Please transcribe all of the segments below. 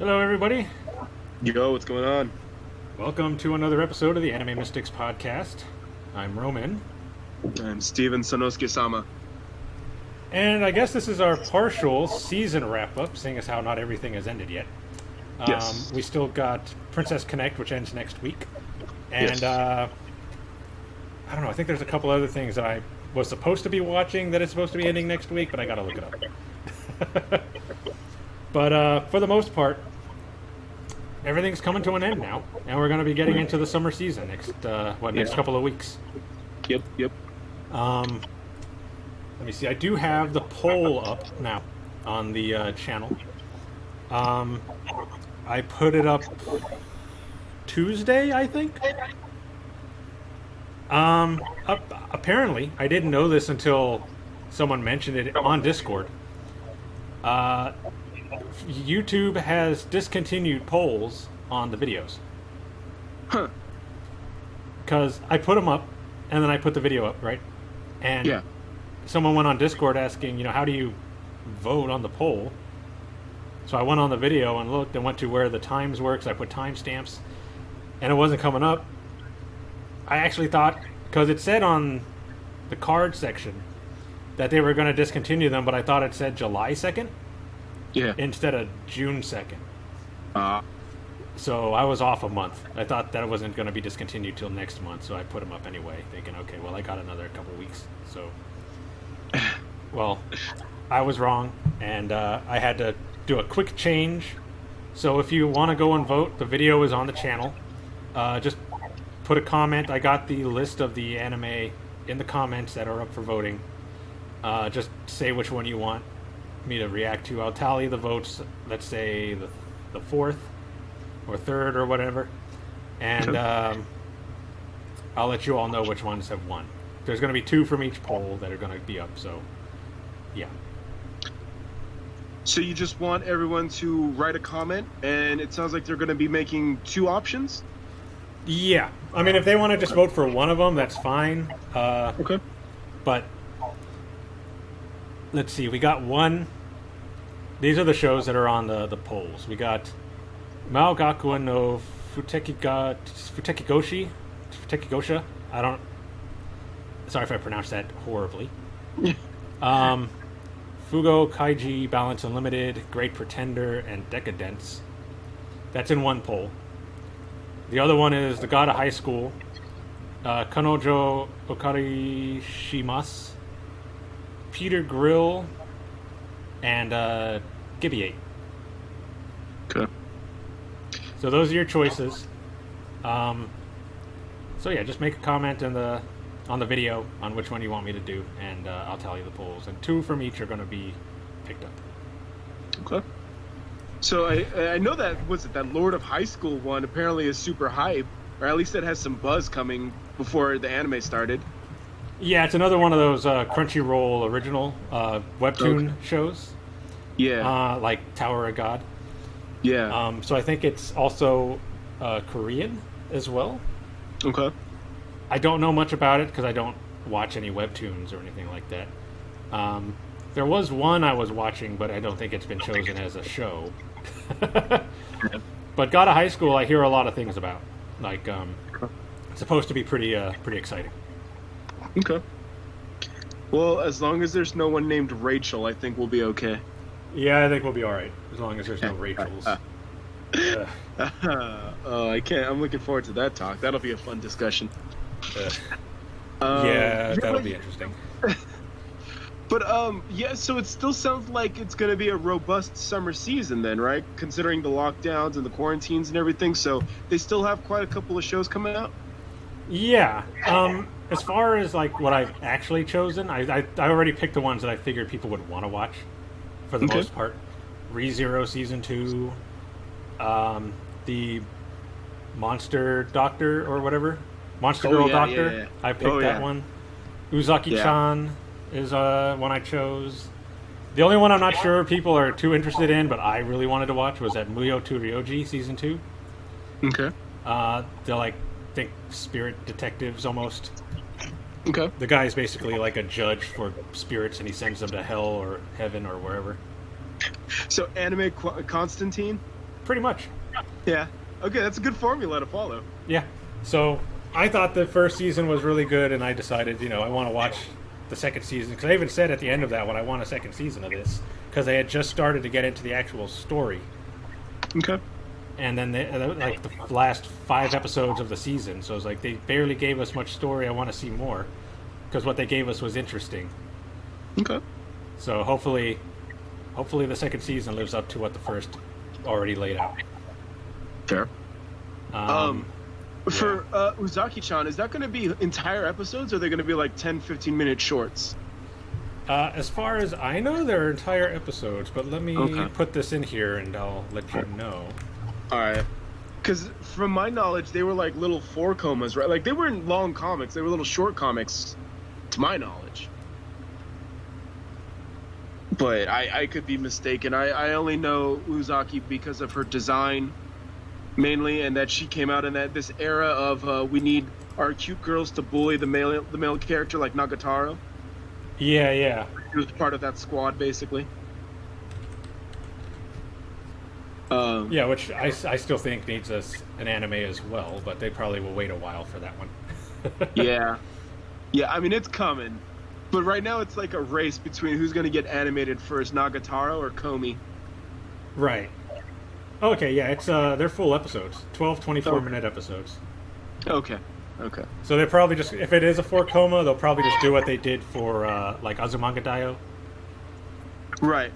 Hello, everybody. Yo, what's going on? Welcome to another episode of the Anime Mystics podcast. I'm Roman, I'm Steven Sanosuke-sama. and I guess this is our partial season wrap-up, seeing as how not everything has ended yet. Yes. We still got Princess Connect, which ends next week, and Yes. I don't know. I think there's a couple other things that I was supposed to be watching that is supposed to be ending next week, but I gotta look it up. But for the most part, everything's coming to an end now, and we're going to be getting into the summer season next Yeah. couple of weeks. Yep. Let me see. I do have the poll up now on the channel. I put it up Tuesday, I think. Apparently, I didn't know this until someone mentioned it on Discord. YouTube has discontinued polls on the videos. Huh. Because I put them up, and then I put the video up, right? And Yeah. someone went on Discord asking, how do you vote on the poll? So I went on the video and looked and went to where the times works. I put timestamps, and it wasn't coming up. I actually thought, because it said on the card section that they were going to discontinue them, but I thought it said July 2nd Yeah. instead of June 2nd. Uh, So I was off a month. I thought that it wasn't going to be discontinued till next month, so I put them up anyway, thinking, okay, well, I got another couple weeks. So, well, I was wrong, and I had to do a quick change. So if you want to go and vote, the video is on the channel. Just put a comment. I got the list of the anime in the comments that are up for voting. Just say which one you want me to react to. I'll tally the votes, let's say the fourth or third or whatever, and I'll let you all know which ones have won. There's going to be two from each poll that are going to be up, so yeah. so you just want everyone to write a comment, and it sounds like they're going to be making two options? Yeah, I mean, if they want to just vote for one of them, that's fine. Okay. But let's see, we got one. These are the shows that are on the polls. We got Mao Gakuen no Futekigosha. I don't. Sorry if I pronounced that horribly. Fugo Kaiji Balance Unlimited, Great Pretender, and Decadence. That's in one poll. The other one is The God of High School, Kanojo Okari Shimasu, Peter Grill, and Gibby 8. Okay. So those are your choices. So yeah, just make a comment on the video on which one you want me to do, and I'll tally the polls. And two from each are going to be picked up. Okay. So I know that that Lord of High School one apparently is super hype, or at least it has some buzz coming before the anime started. Yeah, it's another one of those Crunchyroll original webtoon shows. Yeah. Like Tower of God. Yeah. So I think it's also Korean as well. Okay. I don't know much about it because I don't watch any webtoons or anything like that. There was one I was watching, but I don't think it's been chosen as a show. But God of High School, I hear a lot of things about. Like, it's supposed to be pretty exciting. Okay. Well, as long as there's no one named Rachel, I think we'll be okay. Yeah, I think we'll be all right as long as there's no Rachels. I can't. I'm looking forward to that talk. That'll be a fun discussion. Yeah, that'll be interesting. But yeah. So it still sounds like it's going to be a robust summer season, then, right? Considering the lockdowns and the quarantines and everything. So they still have quite a couple of shows coming out. Yeah. As far as like what I've actually chosen, I already picked the ones that I figured people would want to watch, for the most part. ReZero Season 2, the Monster Doctor or whatever, Monster Girl Doctor. Yeah. I picked that one. Uzaki-chan is one I chose. The only one I'm not sure people are too interested in, but I really wanted to watch, was that Muyo to Ryoji Season 2. Okay. They're like, think spirit detectives almost. Okay. The guy is basically like a judge for spirits, and he sends them to hell or heaven or wherever. So anime Constantine. Pretty much. Yeah. Okay, that's a good formula to follow. Yeah. So I thought the first season was really good, and I decided, I want to watch the second season, because I even said at the end of that one, I want a second season of this, because they had just started to get into the actual story. Okay. And then like the last 5 episodes of the season, so it was like they barely gave us much story. I want to see more, because what they gave us was interesting. Okay. So hopefully the second season lives up to what the first already laid out. Fair. Yeah. For Uzaki-chan, is that going to be entire episodes, or are they going to be like 10, 15-minute shorts? As far as I know, they're entire episodes, but let me put this in here and I'll let you know. All right. Because from my knowledge, they were like little 4 comas, right? Like they weren't long comics; they were little short comics, to my knowledge. But I could be mistaken. I only know Uzaki because of her design, mainly, and that she came out in this era of we need our cute girls to bully the male character like Nagatoro. Yeah. She was part of that squad, basically. Yeah, which I still think needs an anime as well, but they probably will wait a while for that one. Yeah. I mean, it's coming, but right now it's like a race between who's going to get animated first, Nagatoro or Komi. Right. Okay, yeah, it's they're full episodes, 12 24-minute episodes. Okay. So they probably just, if it is a 4 coma, they'll probably just do what they did for like Azumanga Daioh. Right.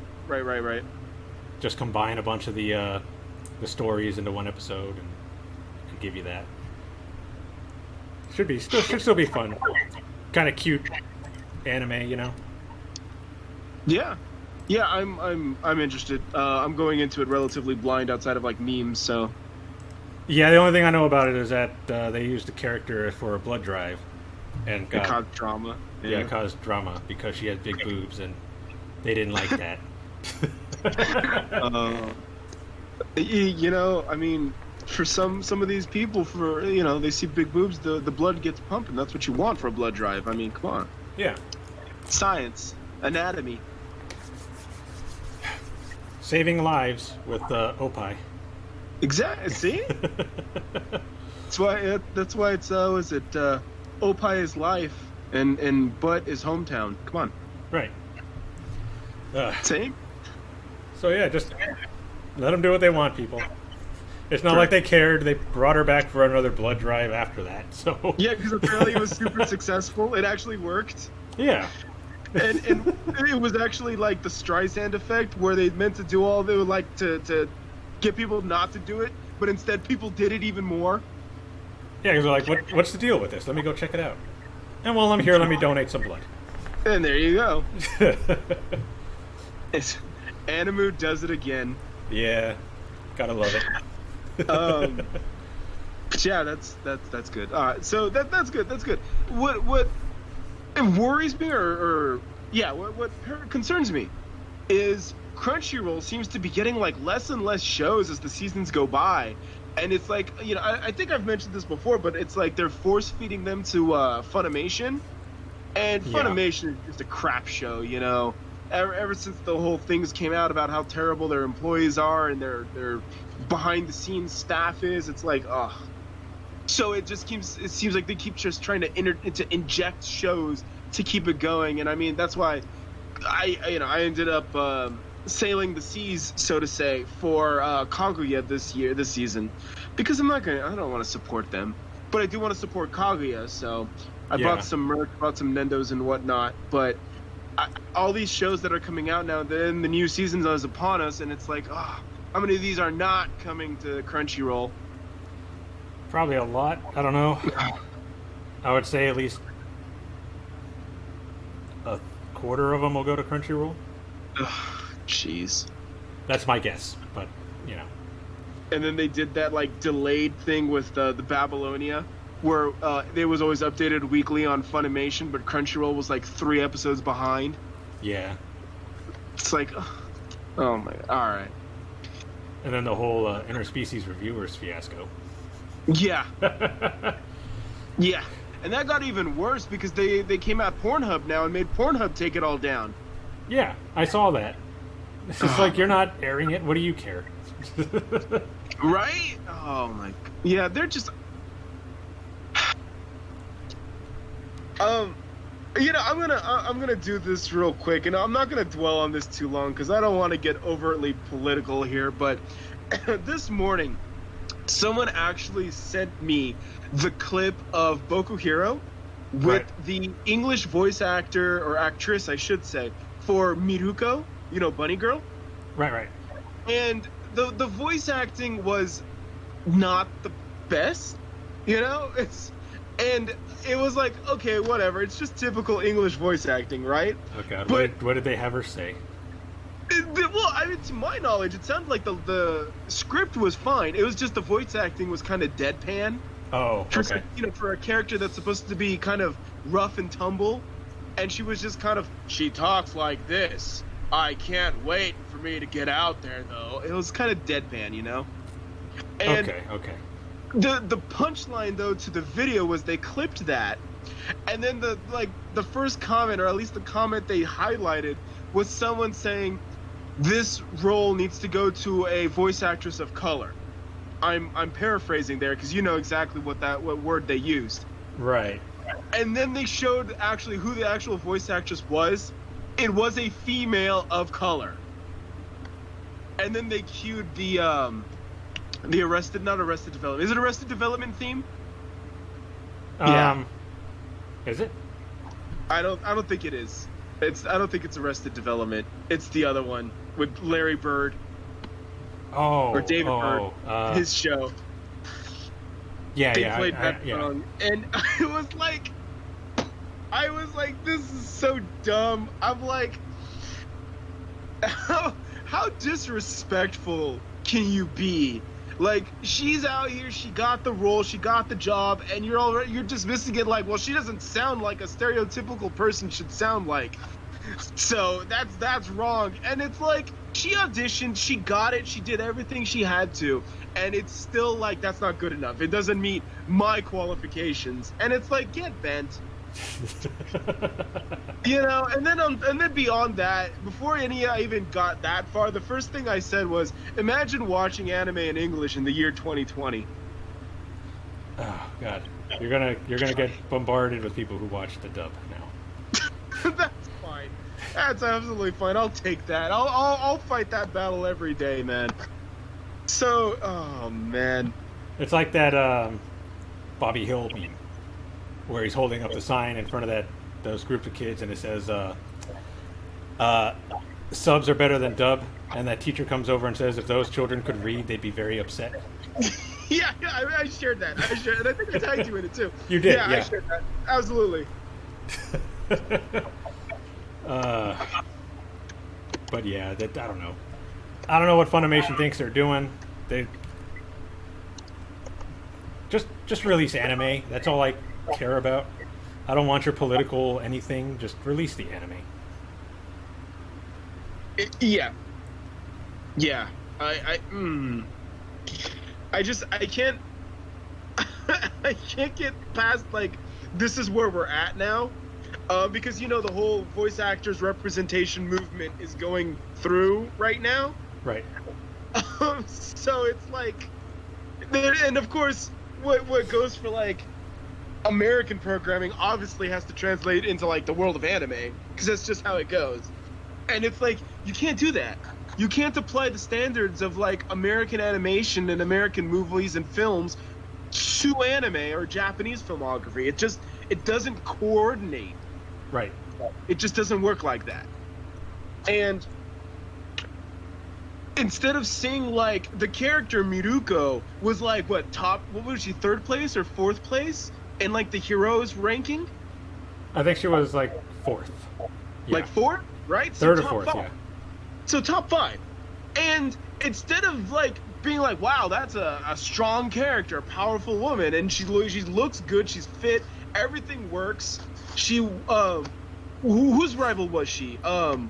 Just combine a bunch of the stories into one episode and give you that. Should still be fun. Kind of cute anime, Yeah, I'm interested. I'm going into it relatively blind outside of like memes, so. Yeah, the only thing I know about it is that they used the character for a blood drive, and it caused drama. Yeah, it caused drama because she had big boobs, and they didn't like that. I mean, for some of these people, they see big boobs, the blood gets pumping. That's what you want for a blood drive. I mean, come on. Yeah. Science, anatomy. Saving lives with Opie. Exactly. See? That's why it's Opie is life and Butt is hometown. Come on. Right. Same. So yeah, just let them do what they want, people. It's not like they cared. They brought her back for another blood drive after that. So yeah, because apparently it was super successful. It actually worked. Yeah. and it was actually like the Streisand effect, where they meant to do all they would like to get people not to do it, but instead people did it even more. Yeah, because they're like, what's the deal with this? Let me go check it out. And while I'm here, let me donate some blood. And there you go. Animu does it again. Yeah, gotta love it. Yeah, that's good. So that's good. That's good. What it worries me, what concerns me, is Crunchyroll seems to be getting like less and less shows as the seasons go by, and it's like I think I've mentioned this before, but it's like they're force feeding them to Funimation, and Funimation is just a crap show, Ever since the whole things came out about how terrible their employees are and their behind the scenes staff is, it's like, ugh. So it seems like they keep just trying to inject shows to keep it going, and I mean that's why I ended up sailing the seas, so to say, for Kaguya this season, because I don't want to support them, but I do want to support Kaguya, so I bought some merch, bought some Nendos and whatnot, but all these shows that are coming out now, then the new season is upon us, and it's like, how many of these are not coming to Crunchyroll? Probably a lot. I don't know. I would say at least a quarter of them will go to Crunchyroll. Jeez. That's my guess, but And then they did that like delayed thing with the Babylonia, where it was always updated weekly on Funimation, but Crunchyroll was like 3 episodes behind. Yeah. It's like, oh my, all right. And then the whole interspecies reviewers fiasco. Yeah. Yeah. And that got even worse because they came out Pornhub now and made Pornhub take it all down. Yeah, I saw that. It's just like, you're not airing it. What do you care? Right? Oh my. Yeah, they're just. I'm gonna do this real quick, and I'm not gonna dwell on this too long because I don't want to get overtly political here. But this morning, someone actually sent me the clip of Boku Hero with Right. the English voice actor or actress, I should say, for Miruko, Bunny Girl, Right. and the voice acting was not the best, and it was like, okay, whatever, it's just typical English voice acting, right? Oh God. But What did they have her say? well, I mean, to my knowledge, it sounded like the script was fine. It was just the voice acting was kind of deadpan Oh, for okay. for a character that's supposed to be kind of rough and tumble, and she was just kind of, she talks like this. I can't wait for me to get out there, though. It was kind of deadpan, And Okay. the punchline though to the video was they clipped that, and then the first comment, or at least the comment they highlighted, was someone saying this role needs to go to a voice actress of color. I'm paraphrasing there because you know exactly what word they used. Right. And then they showed actually who the actual voice actress was. It was a female of color. And then they cued the not Arrested Development. Is it Arrested Development theme? Yeah. Is it? I don't think it is. I don't think it's Arrested Development. It's the other one with Larry Bird Oh. or David Bird. His show. Yeah. They Yeah. played that yeah. song, and I was like, this is so dumb. I'm like, how disrespectful can you be? Like, she's out here, she got the role, she got the job, and you're dismissing it like, well, she doesn't sound like a stereotypical person should sound like. So that's wrong. And it's like, she auditioned, she got it, she did everything she had to, and it's still like, that's not good enough. It doesn't meet my qualifications. And it's like, get bent. And then beyond that, before I even got that far, the first thing I said was, imagine watching anime in English in the year 2020. Oh God. You're gonna get bombarded with people who watch the dub now. That's fine. That's absolutely fine. I'll take that. I'll fight that battle every day, man. So, oh man. It's like that Bobby Hill meme where he's holding up the sign in front of those group of kids, and it says subs are better than dub, and that teacher comes over and says if those children could read, they'd be very upset. Yeah, I shared that. And I think I tagged you in it too. You did, yeah. I shared that. Absolutely. But yeah, I don't know. I don't know what Funimation thinks they're doing. They just release anime. That's all I care about. I don't want your political anything. Just release the anime. Yeah. I can't I can't get past like, this is where we're at now, because the whole voice actors representation movement is going through right now. Right. So it's like, and of course what goes for like American programming obviously has to translate into like the world of anime, because that's just how it goes. And it's like, you can't do that. You can't apply the standards of like American animation and American movies and films to anime or Japanese filmography. It doesn't coordinate. Right. It just doesn't work like that. And instead of seeing like the character Miruko was like what was she, third place or fourth place in like the heroes ranking? I think she was like fourth. Yeah. Like fourth, right? Third So or fourth, top yeah. five. So top 5. And instead of like being like, wow, that's a strong character, a powerful woman, and she looks good, she's fit, everything works. She whose rival was she? Was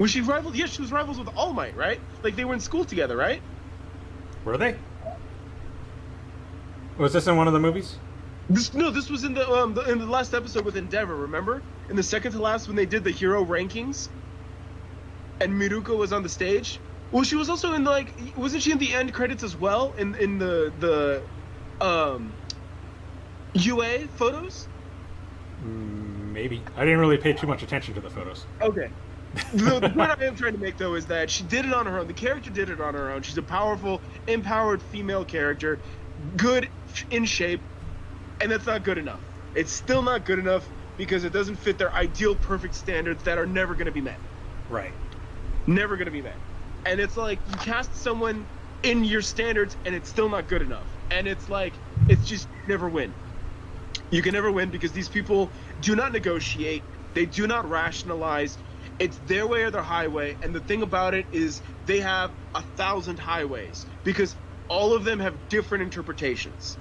she rival? Yeah, she was rivals with All Might, right? Like they were in school together, right? Were they? Was this in one of the movies? This was in the last episode with Endeavor. Remember, in the second to last when they did the hero rankings. and Miruko was on the stage. Well, she was also in like, wasn't she in the end credits as well in the UA photos? Maybe. I didn't really pay too much attention to the photos. Okay. The point I am trying to make, though, is that she did it on her own. The character did it on her own. She's a powerful, empowered female character, good in shape, and that's not good enough. It's still not good enough because it doesn't fit their ideal perfect standards that are never going to be met. Right. Never going to be met. And it's like, you cast someone in your standards, and it's still not good enough. And it's like, it's just never win. You can never win because these people do not negotiate. They do not rationalize. It's their way or their highway. And the thing about it is they have 1,000 highways because all of them have different interpretations.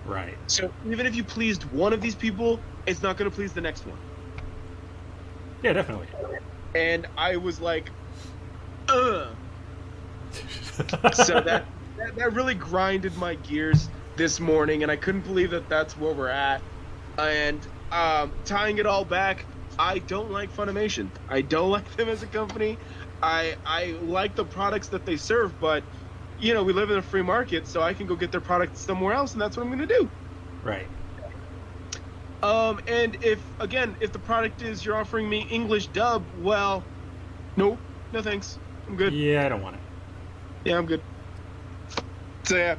Right. So even if you pleased one of these people, it's not going to please the next one. Yeah, definitely. And I was like, So that really grinded my gears this morning, and I couldn't believe that that's where we're at. And tying it all back, I don't like Funimation. I don't like them as a company. I like the products that they serve, but we live in a free market, so I can go get their products somewhere else, and that's what I'm going to do. Right. And if the product is you're offering me English dub, well, no thanks. I'm good. Yeah, I don't want it. Yeah, I'm good. So yeah,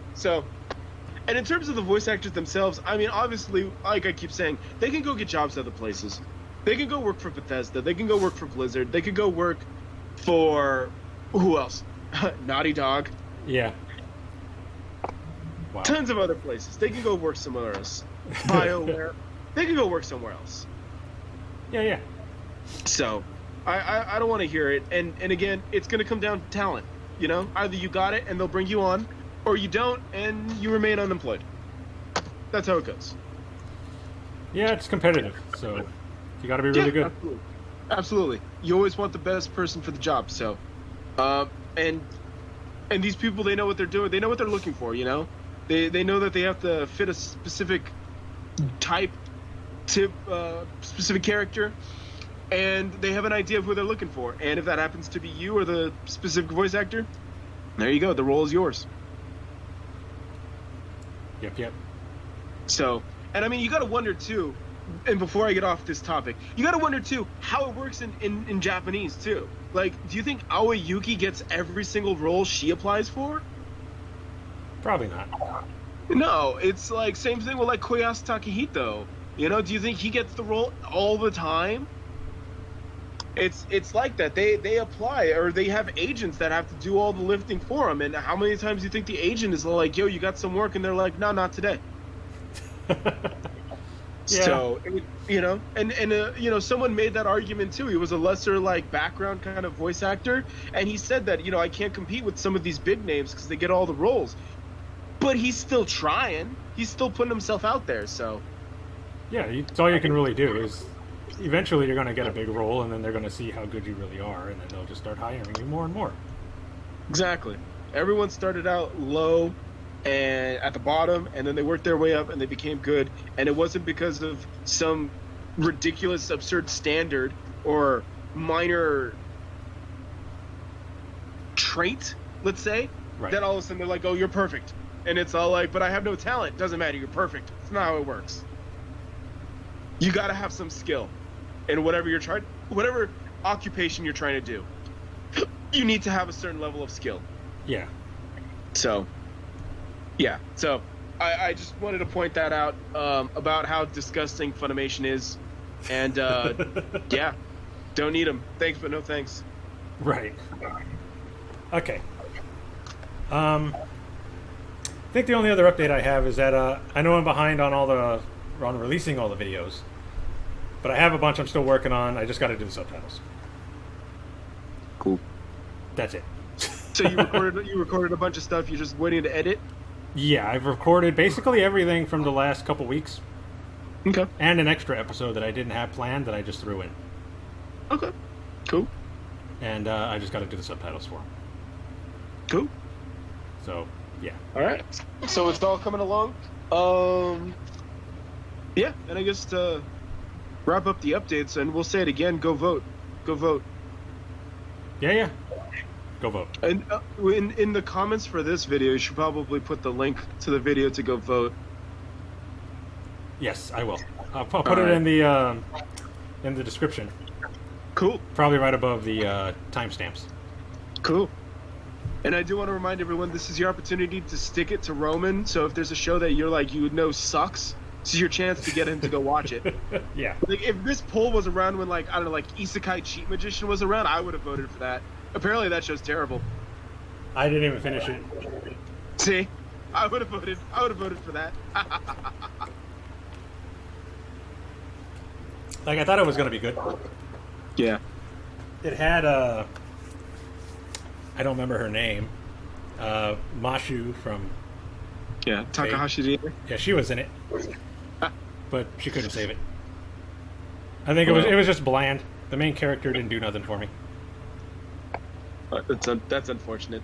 and in terms of the voice actors themselves, I mean, obviously, like I keep saying, they can go get jobs other places. They can go work for Bethesda. They can go work for Blizzard. They could go work for who else? Naughty Dog. Yeah. Wow. Tons of other places. They can go work somewhere else. BioWare. They can go work somewhere else. Yeah. So, I don't want to hear it. And again, it's going to come down to talent. Either you got it and they'll bring you on, or you don't and you remain unemployed. That's how it goes. Yeah, it's competitive, so you got to be really good. Absolutely. You always want the best person for the job. So, and these people, they know what they're doing. They know what they're looking for. They know that they have to fit a specific type, specific character, and they have an idea of who they're looking for. And if that happens to be you or the specific voice actor, there you go. The role is yours. Yep. So, and I mean, you got to wonder too, and before I get off this topic, you got to wonder too how it works in Japanese too. Like, do you think Aoi Yuki gets every single role she applies for? Probably not. No, it's like same thing with like Koyasu Takehito. Do you think he gets the role all the time? It's like that. They apply, or they have agents that have to do all the lifting for them. And how many times do you think the agent is like, "Yo, you got some work," and they're like, "No, not today." Yeah. So, and someone made that argument too. He was a lesser like background kind of voice actor, and he said that I can't compete with some of these big names because they get all the roles. But he's still trying. He's still putting himself out there. So, yeah, it's all you can really do is. Eventually, you're going to get a big role, and then they're going to see how good you really are, and then they'll just start hiring you more and more. Exactly. Everyone started out low and at the bottom, and then they worked their way up, and they became good. And it wasn't because of some ridiculous, absurd standard or minor trait, let's say, right. That all of a sudden they're like, "Oh, you're perfect," and it's all like, "But I have no talent." Doesn't matter. You're perfect. It's not how it works. You got to have some skill. And whatever occupation you're trying to do, you need to have a certain level of skill. Yeah. So, yeah. So, I just wanted to point that out about how disgusting Funimation is. And, yeah, don't need them. Thanks, but no thanks. Right. Okay. I think the only other update I have is that I know I'm behind on releasing all the videos. But I have a bunch I'm still working on. I just got to do the subtitles. Cool. That's it. So you recorded a bunch of stuff. You're just waiting to edit? Yeah, I've recorded basically everything from the last couple weeks. Okay. And an extra episode that I didn't have planned that I just threw in. Okay. Cool. And I just got to do the subtitles for them. Cool. So, yeah. All right. So it's all coming along. Yeah, and I guess to wrap up the updates, and we'll say it again, go vote. Go vote. Yeah. Go vote. And in the comments for this video, you should probably put the link to the video to go vote. Yes, I will. I'll put it in the description. Cool. Probably right above the timestamps. Cool. And I do want to remind everyone, this is your opportunity to stick it to Roman. So if there's a show that you're like, you know sucks, this is your chance to get him to go watch it. Yeah. Like, if this poll was around when, like, I don't know, like, Isekai Cheat Magician was around, I would have voted for that. Apparently that show's terrible. I didn't even finish it. See? I would have voted for that. Like, I thought it was going to be good. Yeah. It had, I don't remember her name, Mashu from... Yeah, Takahashi Deer. Yeah, she was in it. But she couldn't save it. I think it was just bland. The main character didn't do nothing for me. That's unfortunate.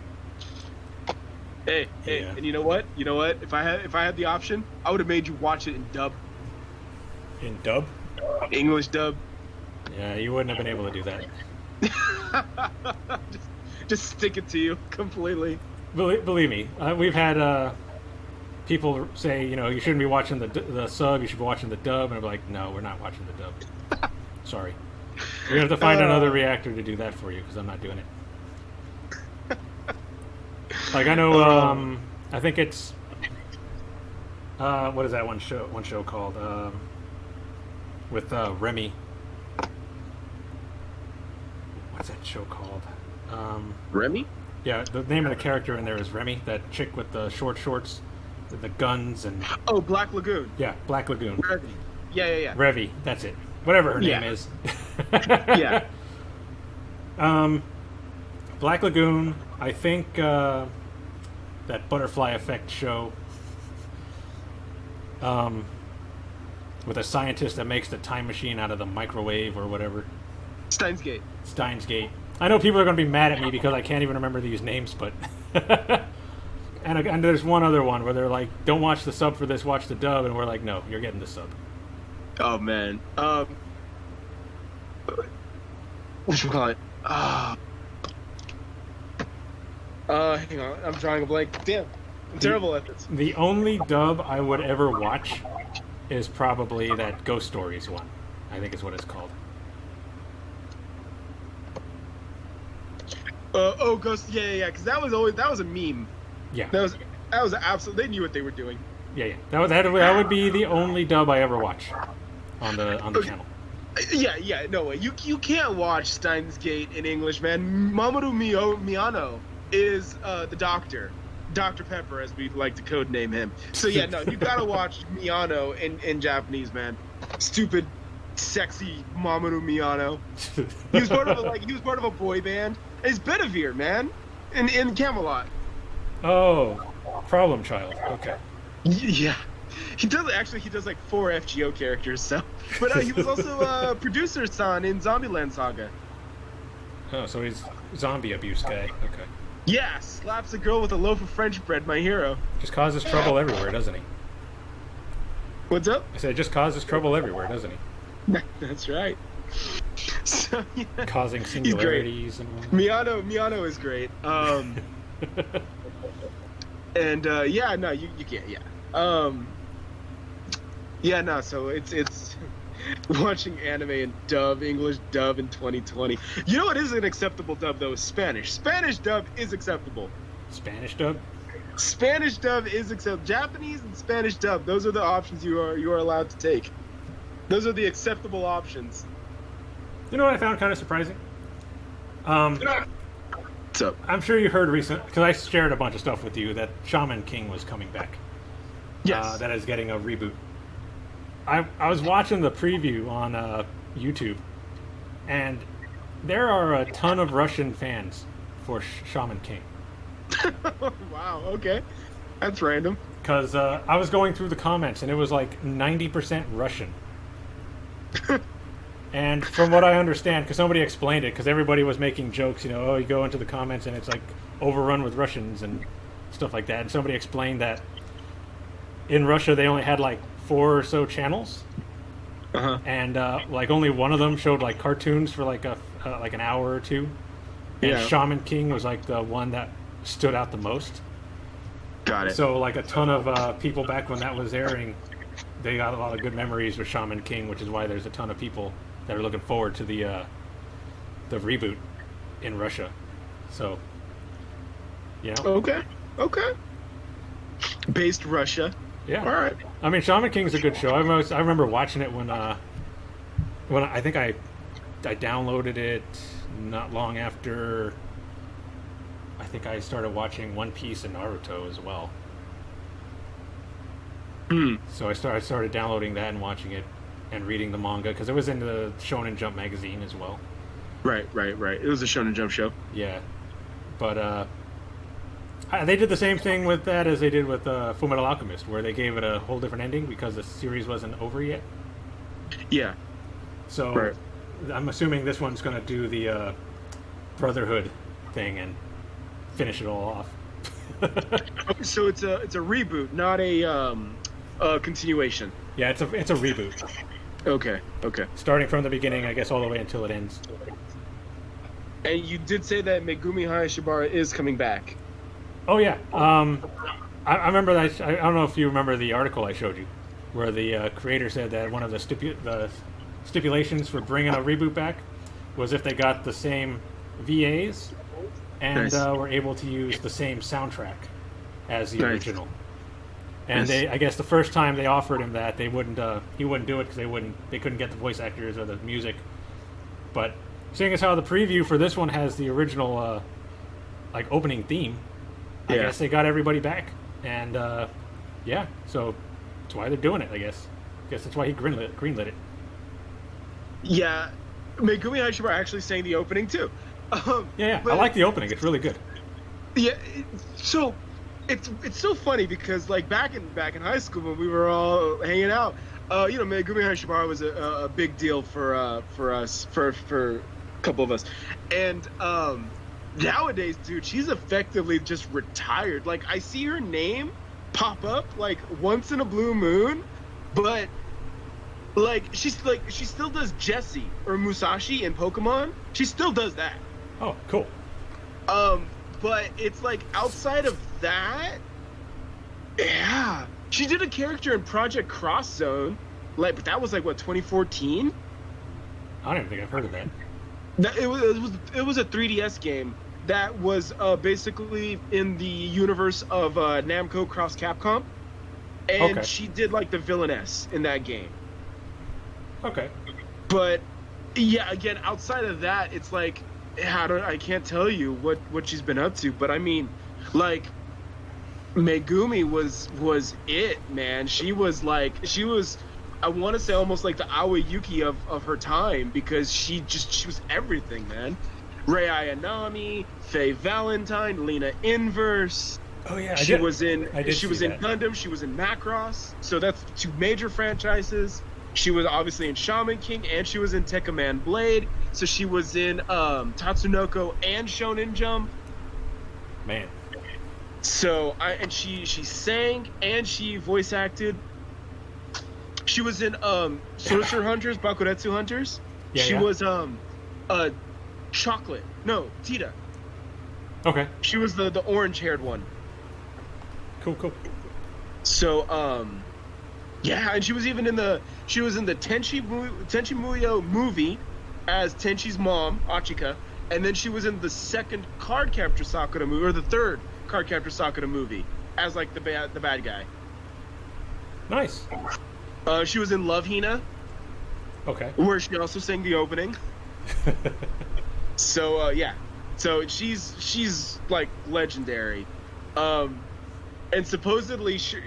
Hey, Yeah. and you know what? If I had the option, I would have made you watch it in dub. In dub? English dub. Yeah, you wouldn't have been able to do that. just stick it to you completely. Believe me, we've had people say, you shouldn't be watching the sub, you should be watching the dub, and I'm like, no, we're not watching the dub. Sorry. We're going to have to find another reactor to do that for you, because I'm not doing it. Like, I know, I think it's, what is that one show called? With Remy. What's that show called? Remy? Yeah, the name of the character in there is Remy, that chick with the short shorts, the guns, and... Oh, Black Lagoon. Yeah, Black Lagoon. Revy. Yeah. Revy, that's it. Whatever her name is. Yeah. Black Lagoon, I think that Butterfly Effect show with a scientist that makes the time machine out of the microwave or whatever. Steins Gate. I know people are going to be mad at me because I can't even remember these names, but... and there's one other one where they're like, don't watch the sub for this, watch the dub, and we're like, no, you're getting the sub. Oh, man. What should we call it? Hang on. I'm drawing a blank. Damn. I'm terrible at this. The only dub I would ever watch is probably that Ghost Stories one. I think is what it's called. Ghost. Yeah. Because that was a meme. Yeah. That was absolute. They knew what they were doing. Yeah. That would be the only dub I ever watch on the channel. Yeah. No way. You can't watch Steins Gate in English, man. Mamoru Miyano is the Doctor. Dr. Pepper, as we like to codename him. So yeah, no, you gotta watch Miyano in Japanese, man. Stupid, sexy Mamoru Miyano. He was part of a boy band. It's Bedivere, man, in Camelot. Oh, Problem Child. Okay. Yeah, he does like 4 FGO characters. So, but he was also producer son in Zombieland Saga. Oh, so he's zombie abuse guy. Okay. Yeah, slaps a girl with a loaf of French bread, my hero. Just causes trouble everywhere, doesn't he? What's up? I said, it just causes trouble everywhere, doesn't he? That's right. So, yeah. Causing singularities and all. Miyano is great. And yeah, no, you can't. Yeah. Yeah, no. So it's watching anime in English dub in 2020. You know what is an acceptable dub though? Is Spanish. Spanish dub is acceptable. Spanish dub? Spanish dub is acceptable. Japanese and Spanish dub. Those are the options you are allowed to take. Those are the acceptable options. You know what I found kind of surprising? What's up? I'm sure you heard because I shared a bunch of stuff with you that Shaman King was coming back. Yes. That is getting a reboot. I was watching the preview on YouTube, and there are a ton of Russian fans for Shaman King. Wow, okay. That's random. Because I was going through the comments, and it was like 90% Russian. And from what I understand, because somebody explained it, because everybody was making jokes, you go into the comments and it's like overrun with Russians and stuff like that. And somebody explained that in Russia they only had like 4 or so channels, and like only one of them showed like cartoons for like an hour or two, and Yeah. Shaman King was like the one that stood out the most. Got it. So like a ton of people back when that was airing, they got a lot of good memories with Shaman King, which is why there's a ton of people that are looking forward to the reboot in Russia. So, you know. Okay. Okay. Based Russia. Yeah. All right. I mean, Shaman King's a good show. I remember watching it when I think I downloaded it not long after. I think I started watching One Piece and Naruto as well. So I started downloading that and watching it and reading the manga because it was in the Shonen Jump magazine as well. Right. It was a Shonen Jump show. Yeah, but they did the same thing with that as they did with Fullmetal Alchemist, where they gave it a whole different ending because the series wasn't over yet. Yeah. So Right. I'm assuming this one's going to do the Brotherhood thing and finish it all off. So it's a reboot, not a continuation. Yeah, it's a reboot, Okay. starting from the beginning, I guess, all the way until it ends. And you did say that Megumi Hayashibara is coming back. Oh yeah, I remember that. I don't know if you remember the article I showed you, where the creator said that one of the stipulations for bringing a reboot back was if they got the same VAs and Nice. were able to use the same soundtrack as the Nice. original. And Nice. I guess the first time they offered him that, he wouldn't do it because they couldn't get the voice actors or the music. But seeing as how the preview for this one has the original like opening theme, I Yeah. guess they got everybody back, and yeah, so that's why they're doing it. I guess that's why he greenlit it. Yeah. Megumi Hayashibara actually sang the opening too. Yeah, but- I like the opening. It's really good. Yeah, so it's so funny because like back in high school when we were all hanging out, Megumi Hayashibara was a big deal for us for a couple of us, and nowadays, dude, she's effectively just retired. Like I see her name pop up like once in a blue moon, but like she still does Jessie or Musashi in Pokemon. She still does that. Oh, cool. But it's like outside of that, yeah, she did a character in Project Cross Zone, like, but that was like what 2014. I don't even think I've heard of that. It was a 3DS game that was basically in the universe of Namco Cross Capcom, and Okay. she did like the villainess in that game. Okay. But yeah, again, outside of that, it's like I can't tell you what she's been up to. But I mean, like Megumi was it, man. She was I want to say almost like the Aoi Yuki of her time because she was everything, man. Rei Ayanami, Faye Valentine, Lena Inverse. Oh yeah, She was in see that. Gundam. She was in Macross. So that's two major franchises. She was obviously in Shaman King, and she was in Tekkaman Blade. So she was in Tatsunoko and Shonen Jump. Man. So she sang and she voice acted. She was in Sorcerer Hunters, Bakuretsu Hunters. Yeah, She yeah. was Chocolate. No, Tita. Okay. She was the orange-haired one. Cool. So yeah, and she was in the Tenchi Muyo movie as Tenchi's mom, Achika, and then she was in the second Card Captor Sakura movie, or the third Card Captor Sakura movie, as like the bad guy. Nice. She was in Love Hina, Okay. where she also sang the opening. So yeah, so she's like legendary. And supposedly she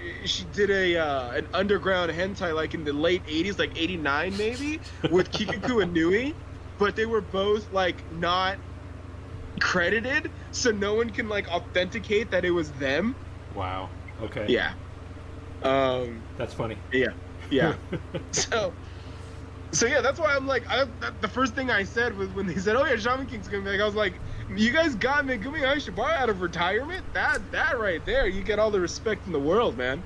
did an underground hentai like in the late 80s, like 89 maybe, with Kikuku and Nui, but they were both like not credited, so no one can like authenticate that it was them. Wow. Okay. Yeah. That's funny. Yeah. So yeah, that's why I'm like, the first thing I said was when they said, "Oh yeah, Shaman King's coming back," I was like, "You guys got Megumi Hayashibara out of retirement? That right there, you get all the respect in the world, man."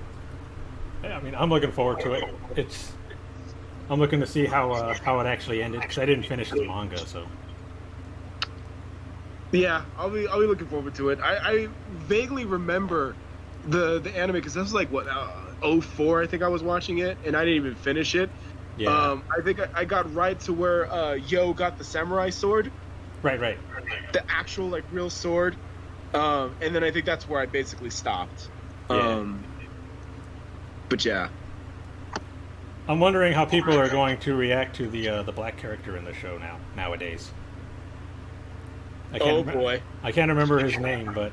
Yeah, I mean, I'm looking forward to it. I'm looking to see how it actually ended because I didn't finish the manga, so. Yeah, I'll be looking forward to it. I vaguely remember the anime because that was like what '04 I think I was watching it and I didn't even finish it. Yeah. I think I got right to where Yo got the samurai sword, Right, right. the actual like real sword, and then I think that's where I basically stopped. Yeah. But yeah, I'm wondering how people are going to react to the black character in the show nowadays. oh boy, I can't remember his name, but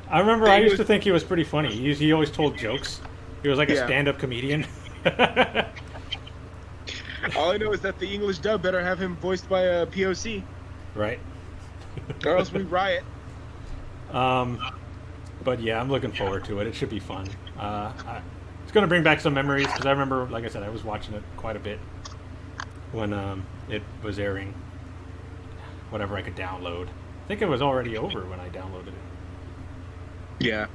I remember I He used was- to think he was pretty funny. He always told jokes. He was like a Yeah. stand-up comedian. all I know is that the English dub better have him voiced by a POC, Right. or else we riot. But yeah, I'm looking forward to it. It should be fun. It's going to bring back some memories because I remember, like I said, I was watching it quite a bit when it was airing. Whatever I could download. I think it was already over when I downloaded it. Yeah,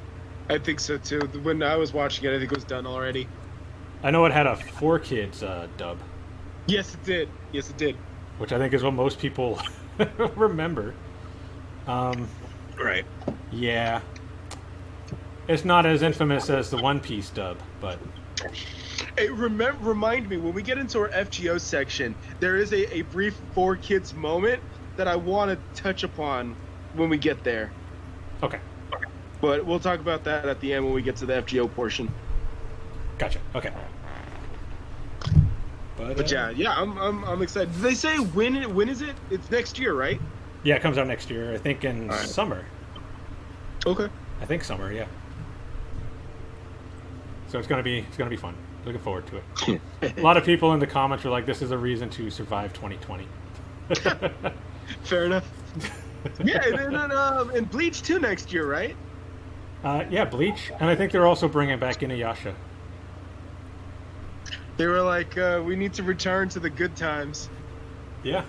I think so too. When I was watching it, I think it was done already. I know it had a 4Kids dub, Yes, it did. Yes, it did. which I think is what most people remember. Right. Yeah. It's not as infamous as the One Piece dub, but Hey, remind me when we get into our FGO section, there is a brief 4Kids moment that I want to touch upon when we get there. okay. But we'll talk about that at the end when we get to the FGO portion. Gotcha. Okay. But yeah, I'm excited. Did they say when is it? It's next year, right? Yeah, it comes out next year. I think in Alright. summer. Okay. I think summer, yeah. So it's gonna be fun. Looking forward to it. A lot of people in the comments were like, "This is a reason to survive 2020." Fair enough. Yeah, and then and Bleach 2 next year, right? Yeah, Bleach, and I think they're also bringing back Inuyasha. They were like, we need to return to the good times. Yeah.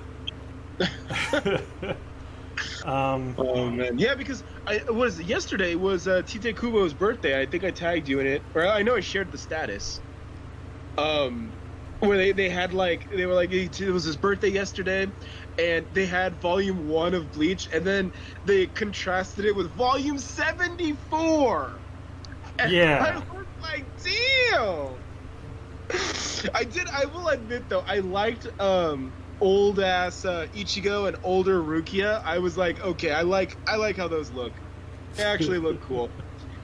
Oh man, yeah, because yesterday was Tite Kubo's birthday. I think I tagged you in it, or I know I shared the status. Where they had like they were like it was his birthday yesterday, and they had volume 1 of Bleach, and then they contrasted it with volume 74. And Yeah. I was like, damn. I will admit though, I liked old ass Ichigo and older Rukia. I was like, okay, I like how those look. They actually look cool.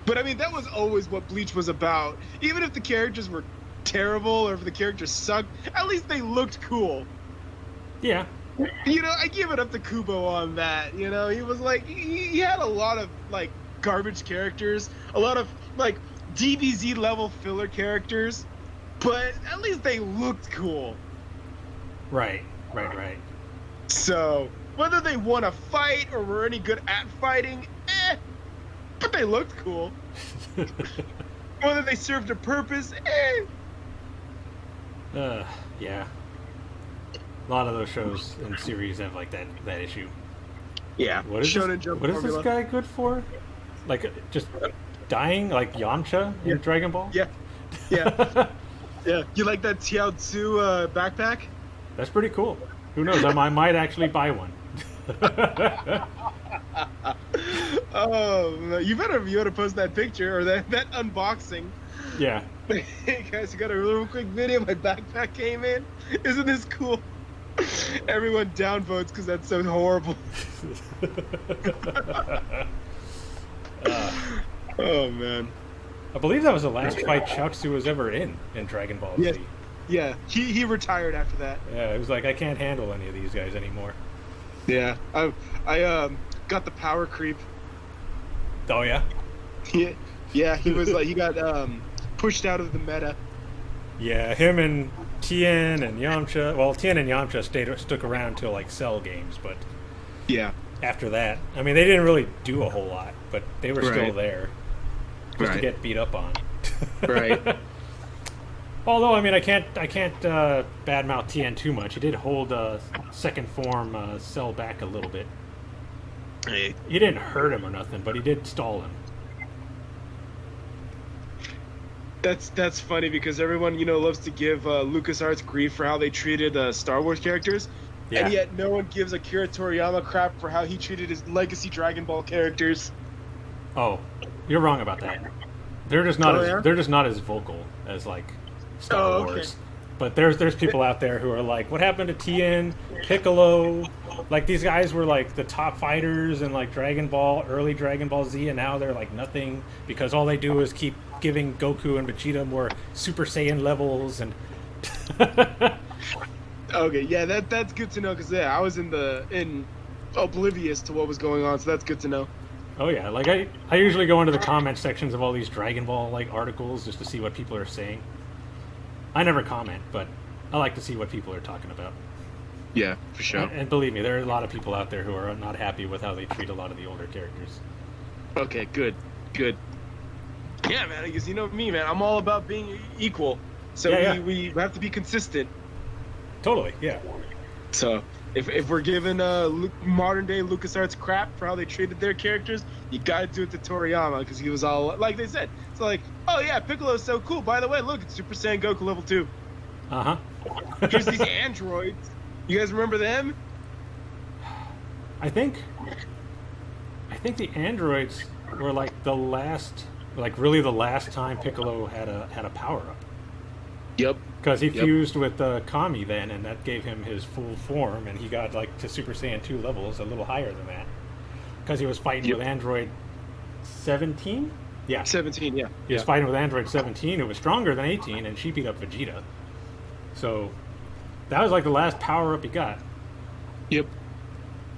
But I mean, that was always what Bleach was about. Even if the characters were terrible or if the characters sucked, at least they looked cool. Yeah. You know, I give it up to Kubo on that. You know, he was like, he had a lot of like garbage characters, a lot of like DBZ level filler characters, but at least they looked cool. Right. So whether they won a fight or were any good at fighting, but they looked cool. Whether they served a purpose, Yeah. A lot of those shows and series have like that issue. Yeah. What is Shonen Jump what is formula. this guy good for? Like just dying like Yamcha in Dragon Ball? Yeah. Yeah. Yeah. You like that Tiao Tzu backpack? That's pretty cool. Who knows? I might actually buy one. Oh, you better post that picture or that unboxing. Yeah. Hey guys, I got a real quick video. My backpack came in. Isn't this cool? Everyone downvotes because that's so horrible. Oh man. I believe that was the last fight Chaozu was ever in Dragon Ball Z. Yes. Yeah, he retired after that. Yeah, it was like I can't handle any of these guys anymore. Yeah, I got the power creep. Oh yeah? Yeah, he was like he got pushed out of the meta. Yeah, him and Tien and Yamcha. Well, Tien and Yamcha stuck around till like Cell games, but Yeah. after that, I mean, they didn't really do a whole lot, but they were still Right. there just to get beat up on. Right. Although, I mean, I can't badmouth Tien too much. He did hold second form Cell back a little bit. Hey. He didn't hurt him or nothing, but he did stall him. That's funny because everyone loves to give LucasArts grief for how they treated Star Wars characters, Yeah. And yet no one gives Akira Toriyama crap for how he treated his legacy Dragon Ball characters. Oh, you're wrong about that. They're just not Oh, as yeah? they're just not as vocal as like Star Oh, okay. Wars. But there's people out there who are like, what happened to Tien, Piccolo? Like these guys were like the top fighters in like Dragon Ball, early Dragon Ball Z, and now they're like nothing because all they do is keep giving Goku and Vegeta more Super Saiyan levels and. Okay, yeah, that's good to know because I was in oblivious to what was going on, so that's good to know. Oh yeah, like I usually go into the comment sections of all these Dragon Ball like articles just to see what people are saying. I never comment, but I like to see what people are talking about. Yeah, for sure. And believe me, there are a lot of people out there who are not happy with how they treat a lot of the older characters. Okay, good. Yeah, man, because you know me, man, I'm all about being equal. So Yeah. we have to be consistent. Totally, yeah. So if we're giving modern day LucasArts crap for how they treated their characters, you gotta do it to Toriyama because he was all like they said. It's like, oh yeah, Piccolo's so cool. By the way, look, it's Super Saiyan Goku level 2. Uh-huh. Here's these androids. You guys remember them? I think the androids were like really the last time Piccolo had a power up. Yep. Because he fused with Kami then, and that gave him his full form, and he got like to Super Saiyan 2 levels, a little higher than that. Because he was fighting with Android 17? Yeah. 17, yeah. He was fighting with Android 17, who was stronger than 18, and she beat up Vegeta. So that was like the last power up he got. Yep.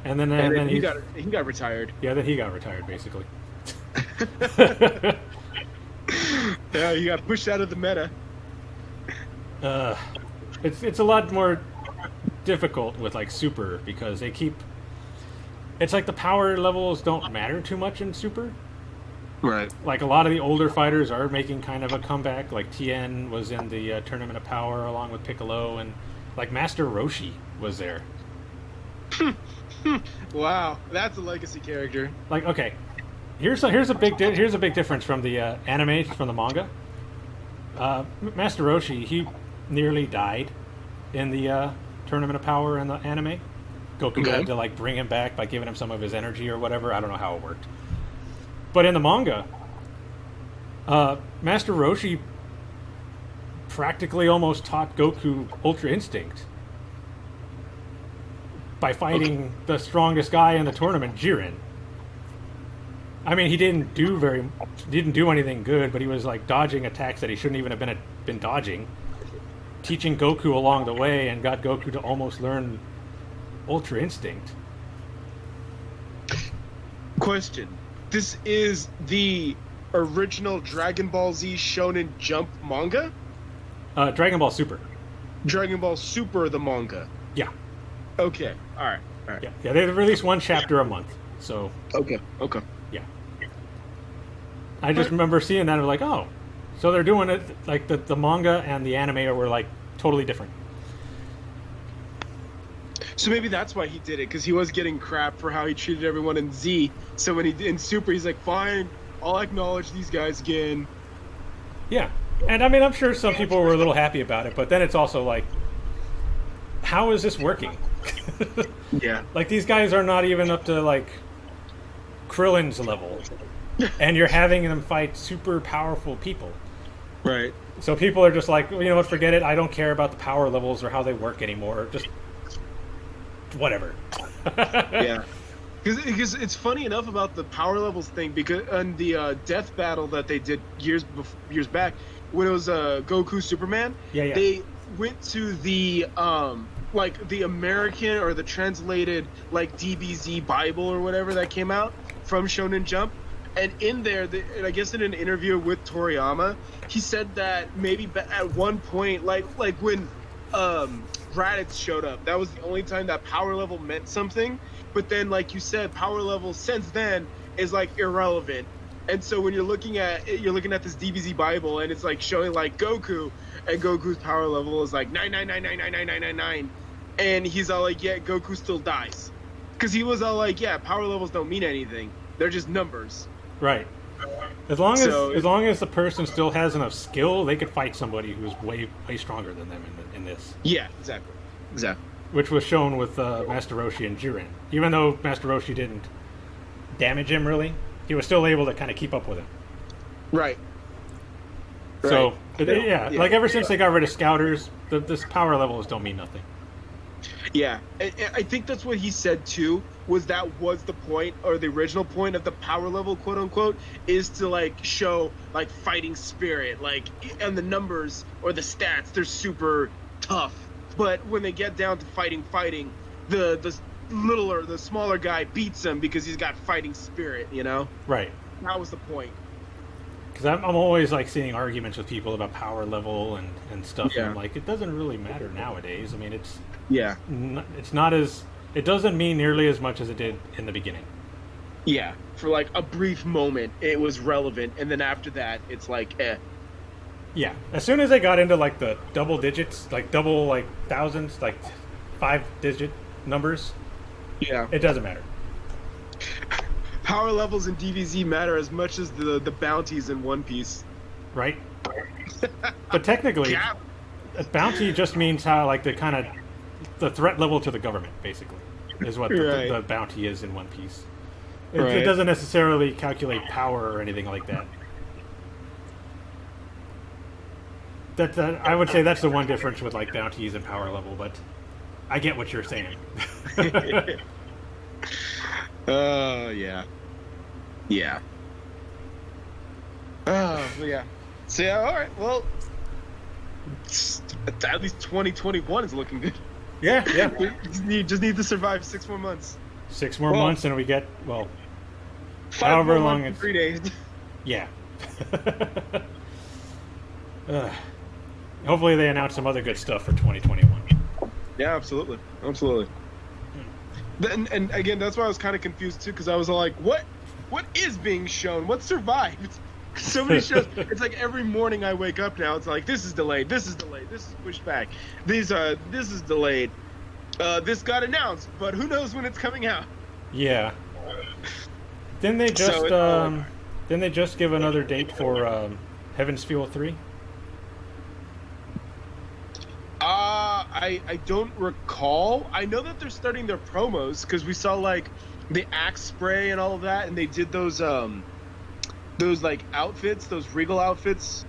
And then he got retired. Yeah, then he got retired basically. Yeah, he got pushed out of the meta. It's a lot more difficult with like Super because they keep. It's like the power levels don't matter too much in Super. Right. Like a lot of the older fighters are making kind of a comeback. Like Tien was in the Tournament of Power along with Piccolo, and like Master Roshi was there. Wow, that's a legacy character. Like okay, here's a big difference from the anime from the manga. Master Roshi, he nearly died in the Tournament of Power in the anime. Goku had to like bring him back by giving him some of his energy or whatever. I don't know how it worked. But in the manga, Master Roshi practically almost taught Goku Ultra Instinct by fighting the strongest guy in the tournament, Jiren. I mean, he didn't do anything good, but he was like dodging attacks that he shouldn't even have been dodging, teaching Goku along the way, and got Goku to almost learn Ultra Instinct. Question: this is the original Dragon Ball Z Shonen Jump manga? Dragon Ball Super. Dragon Ball Super, the manga. Yeah. Okay. All right. Yeah. They release one chapter a month. So. Okay. Yeah. I just remember seeing that and was like, oh, so they're doing it like the manga and the anime were like totally different. So maybe that's why he did it, because he was getting crap for how he treated everyone in Z. So when he in Super, he's like, fine, I'll acknowledge these guys again. Yeah. And I mean, I'm sure some people were a little happy about it, but then it's also like, how is this working? Yeah. Like, these guys are not even up to, like, Krillin's level. And you're having them fight super powerful people. Right. So people are just like, well, you know what, forget it. I don't care about the power levels or how they work anymore. Just whatever. Yeah. Because it's funny enough about the power levels thing, because on the death battle that they did years back, when it was Goku Superman, Yeah. they went to the like the American or the translated like DBZ Bible or whatever that came out from Shonen Jump, and in there, and I guess in an interview with Toriyama, he said that maybe at one point, like when Raditz showed up, that was the only time that power level meant something. But then, like you said, power level since then is like irrelevant. And so when you're looking at this DBZ Bible, and it's like showing like Goku, and Goku's power level is like 999999999, and he's all like, yeah, Goku still dies, because he was all like, yeah, power levels don't mean anything; they're just numbers. Right. As long as the person still has enough skill, they could fight somebody who's way stronger than them in this. Yeah, exactly. which was shown with Master Roshi and Jiren. Even though Master Roshi didn't damage him really, he was still able to kind of keep up with him. Right. So Right. yeah, like ever since they got rid of Scouters, this power levels don't mean nothing. Yeah, I think that's what he said too. Was the point, or the original point of the power level, quote unquote, is to like show like fighting spirit, like, and the numbers or the stats, they're super tough. But when they get down to fighting, the smaller guy beats him because he's got fighting spirit. You know. Right. That was the point. Because I'm always like seeing arguments with people about power level and stuff. Yeah. And I'm like, it doesn't really matter nowadays. I mean, it's not as, it doesn't mean nearly as much as it did in the beginning. Yeah, for like a brief moment, it was relevant, and then after that, it's like, eh. Yeah, as soon as they got into like the double digits, like double like thousands, like 5-digit numbers, Yeah. it doesn't matter. Power levels in DBZ matter as much as the bounties in One Piece. Right? But technically, Yeah. a bounty just means how like the threat level to the government, basically, is what Right. the bounty is in One Piece. It Right. doesn't necessarily calculate power or anything like that. That I would say that's the one difference with like bounties and power level, but I get what you're saying. Yeah. Yeah. Yeah. So yeah, all right. Well, at least 2021 is looking good. Yeah. We just need to survive 6 more months. 6 more Well, months and we get, well, 5 however more long months it's- and 3 days. yeah. Hopefully they announce some other good stuff for 2021. Yeah, absolutely. And again, that's why I was kind of confused too, because I was all like, what is being shown? What survived? So many shows. It's like every morning I wake up now, it's like, this is delayed, this is delayed, this is pushed back, this is delayed, this got announced, but who knows when it's coming out. Yeah. Didn't they just So didn't they just give another date for Heaven's Feel 3? I don't recall. I know that they're starting their promos because we saw like the axe spray and all of that, and they did those like outfits, those regal outfits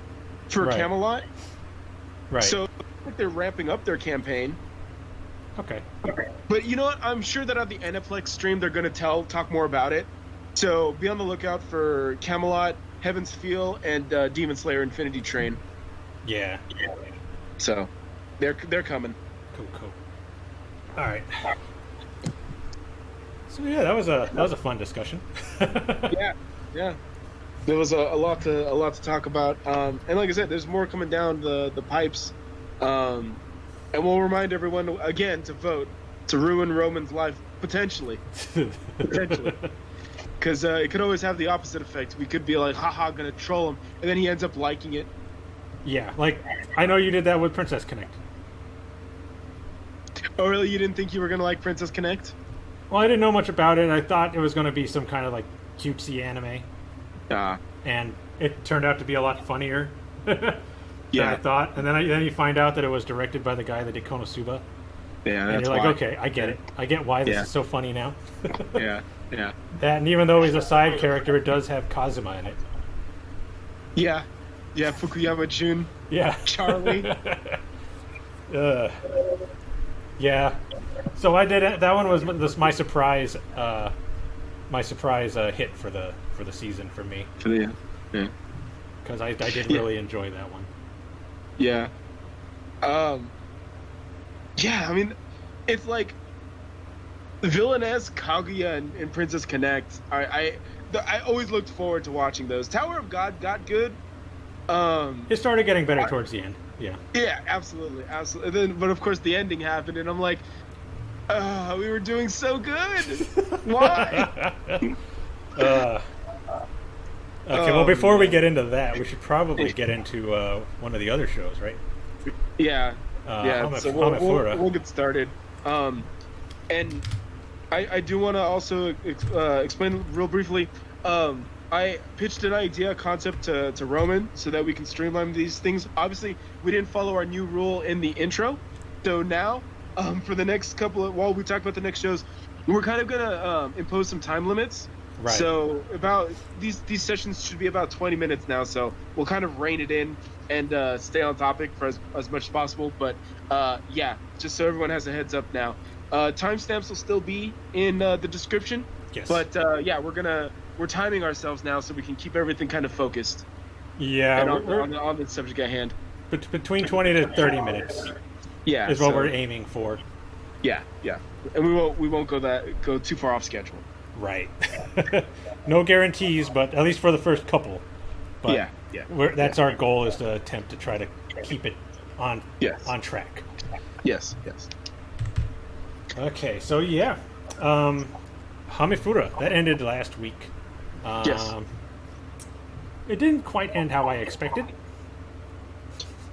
for Right. Camelot. Right. So I think they're ramping up their campaign. Okay. But you know what? I'm sure that on the Aniplex stream they're going to talk more about it. So be on the lookout for Camelot, Heaven's Feel, and Demon Slayer Infinity Train. Yeah. So they're coming. Cool. All right. So yeah, that was a fun discussion. Yeah. There was a lot to talk about. And like I said, there's more coming down the pipes. And we'll remind everyone again to vote to ruin Roman's life potentially. Because it could always have the opposite effect. We could be like, haha, gonna troll him, and then he ends up liking it. Yeah, like I know you did that with Princess Connect. Oh, really? You didn't think you were gonna like Princess Connect? Well, I didn't know much about it. I thought it was going to be some kind of like cutesy anime, and it turned out to be a lot funnier than I thought. And then you find out that it was directed by the guy that did Konosuba. Yeah, and that's you're like, why. okay, I get it. I get why this Yeah. is so funny now. Yeah. That, and even though he's a side character, it does have Kazuma in it. Yeah, Fukuyama Jun, Yeah. Charlie. Yeah. So I did it. That one was my surprise. My surprise hit for the season for me. Yeah. Because I did really enjoy that one. Yeah. Yeah, I mean, it's like Villainess, Kaguya, and Princess Connect. I always looked forward to watching those. Tower of God got good. It started getting better towards the end. Yeah. Yeah, absolutely. But of course, the ending happened, and I'm like, we were doing so good. Why? Okay. Well, before we get into that, we should probably get into one of the other shows, right? Yeah. So Hamefura. we'll get started. And I do want to also explain real briefly. I pitched an idea, concept to Roman so that we can streamline these things. Obviously, we didn't follow our new rule in the intro. So now, for the next couple of while we talk about the next shows, we're kind of gonna impose some time limits. Right. So about these sessions should be about 20 minutes now. So we'll kind of rein it in and stay on topic for as much as possible. But yeah, just so everyone has a heads up now. Timestamps will still be in the description. Yes. But yeah, we're timing ourselves now so we can keep everything kind of focused. Yeah. And on the subject at hand. Between 20 to 30 minutes. Yeah. Is what we're aiming for. Yeah, yeah, and we won't go too far off schedule. Right. No guarantees, but at least for the first couple. But yeah. That's our goal, is to attempt to try to keep it on track. Yes. Okay, so yeah, Hamefura, that ended last week. Yes. It didn't quite end how I expected.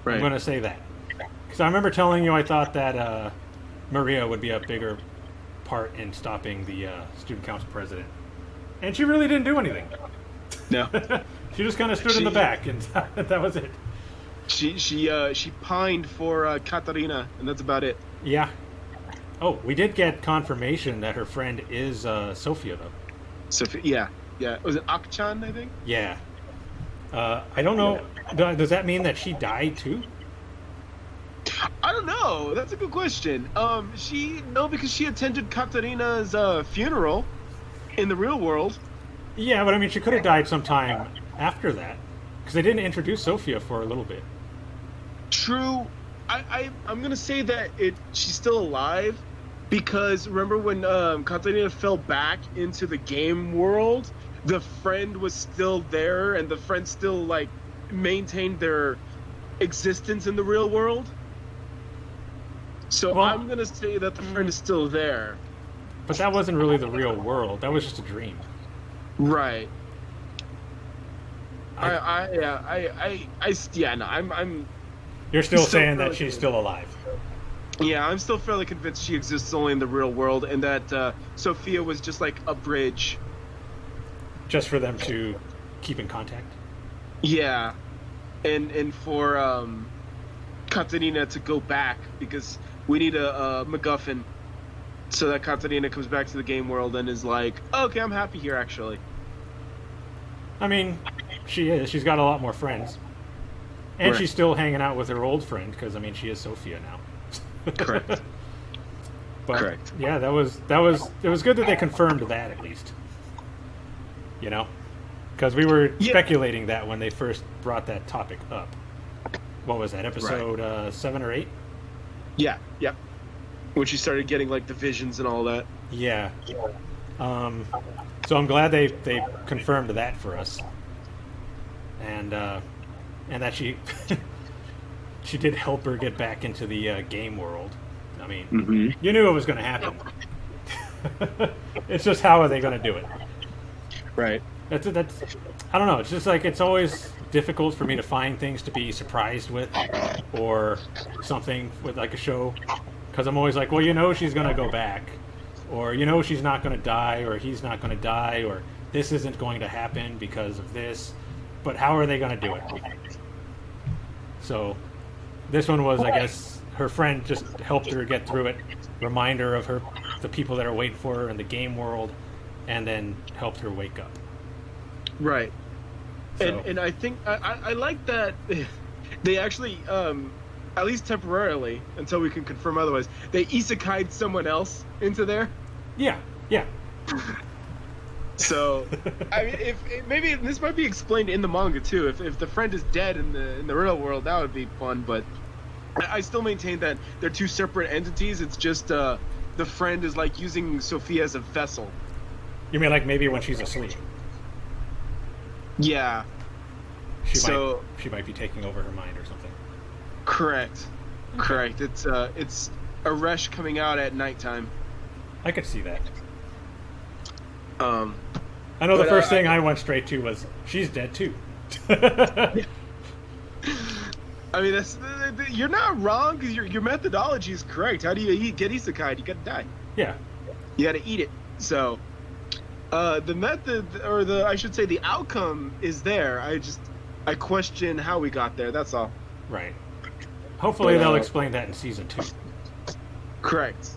Right. I'm going to say that. Because I remember telling you I thought that Maria would be a bigger part in stopping the student council president. And she really didn't do anything. No. She just kind of stood in the back, and that was it. She pined for Katarina, and that's about it. Yeah. Oh, we did get confirmation that her friend is Sophia, though. Sophia, yeah. Was it Akchan, I think? Yeah. I don't know. Does that mean that she died too? I don't know. That's a good question. Because she attended Katarina's funeral in the real world. Yeah, but I mean, she could have died sometime after that, because they didn't introduce Sophia for a little bit. True. I'm gonna say that she's still alive, because remember when Katarina fell back into the game world, the friend was still there, and the friend still like maintained their existence in the real world. So well, I'm gonna say that the friend is still there. But that wasn't really the real world. That was just a dream. Right. You're still saying that she's still alive. Yeah, I'm still fairly convinced she exists only in the real world, and that Sophia was just like a bridge. Just for them to keep in contact? Yeah. And for Katarina to go back, because we need a MacGuffin so that Katarina comes back to the game world and is like, okay, I'm happy here, actually. I mean, she is. She's got a lot more friends. And Correct. She's still hanging out with her old friend, because, I mean, she is Sophia now. Correct. But, Correct. Yeah, it was good that they confirmed that, at least. You know? Because we were speculating that when they first brought that topic up. What was that, episode 7 or 8? Yeah. When she started getting like the visions and all that. Yeah. So I'm glad they confirmed that for us, and that she she did help her get back into the game world. I mean, You knew it was going to happen. It's just, how are they going to do it? Right. That's I don't know. It's just like, it's always difficult for me to find things to be surprised with, or something with like a show, because I'm always like, well, she's going to go back, or she's not going to die, or he's not going to die, or this isn't going to happen because of this, but how are they going to do it? So this one was, I guess, her friend just helped her get through it, remind her of the people that are waiting for her in the game world, and then helped her wake up. Right. So. And I think I like that they actually, at least temporarily, until we can confirm otherwise, they isekai'd someone else into there. Yeah. So, I mean, maybe this might be explained in the manga too. If the friend is dead in the real world, that would be fun. But I still maintain that they're two separate entities. It's just the friend is like using Sophia as a vessel. You mean like maybe when she's asleep? Yeah. She might be taking over her mind or something. Correct. It's Aresh coming out at nighttime. I could see that. I know the first thing I went straight to was, she's dead too. I mean, you're not wrong, because your methodology is correct. How do you get isekai? You gotta die. Yeah. You gotta eat it. So, the method, or I should say the outcome is there. I question how we got there, that's all. Right. Hopefully they'll explain that in season 2. Correct.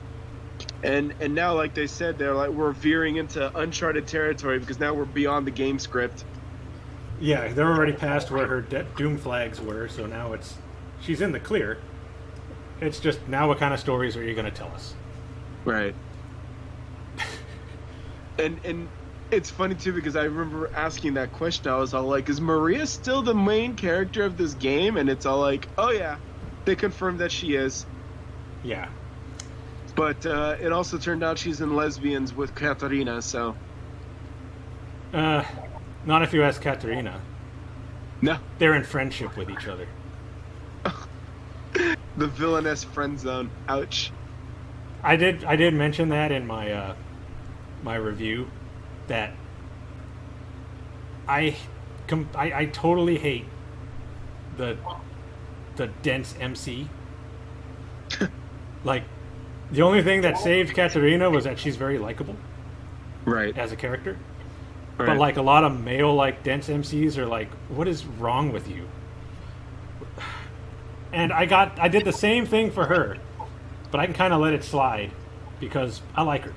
And now, like they said, we're veering into uncharted territory because now we're beyond the game script. Yeah, they're already past where her doom flags were, so now she's in the clear. It's just now, what kind of stories are you going to tell us? Right. and it's funny too because I remember asking that question. I was all like, "Is Maria still the main character of this game?" And it's all like, "Oh yeah, they confirmed that she is." Yeah. But it also turned out she's in Lesbians with Katarina, so. Not if you ask Katarina. No. They're in friendship with each other. The villainous friend zone. Ouch. I did mention that in my my review, that I totally hate the dense MC. Like, the only thing that saved Katarina was that she's very likable, right, as a character. Right. But like a lot of male like dense MCs are like, what is wrong with you? And I did the same thing for her, but I can kind of let it slide because I like her.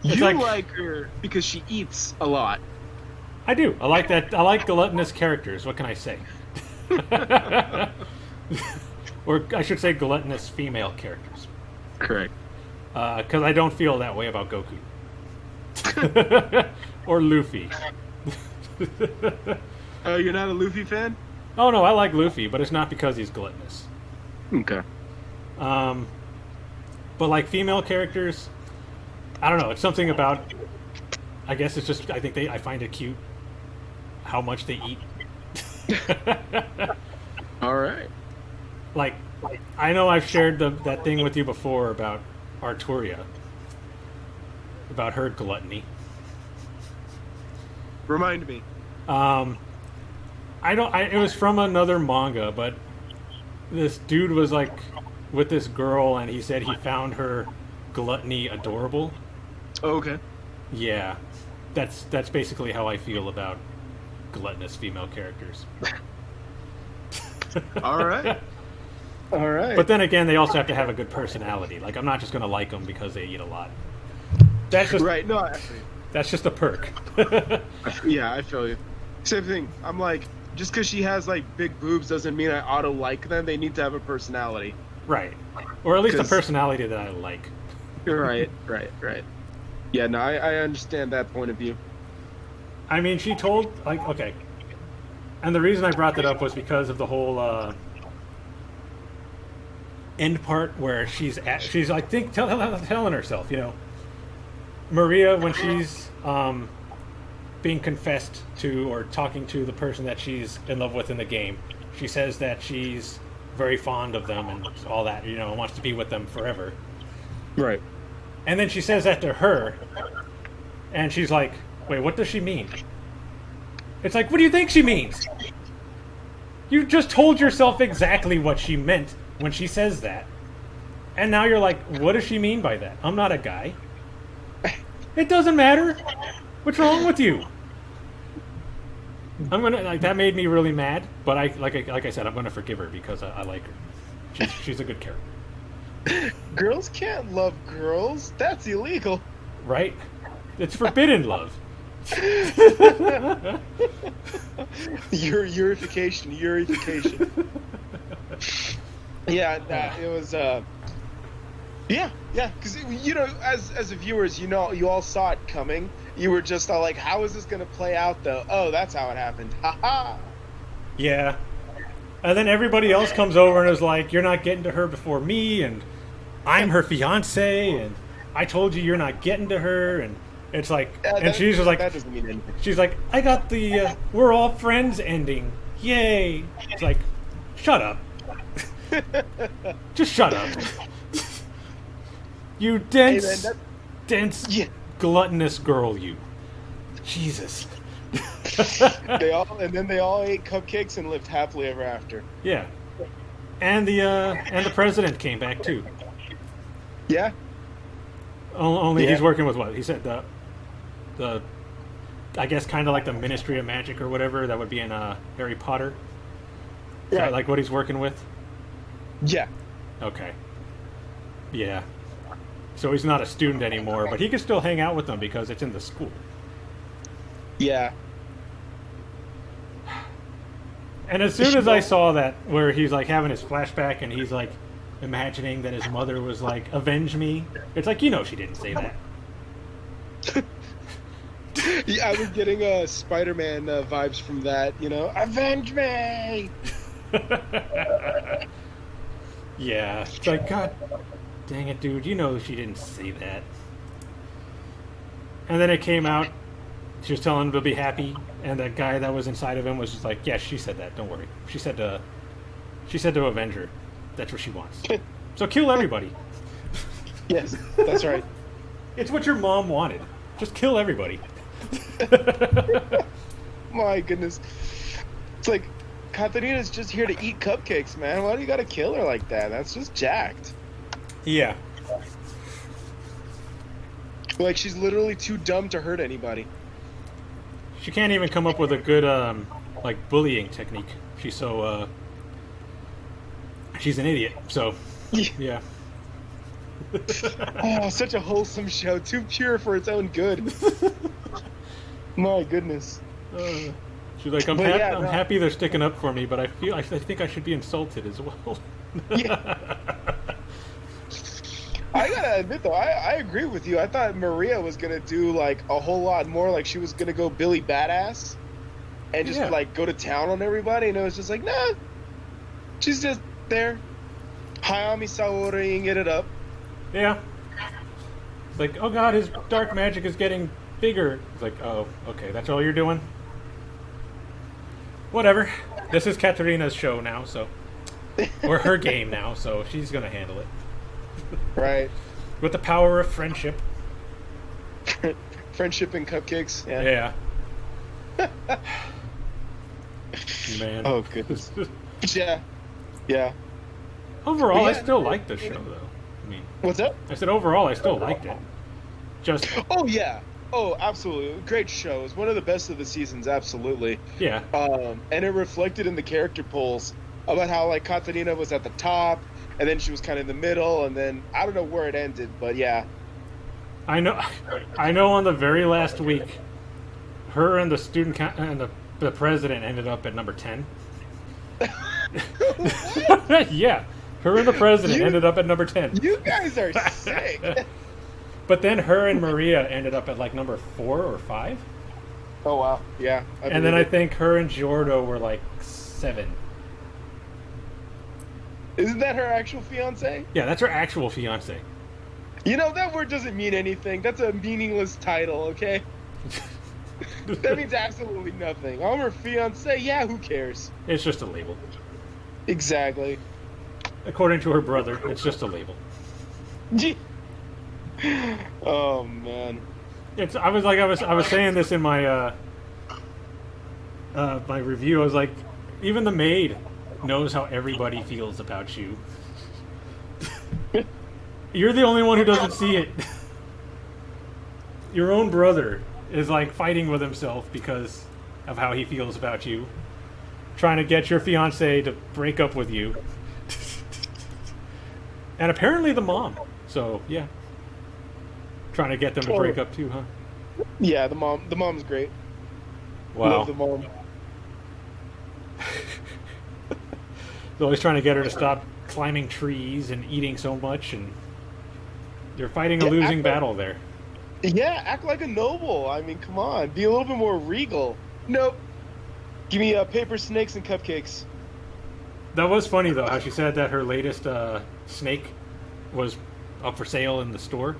You like her because she eats a lot. I do. I like that. I like gluttonous characters. What can I say? Or I should say gluttonous female characters. Correct. Because I don't feel that way about Goku. Or Luffy. Oh, you're not a Luffy fan? Oh no, I like Luffy, but it's not because he's gluttonous. Okay. But like female characters, I don't know. It's something about. I guess it's just. I think I find it cute how much they eat. All right. Like, I know I've shared that thing with you before about Arturia, about her gluttony. Remind me. It was from another manga, but this dude was like with this girl, and he said he found her gluttony adorable. Oh, okay. Yeah, that's basically how I feel about gluttonous female characters. All right. All right. But then again, they also have to have a good personality. Like, I'm not just going to like them because they eat a lot. That's just right. No, that's just a perk. Yeah, I feel you. Same thing. I'm like, just because she has like big boobs doesn't mean I auto like them. They need to have a personality. Right. Or at least a personality that I like. Right. Yeah, no, I understand that point of view. I mean, she told, like, okay. And the reason I brought that up was because of the whole end part where she's I think telling herself, Maria, when she's being confessed to or talking to the person that she's in love with in the game, she says that she's very fond of them and all that, wants to be with them forever. Right. And then she says that to her, and she's like, wait, what does she mean? It's like, what do you think she means? You just told yourself exactly what she meant when she says that. And now you're like, what does she mean by that? I'm not a guy. It doesn't matter. What's wrong with you? That made me really mad, but like I said, I'm gonna forgive her because I like her. She's a good character. Girls can't love girls. That's illegal. Right? It's forbidden love. Urification. Yeah, it was. Yeah, because as a viewers, you all saw it coming. You were just all like, "How is this going to play out, though?" Oh, that's how it happened. Ha ha. Yeah, and then everybody else comes over and is like, "You're not getting to her before me," and I'm her fiance, and I told you you're not getting to her, and it's like, and she's just like, that doesn't mean anything. She's like, I got the we're all friends ending. Yay! It's like, shut up. Just shut up. You dense, gluttonous girl, you. Jesus. They all ate cupcakes and lived happily ever after. Yeah. And the president came back too. Yeah. Only he's working with what? He said the I guess kind of like the Ministry of Magic or whatever that would be in Harry Potter. Is that like what he's working with? Yeah. Okay. Yeah. So he's not a student anymore, but he can still hang out with them because it's in the school. Yeah. And as soon as I saw that, where he's like having his flashback and he's like imagining that his mother was like, avenge me, it's like, she didn't say that. Yeah, I was getting Spider-Man vibes from that, avenge me! Yeah, it's like, God dang it, dude, she didn't say that. And then it came out, she was telling him to be happy, and that guy that was inside of him was just like, yeah, she said that, don't worry. She said to avenge her. That's what she wants. So kill everybody. Yes, that's right. It's what your mom wanted. Just kill everybody. My goodness. It's like, Katarina's just here to eat cupcakes, man. Why do you gotta kill her like that? That's just jacked. Yeah. Like, she's literally too dumb to hurt anybody. She can't even come up with a good, bullying technique. She's an idiot, so, yeah. Oh, such a wholesome show. Too pure for its own good. My goodness. She's like, I'm happy they're sticking up for me, but I think I should be insulted as well. Yeah. I gotta admit though, I agree with you. I thought Maria was gonna do like a whole lot more, like she was gonna go Billy Badass and just like go to town on everybody, and it was just like, nah. She's just there, Hayami Saoriing it up. Yeah. It's like, oh god, his dark magic is getting bigger. It's like, oh, okay, that's all you're doing? Whatever. This is Katarina's show now, so... or her game now, so she's gonna handle it. Right. With the power of friendship. Friendship and cupcakes. Yeah. Man. Oh, goodness. Yeah. Yeah. Overall, I still like the show, though. I mean... What's up? I said overall, I still liked it. Just... Oh, yeah. Oh, absolutely. Great show. It's one of the best of the seasons, absolutely. Yeah. And it reflected in the character polls about how, like, Katarina was at the top, and then she was kind of in the middle, and then I don't know where it ended, but yeah. I know on the very last week, her and the student and the president ended up at number 10. Yeah. Her and the president ended up at number 10. You guys are sick. But then her and Maria ended up at like number 4 or 5. Oh wow, yeah. And then I think her and Giordo were like 7. Isn't that her actual fiance? Yeah, that's her actual fiance. You know, that word doesn't mean anything. That's a meaningless title, okay? That means absolutely nothing. I'm her fiance. Yeah, who cares? It's just a label. Exactly. According to her brother, it's just a label. Oh man. I was saying this in my my review. I was like, even the maid knows how everybody feels about you. You're the only one who doesn't see it. Your own brother is like fighting with himself because of how he feels about you, trying to get your fiance to break up with you. And apparently the mom. So yeah, trying to get them to break up too, huh? Yeah, the mom's great. Wow. Love the mom. He's always trying to get her to stop climbing trees and eating so much, and they're fighting a losing battle there. Yeah, act like a noble. I mean, come on, be a little bit more regal. Nope. Give me paper snakes and cupcakes. That was funny though, how she said that her latest snake was up for sale in the store.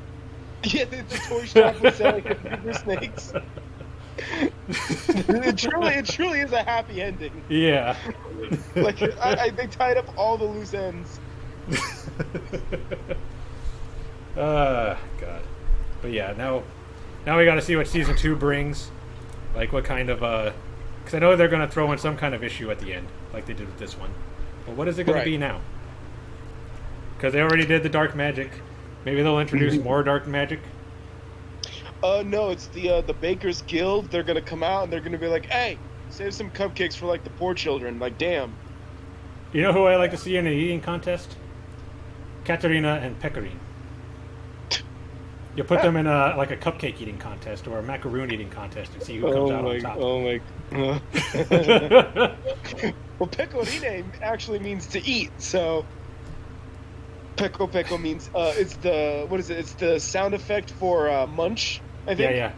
Yeah, the toy shop was selling paper snakes. It truly is a happy ending. Yeah. Like they tied up all the loose ends. God. But yeah, now we got to see what season 2 brings. Like what kind of because I know they're going to throw in some kind of issue at the end, like they did with this one. But what is it going to be now? Because they already did the dark magic. Maybe they'll introduce more dark magic. No, it's the Bakers Guild. They're gonna come out and they're gonna be like, "Hey, save some cupcakes for like the poor children." Like, damn. You know who I like to see in an eating contest? Katarina and Pecorine. You put them in a cupcake eating contest or a macaroon eating contest and see who comes out on top. Oh my! Well, pecorine actually means to eat. So, peco means it's the what is it? It's the sound effect for munch. I think.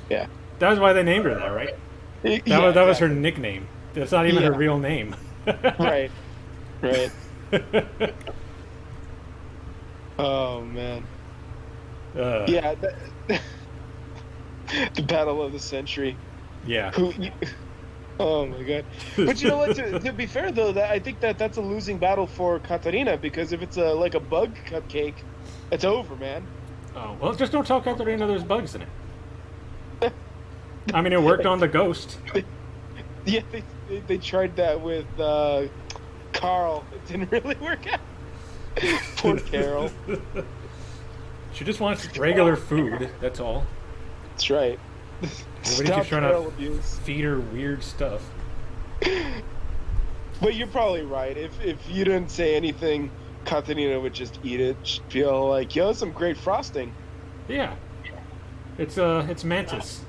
Yeah. That was why they named her that, right? That was her nickname. That's not even her real name. Right. Oh man. Yeah. The battle of the century. Yeah. Oh my god! But you know what? To be fair though, I think that's a losing battle for Katarina, because if it's a bug cupcake, it's over, man. Oh well, just don't tell Katarina there's bugs in it. I mean, it worked on the ghost. Yeah, they tried that with Carl. It didn't really work out. Poor Carol. She just wants regular food. That's all. That's right. Everybody keeps trying to feed her weird stuff. But you're probably right. If you didn't say anything, Katarina would just eat it. She'd feel like, yo, that's some great frosting. Yeah. It's mantis.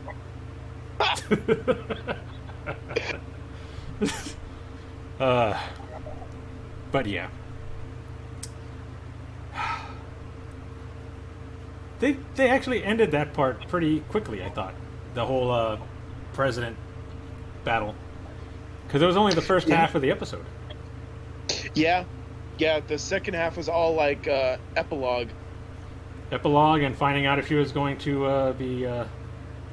But yeah. They actually ended that part pretty quickly, I thought. The whole president battle. Because it was only the first half of the episode. Yeah. Yeah, the second half was all like epilogue. Epilogue and finding out if she was going to be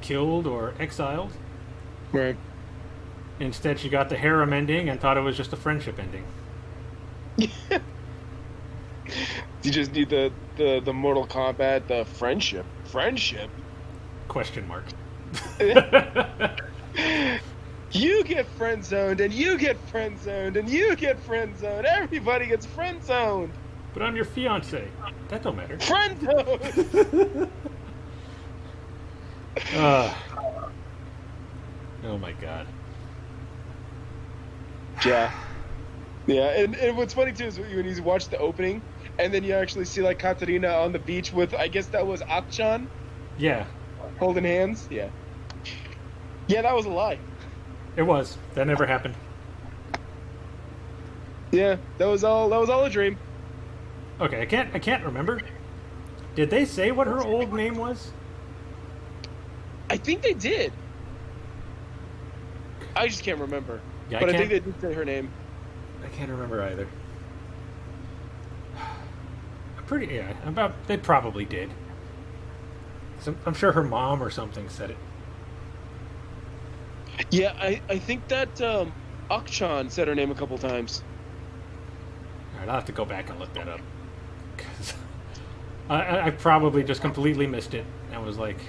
killed or exiled. Right. Instead, she got the harem ending and thought it was just a friendship ending. You just need the Mortal Kombat, the friendship. Friendship? Question mark. You get friend zoned, and you get friend zoned, and you get friend zoned. Everybody gets friend zoned. But I'm your fiance. That don't matter. Friend zoned. Oh my god. Yeah. Yeah, and what's funny too is when you watch the opening, and then you actually see like Katarina on the beach with, I guess that was Akchan. Yeah. Holding hands. Yeah. Yeah, that was a lie. It was. That never happened. Yeah, that was all a dream. Okay, I can't remember. Did they say what her old name was? I think they did. I just can't remember. Yeah, but I think they did say her name. I can't remember either. They probably did. I'm sure her mom or something said it. Yeah, I think that Akchan said her name a couple times. Alright, I'll have to go back and look that up. Because I probably just completely missed it. I was like...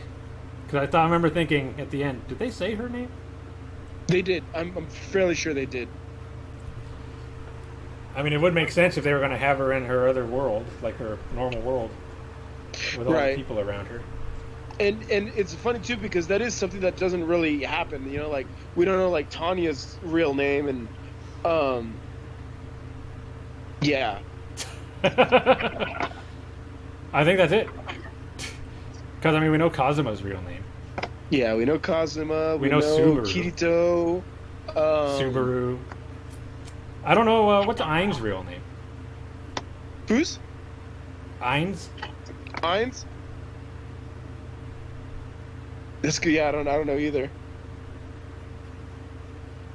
Because I remember thinking at the end, did they say her name? They did. I'm fairly sure they did. I mean, it would make sense if they were going to have her in her other world, like her normal world, with all the people around her. And it's funny too, because that is something that doesn't really happen. You know, like we don't know like Tanya's real name, and yeah. I think that's it. Because I mean, we know Kazuma's real name. Yeah, we know Kazuma. We know Subaru. Kirito. Subaru. I don't know what's Ain's real name. Whose? Ain's. Ain's. That's good. Yeah, I don't know either.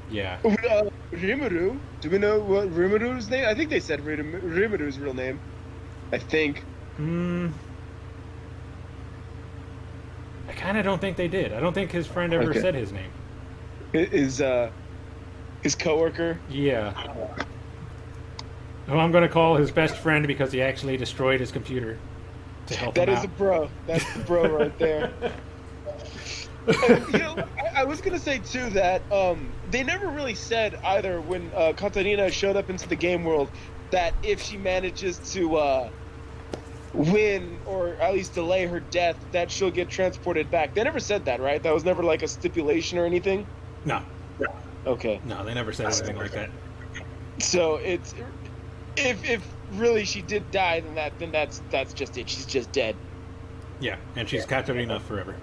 Yeah. Rimuru. Do we know what Rimuru's name? I think they said Rimuru's real name. I think. I kind of don't think they did. I don't think his friend ever said his name. His coworker? Yeah. Who I'm going to call his best friend because he actually destroyed his computer to help him out. That is a bro. That's the bro right there. You know, I was going to say, too, that they never really said either when Katarina showed up into the game world that if she manages to win or at least delay her death, that she'll get transported back. They never said that, right? That was never like a stipulation or anything? No. Okay. No, they never said anything like that. So it's if really she did die, then that's just it. She's just dead. Yeah, and she's Katarina forever.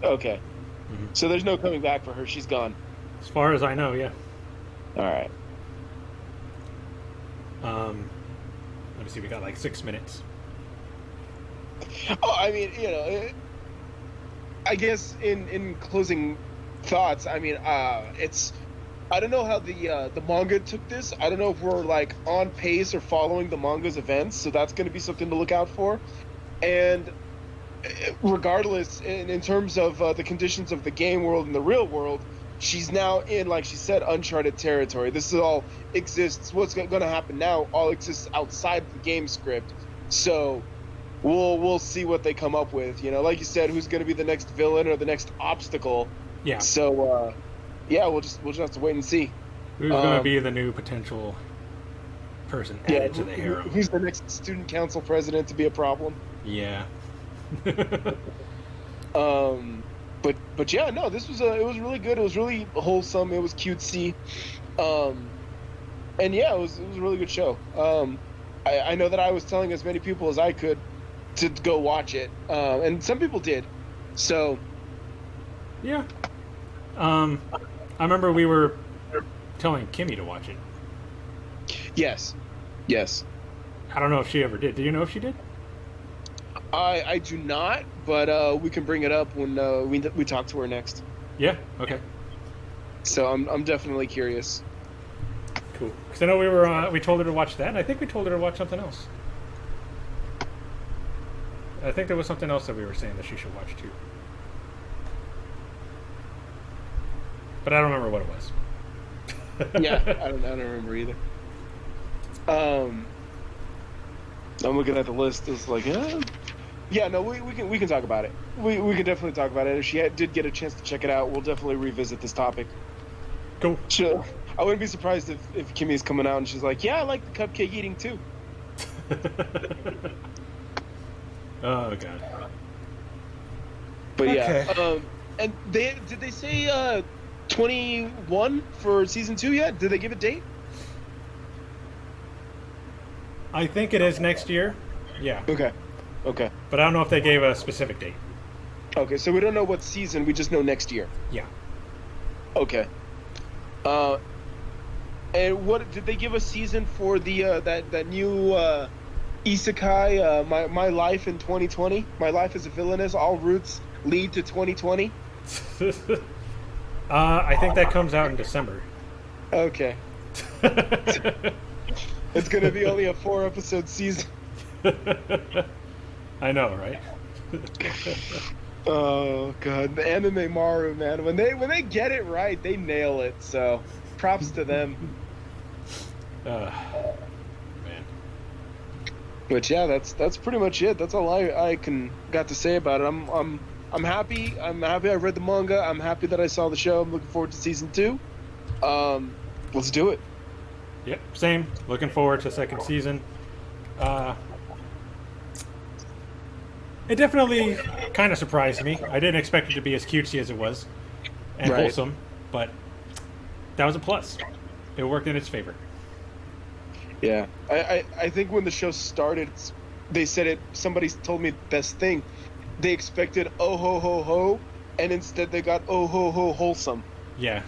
Okay. Mm-hmm. So there's no coming back for her. She's gone. As far as I know, yeah. All right. Let me see. We got like 6 minutes. Oh, I mean, I guess in closing thoughts, I mean, it's. I don't know how the manga took this. I don't know if we're like on pace or following the manga's events, so that's going to be something to look out for. And regardless, in terms of the conditions of the game world and the real world, she's now in, like she said, uncharted territory. This is all exists. What's going to happen now all exists outside the game script. So we'll see what they come up with. Like you said, who's going to be the next villain or the next obstacle? Yeah. So yeah, we'll just have to wait and see. Who's going to be the new potential person added to the harem? Who's the next student council president to be a problem? Yeah. But yeah, no, this was it was really good. It was really wholesome. It was cutesy, and yeah, it was a really good show. I know that I was telling as many people as I could to go watch it, and some people did. So yeah, I remember we were telling Kimmy to watch it. Yes. I don't know if she ever did. Do you know if she did? I do not, but we can bring it up when we talk to her next. Yeah. Okay. So I'm definitely curious. Cool. Because I know we told her to watch that, and I think we told her to watch something else. I think there was something else that we were saying that she should watch too. But I don't remember what it was. Yeah, I don't remember either. I'm looking at the list. It's like, yeah, no, we can talk about it. We can definitely talk about it. If she did get a chance to check it out, we'll definitely revisit this topic. Cool. Sure. I wouldn't be surprised if Kimmy's coming out and she's like, yeah, I like the cupcake eating too. Oh god. But okay. Yeah, and did they say 21 for season 2 yet? Did they give a date? I think it is next year. Yeah. Okay. But I don't know if they gave a specific date. Okay, so we don't know what season. We just know next year. Yeah. Okay. And what did they give a season for the that new isekai? My life in 2020. My life as a villainess. All routes lead to 2020. I think that comes out in December. Okay. It's gonna be only a 4-episode season. I know, right? Oh god, the anime Maru, man. When they get it right, they nail it. So, props to them. Man. But yeah, that's pretty much it. That's all I got to say about it. I'm happy. I'm happy I read the manga. I'm happy that I saw the show. I'm looking forward to season 2. Let's do it. Yep, same. Looking forward to second season. It definitely kind of surprised me. I didn't expect it to be as cutesy as it was, and Right. wholesome, but that was a plus. It worked in its favor. Yeah, I think when the show started, they said it. Somebody told me the best thing. They expected oh ho ho ho, and instead they got oh ho ho wholesome. Yeah.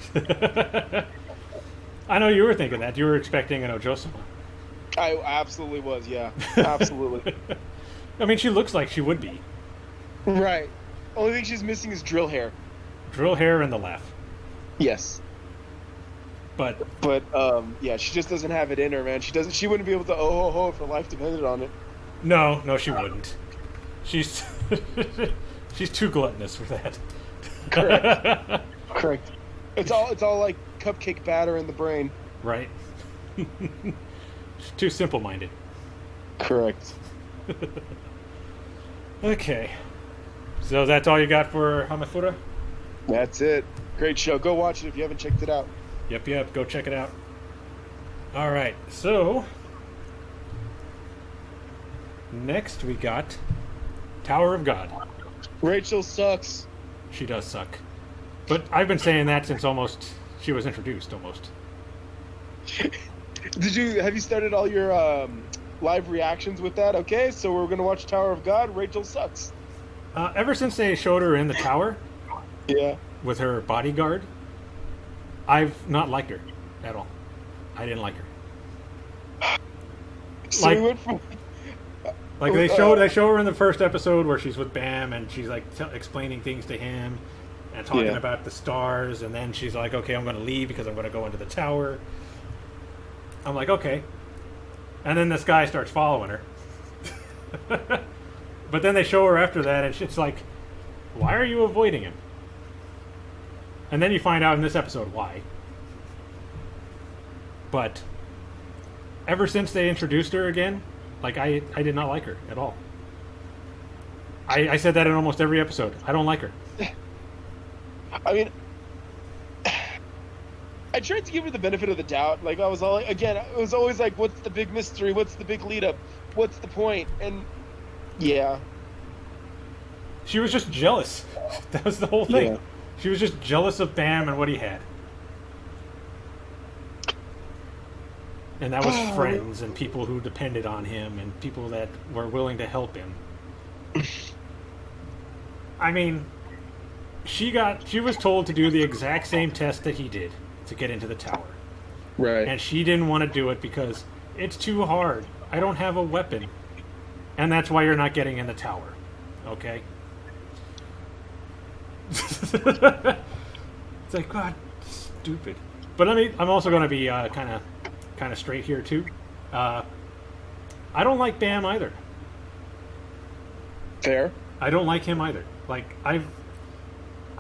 I know you were thinking that. You were expecting an Ojo-sama. I absolutely was. Yeah, absolutely. I mean, she looks like she would be. Right. Only thing she's missing is drill hair. Drill hair and the laugh. Yes. But yeah, she just doesn't have it in her, man. She wouldn't be able to oh ho ho if her life depended on it. no, she wouldn't. She's she's too gluttonous for that. Correct. It's all like cupcake batter in the brain. Right. She's too simple-minded. Correct. Okay. So that's all you got for Hamefura? That's it. Great show. Go watch it if you haven't checked it out. Yep. Go check it out. All right. So next we got Tower of God. Rachel sucks. She does suck. But I've been saying that since almost she was introduced, almost. Have you started all your live reactions with that? Okay, so we're gonna watch Tower of God. Rachel sucks. Ever since they showed her in the tower, Yeah. with her bodyguard, I've not liked her at all. I didn't like her. So Like- we went from Like they show her in the first episode where she's with Bam and she's like explaining things to him and talking Yeah. about the stars, and then she's like, "Okay, I'm going to leave because I'm going to go into the tower." I'm like, "Okay," and then this guy starts following her. But then they show her after that, and it's like, "Why are you avoiding him?" And then you find out in this episode why. But ever since they introduced her again, like I did not like her at all. I said that in almost every episode. I don't like her. I mean, I tried to give her the benefit of the doubt. Like I was all again, it was always like, "What's the big mystery? What's the big lead up? What's the point?" And yeah, She was just jealous. That was the whole thing. Yeah. She was just jealous of Bam and what he had. And that was friends and people who depended on him and people that were willing to help him. I mean, she was told to do the exact same test that he did to get into the tower. right. And she didn't want to do it because it's too hard. I don't have a weapon. And that's why you're not getting in the tower. Okay? It's like, God, stupid. But I mean, I'm also going to be kind of straight here too. I don't like Bam either. Fair. I don't like him either. Like I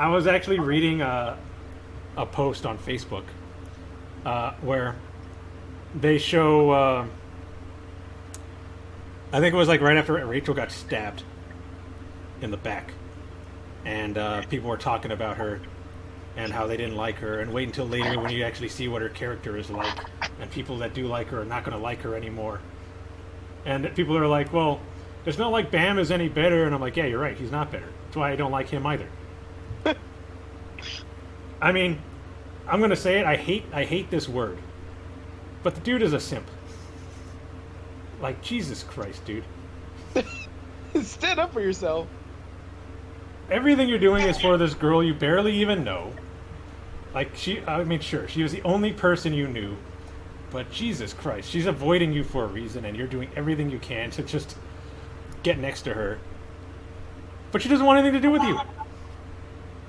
was actually reading a post on Facebook where they show. I think it was like right after Rachel got stabbed in the back, and people were talking about her and how they didn't like her, and wait until later when you actually see what her character is like, and people that do like her are not going to like her anymore. And people are like, well, it's not like Bam is any better, and I'm like, yeah, you're right, he's not better. That's why I don't like him either. I mean, I'm going to say it, I hate this word, but the dude is a simp. Like, Jesus Christ, dude. Stand up for yourself. Everything you're doing is for this girl you barely even know. Like, I mean, sure, she was the only person you knew, but Jesus Christ, she's avoiding you for a reason, and you're doing everything you can to just get next to her. But she doesn't want anything to do with you.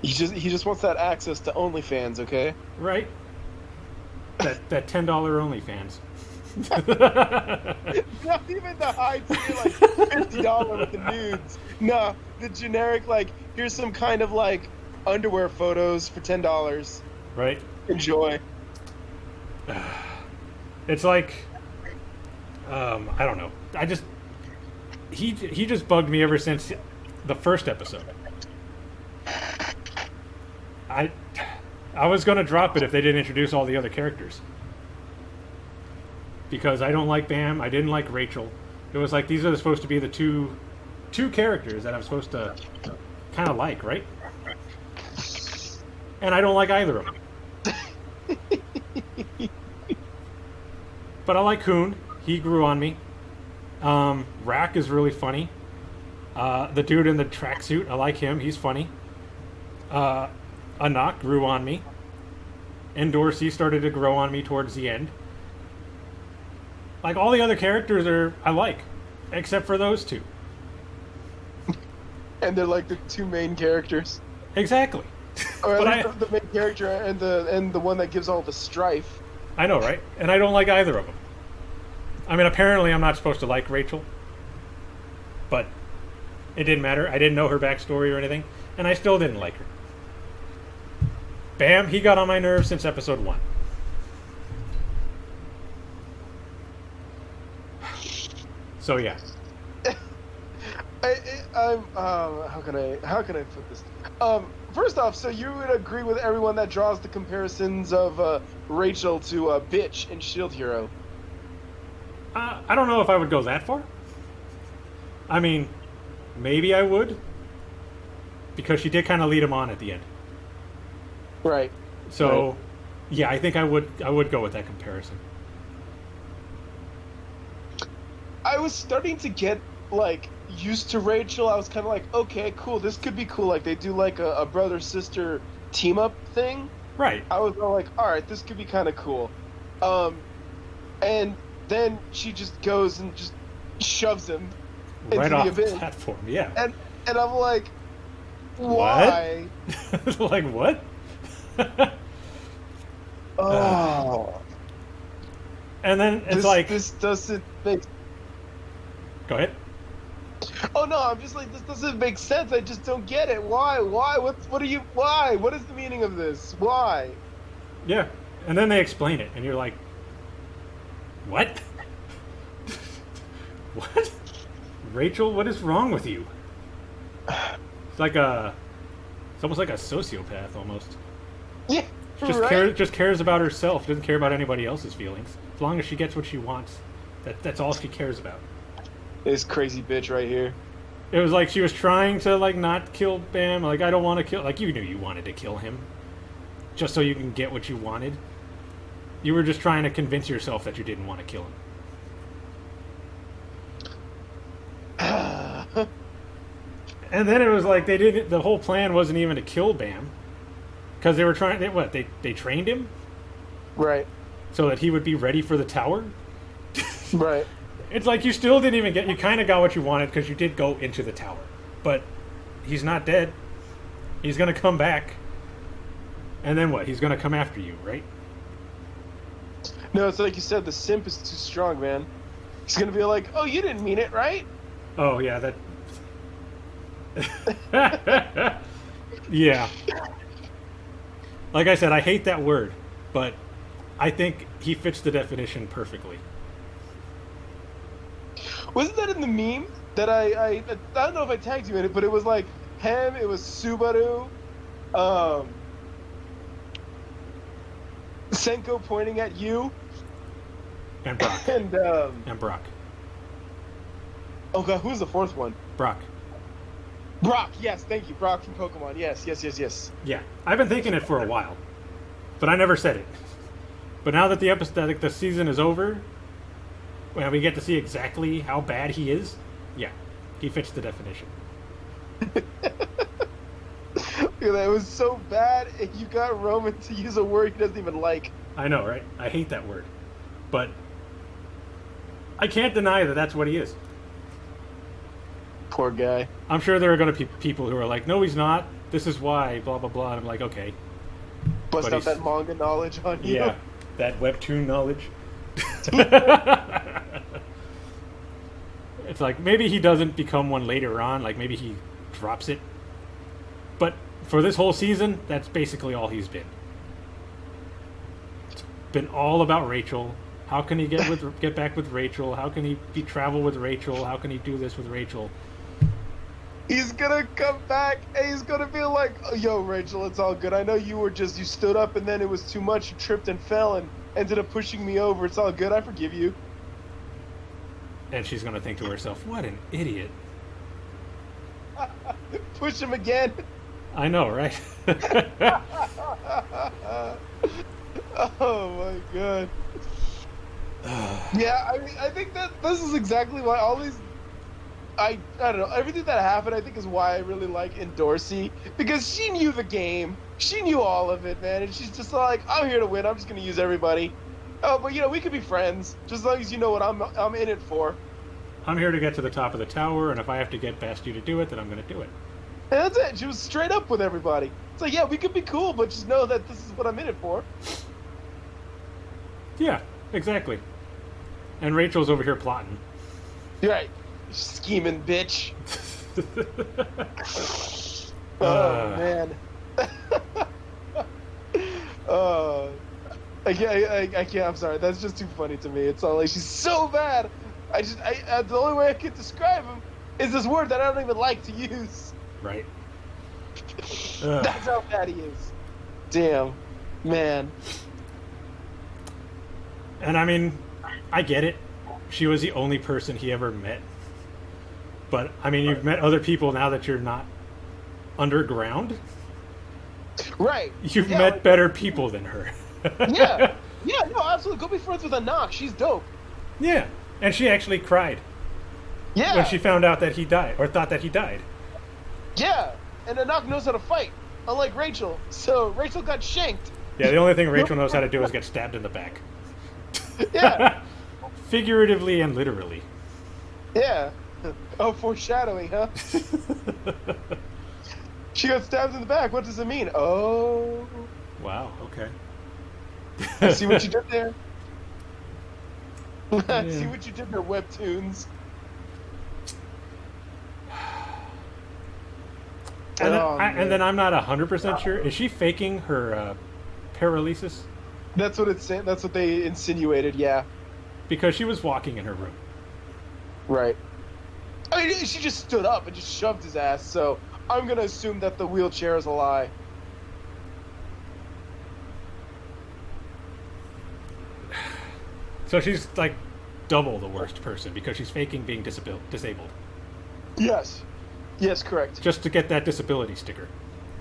He just wants that access to OnlyFans, okay? Right? That $10 OnlyFans. Not even the high tier, like $50 with the nudes. Nah, the generic, like, here's some kind of like underwear photos for $10. Right? Enjoy. It's like, I don't know. He just bugged me ever since the first episode. I was gonna drop it if they didn't introduce all the other characters. Because I don't like Bam, I didn't like Rachel. It was like these are supposed to be the two characters that I'm supposed to kind of like, right? And I don't like either of them. But I like Hoon. He grew on me. Rack is really funny. The dude in the tracksuit, I like him. He's funny. Anak grew on me. And Dorsey started to grow on me towards the end. Like, all the other characters I like, except for those two. And they're like the two main characters. Exactly. Or at But least the main character and the one that gives all the strife. I know, right? And I don't like either of them. I mean, apparently I'm not supposed to like Rachel. But it didn't matter. I didn't know her backstory or anything. And I still didn't like her. Bam, he got on my nerves since episode 1. So yeah. I'm how can I put this? First off, so you would agree with everyone that draws the comparisons of Rachel to Bitch in Shield Hero? I don't know if I would go that far. I mean, maybe I would. Because she did kind of lead him on at the end. Right. So, Right. yeah, I think I would go with that comparison. was starting to get like used to Rachel. I was kind of like, okay, cool, this could be cool. Like they do like a brother sister team up thing. Right. I was all like, all right, this could be kind of cool. And then she just goes and just shoves him Right into off the the abyss. platform, yeah. And I'm like, why? What? Like, what? Oh. And then it's like... This doesn't make... Go ahead. Oh no, I'm just like, this doesn't make sense. I just don't get it. Why? What are you... Why? What is the meaning of this? Why? Yeah. And then they explain it, and you're like, what? What? Rachel, what is wrong with you? It's like it's almost like a sociopath, almost. Yeah, Just cares about herself, doesn't care about anybody else's feelings. As long as she gets what she wants, that's all she cares about. This crazy bitch right here. It was like she was trying to, like, not kill Bam. Like, I don't want to kill... Like, you knew you wanted to kill him. Just so you can get what you wanted. You were just trying to convince yourself that you didn't want to kill him. And then it was like they didn't... The whole plan wasn't even to kill Bam. Because they were trying... They trained him? Right. So that he would be ready for the tower? Right. It's like you still didn't even get... You kind of got what you wanted because you did go into the tower. But he's not dead. He's going to come back. And then what? He's going to come after you, right? No, it's like you said, the simp is too strong, man. He's going to be like, oh, you didn't mean it, right? Oh, yeah, that... Yeah. Like I said, I hate that word. But I think he fits the definition perfectly. Wasn't that in the meme that I don't know if I tagged you in it, but it was like him, it was Subaru, Senko pointing at you, and Brock. and Brock. Oh god, who's the fourth one? Brock. Brock, yes, thank you, Brock from Pokemon. Yes. Yeah, I've been thinking it for a while, but I never said it. But now that the season is over, when we get to see exactly how bad he is, yeah, he fits the definition. That was so bad, and you got Roman to use a word he doesn't even like. I know, right? I hate that word. But I can't deny that that's what he is. Poor guy. I'm sure there are going to be people who are like, no, he's not. This is why, blah, blah, blah. And I'm like, okay. Bust out that manga knowledge on you. Yeah, that webtoon knowledge. It's like, maybe he doesn't become one later on. Like, maybe he drops it. But for this whole season, that's basically all he's been. It's been all about Rachel. How can he get back with Rachel? How can he travel with Rachel? How can he do this with Rachel? He's gonna come back and he's gonna be like, oh, yo, Rachel, it's all good. I know you stood up and then it was too much. You tripped and fell and ended up pushing me over. It's all good. I forgive you. And she's gonna think to herself, what an idiot. Push him again. I know, right? Oh my god. Yeah, I mean, I think that this is exactly why all these... I don't know, everything that happened I think is why I really like Dorsey, because she knew the game. She knew all of it, man, and she's just like, I'm here to win, I'm just gonna use everybody. Oh, but we could be friends, just as long as you know what I'm in it for. I'm here to get to the top of the tower, and if I have to get past you to do it, then I'm gonna do it. And that's it, she was straight up with everybody. It's like, yeah, we could be cool, but just know that this is what I'm in it for. Yeah, exactly. And Rachel's over here plotting. You're right. Scheming bitch. Oh, man. I can't, I'm sorry. That's just too funny to me. It's all like, she's so bad. The only way I can describe him is this word that I don't even like to use. Right. That's how bad he is. Damn. Man. And I mean, I get it. She was the only person he ever met. But, I mean, you've met other people now that you're not underground. Right. You've met better people than her. Yeah, no, absolutely. Go be friends with Anak. She's dope. Yeah. And she actually cried Yeah. When she found out that he died, or thought that he died. Yeah. And Anak knows how to fight, unlike Rachel. So Rachel got shanked. Yeah, the only thing Rachel knows how to do is get stabbed in the back. Yeah. Figuratively and literally. Yeah. Oh, foreshadowing, huh? She got stabbed in the back. What does it mean? Oh. Wow, okay. See what you did there? Yeah. See what you did there, webtoons. And then I'm not 100% sure. Is she faking her paralysis? That's what it's saying. That's what they insinuated, yeah. Because she was walking in her room. Right. I mean, she just stood up and just shoved his ass, so I'm gonna assume that the wheelchair is a lie. So she's like double the worst person because she's faking being disabled. Yes. Yes, correct. Just to get that disability sticker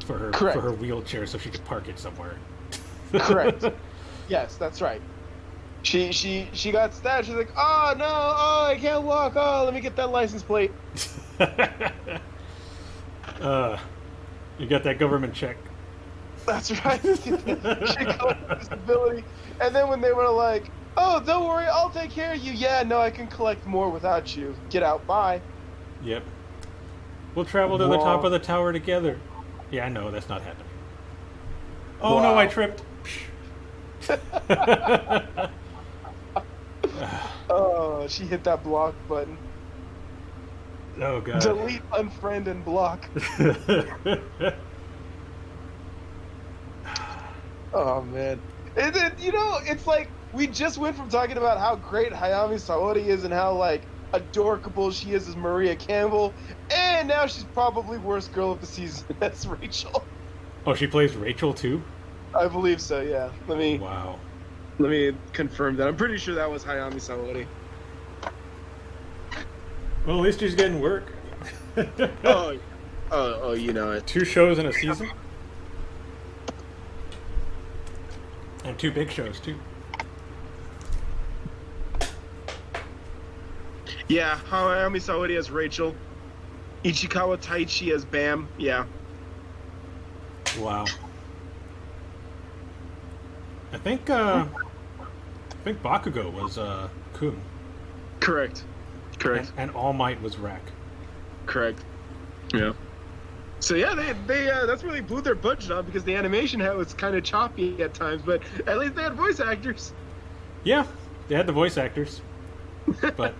for Correct. her wheelchair so she could park it somewhere. Correct. Yes, that's right. She got stabbed. She's like, oh no, oh I can't walk. Oh, let me get that license plate. You got that government check. That's right. She got disability, and then when they were like, oh, don't worry, I'll take care of you. Yeah, no, I can collect more without you. Get out. Bye. Yep. We'll travel to the top of the tower together. Yeah, no, that's not happening. Oh no, I tripped. Oh, she hit that block button. Oh god. Delete, unfriend, and block. Oh man. And then, it's like we just went from talking about how great Hayami Saori is and how like adorable she is as Maria Campbell, and now she's probably worst girl of the season. That's Rachel. Oh, she plays Rachel too? I believe so, yeah. Wow. Let me confirm that. I'm pretty sure that was Hayami Saori. Well, at least she's getting work. Oh, you know it. 2 shows in a season. And 2 big shows too. Yeah, Hayami Saori as Rachel. Ichikawa Taichi as Bam. Yeah. Wow. I think Bakugo was Kun. Correct. And All Might was Rack. Correct. Yeah. So yeah, they that's really blew their budget on because the animation was kind of choppy at times, but at least they had voice actors. Yeah, they had the voice actors, but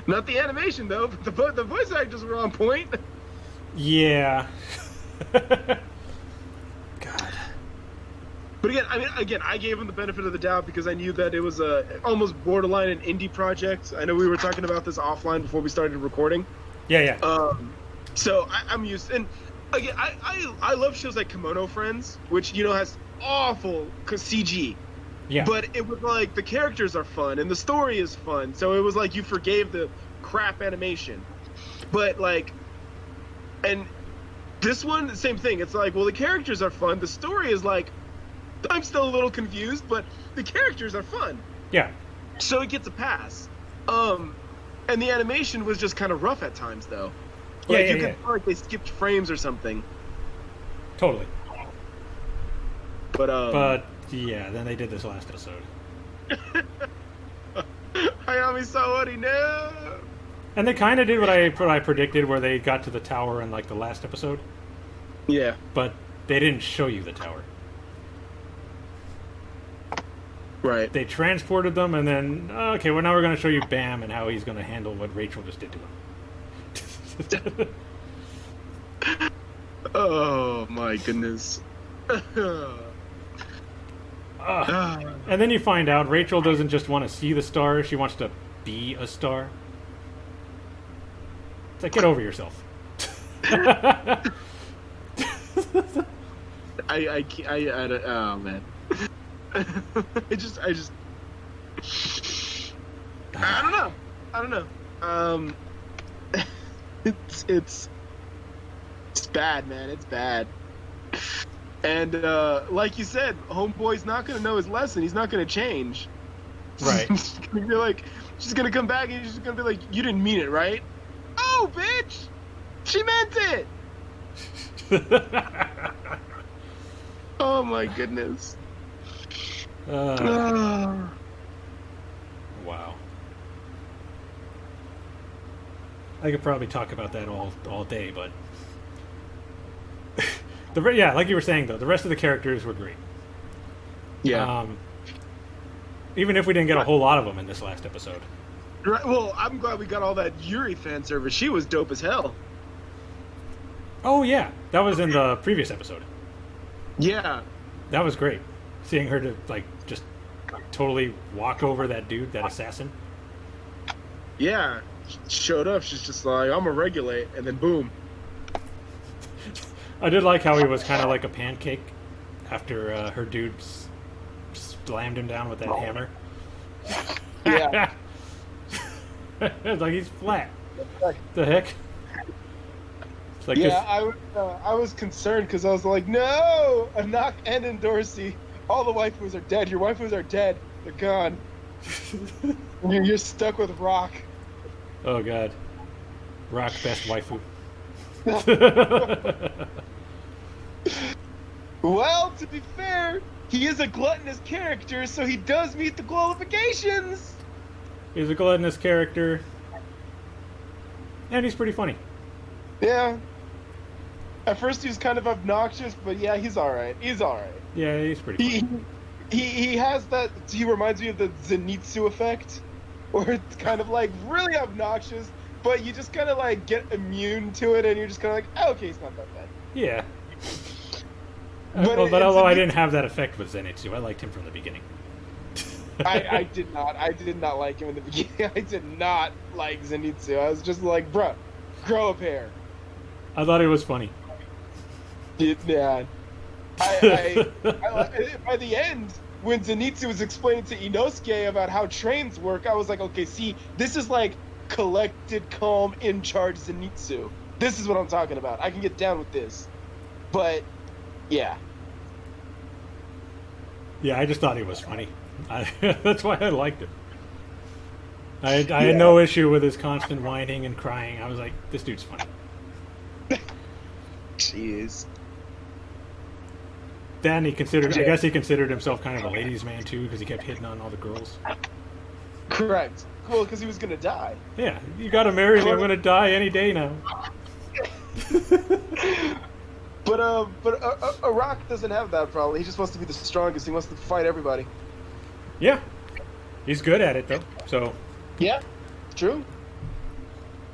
not the animation though. But the voice actors were on point. Yeah. God. But again, I gave them the benefit of the doubt because I knew that it was almost borderline an indie project. I know we were talking about this offline before we started recording. Yeah. So I'm used, and again, I love shows like Kimono Friends, which has awful CG. Yeah. But it was like the characters are fun and the story is fun, so it was like you forgave the crap animation. But like, and this one, same thing. It's like, well, the characters are fun. The story is like, I'm still a little confused, but the characters are fun. Yeah. So it gets a pass. And the animation was just kind of rough at times, though. Like, you could feel like they skipped frames or something. Totally. But yeah, then they did this last episode. Hayami Saori, no! And they kind of did what I predicted, where they got to the tower in like the last episode. Yeah. But they didn't show you the tower. Right. They transported them, and then okay, well now we're going to show you Bam and how he's going to handle what Rachel just did to him. Oh my goodness. And then you find out Rachel doesn't just want to see the stars, she wants to be a star. It's like, get over yourself. Oh man. I don't know. It's bad, man. It's bad. And like you said, Homeboy's not gonna know his lesson. He's not gonna change. Right. He's gonna be like, She's gonna come back and she's gonna be like, "You didn't mean it, right?" Oh, bitch! She meant it. Oh my goodness. Wow. I could probably talk about that all day, but yeah, like you were saying though, the rest of the characters were great. Yeah. Even if we didn't get a whole lot of them in this last episode. Right. Well, I'm glad we got all that Yuri fan service. She was dope as hell. Oh yeah, that was in the previous episode. Yeah. That was great. Seeing her to like just totally walk over that dude, that assassin. Yeah. Showed up. She's just like, "I'm gonna regulate," and then boom. I did like how he was kind of like a pancake after her dude slammed him down with that hammer. Yeah. It's like he's flat. The heck? It's like yeah, I was concerned because I was like, no, Anak and Dorsey, all the waifus are dead. Your waifus are dead. They're gone. You're stuck with Rock. Oh god, Rock best waifu. Well, to be fair, he is a gluttonous character, so he does meet the qualifications. He's a gluttonous character, and he's pretty funny. Yeah. At first he was kind of obnoxious, but yeah, he's alright. He's alright. Yeah, he's pretty funny. He has that, he reminds me of the Zenitsu effect, where it's kind of like really obnoxious, but you just kind of like get immune to it, and you're just kind of like, oh, okay, it's not that bad. Yeah. But although I didn't have that effect with Zenitsu, I liked him from the beginning. I did not. I did not like him in the beginning. I did not like Zenitsu. I was just like, bruh, grow a pair. I thought it was funny. Yeah. By the end, when Zenitsu was explaining to Inosuke about how trains work, I was like, okay, see, this is like collected, calm, in charge Zenitsu. This is what I'm talking about. I can get down with this. But, yeah. Yeah, I just thought he was funny. That's why I liked him. I had no issue with his constant whining and crying. I was like, this dude's funny. Jeez. Then I guess he considered himself kind of a ladies' man too, because he kept hitting on all the girls. Correct. Cool, because he was gonna die. Yeah, you gotta marry me. I'm gonna die any day now. But Rock doesn't have that problem. He just wants to be the strongest. He wants to fight everybody. Yeah, he's good at it though. So. Yeah, true.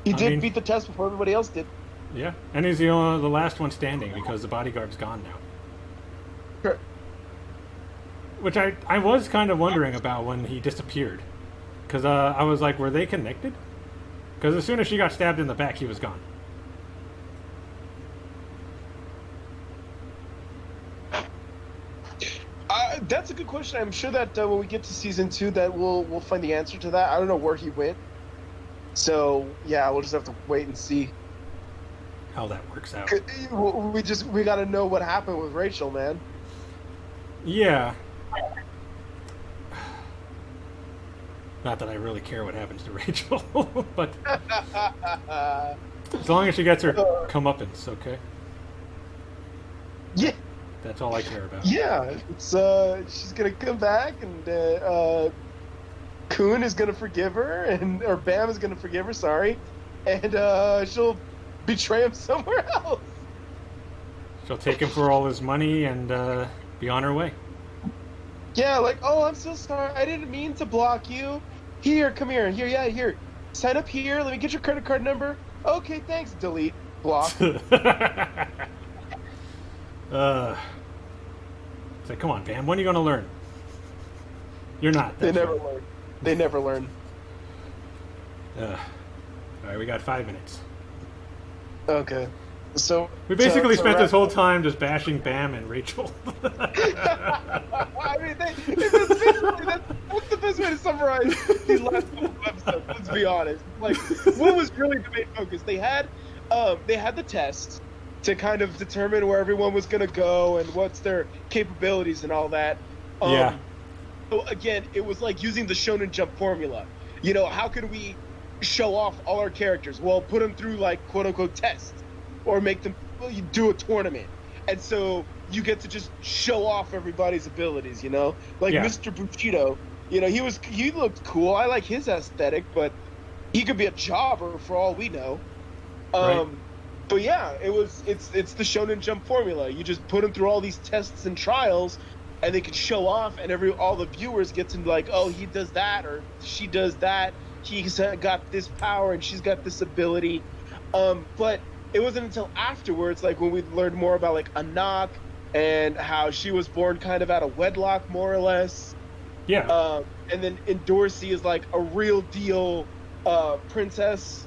He did beat the test before everybody else did. Yeah, and he's the last one standing because the bodyguard's gone now. Sure. Which I was kind of wondering about when he disappeared. Because I was like, were they connected? Because as soon as she got stabbed in the back, he was gone. That's a good question. I'm sure that when we get to season 2, that we'll find the answer to that. I don't know where he went. So, yeah, we'll just have to wait and see. How that works out. We got to know what happened with Rachel, man. Yeah. Not that I really care what happens to Rachel, but as long as she gets her comeuppance, okay? Yeah. That's all I care about. Yeah, it's she's gonna come back, and Kun is gonna forgive her, or Bam is gonna forgive her. Sorry, and she'll betray him somewhere else. She'll take him for all his money and be on her way. Yeah, like, oh, I'm so sorry. I didn't mean to block you. Here, come here. Here. Sign up here. Let me get your credit card number. Okay, thanks. Delete. Block. It's like, come on, Bam. When are you going to learn? You're not. They never learn. They never learn. All right, we got 5 minutes. Okay. So we basically spent this whole time just bashing Bam and Rachel. I mean, that's the best way to summarize these last couple of episodes. Let's be honest. Like, what was really the main focus? They had the test to kind of determine where everyone was going to go and what's their capabilities and all that. Yeah. So again, it was like using the Shonen Jump formula. You know, how can we show off all our characters? Well, put them through like quote unquote tests, or make them do a tournament, and so you get to just show off everybody's abilities. You know, like Yeah. Mr. Bushido. You know, he looked cool. I like his aesthetic, but he could be a jobber for all we know. Right. But yeah, it's the Shonen Jump formula. You just put them through all these tests and trials, and they can show off, and all the viewers get to be like, oh, he does that or she does that. He's got this power and she's got this ability. But it wasn't until afterwards, like when we learned more about like Anak and how she was born kind of out of wedlock, more or less. Yeah. And then Dorsey is like a real deal princess.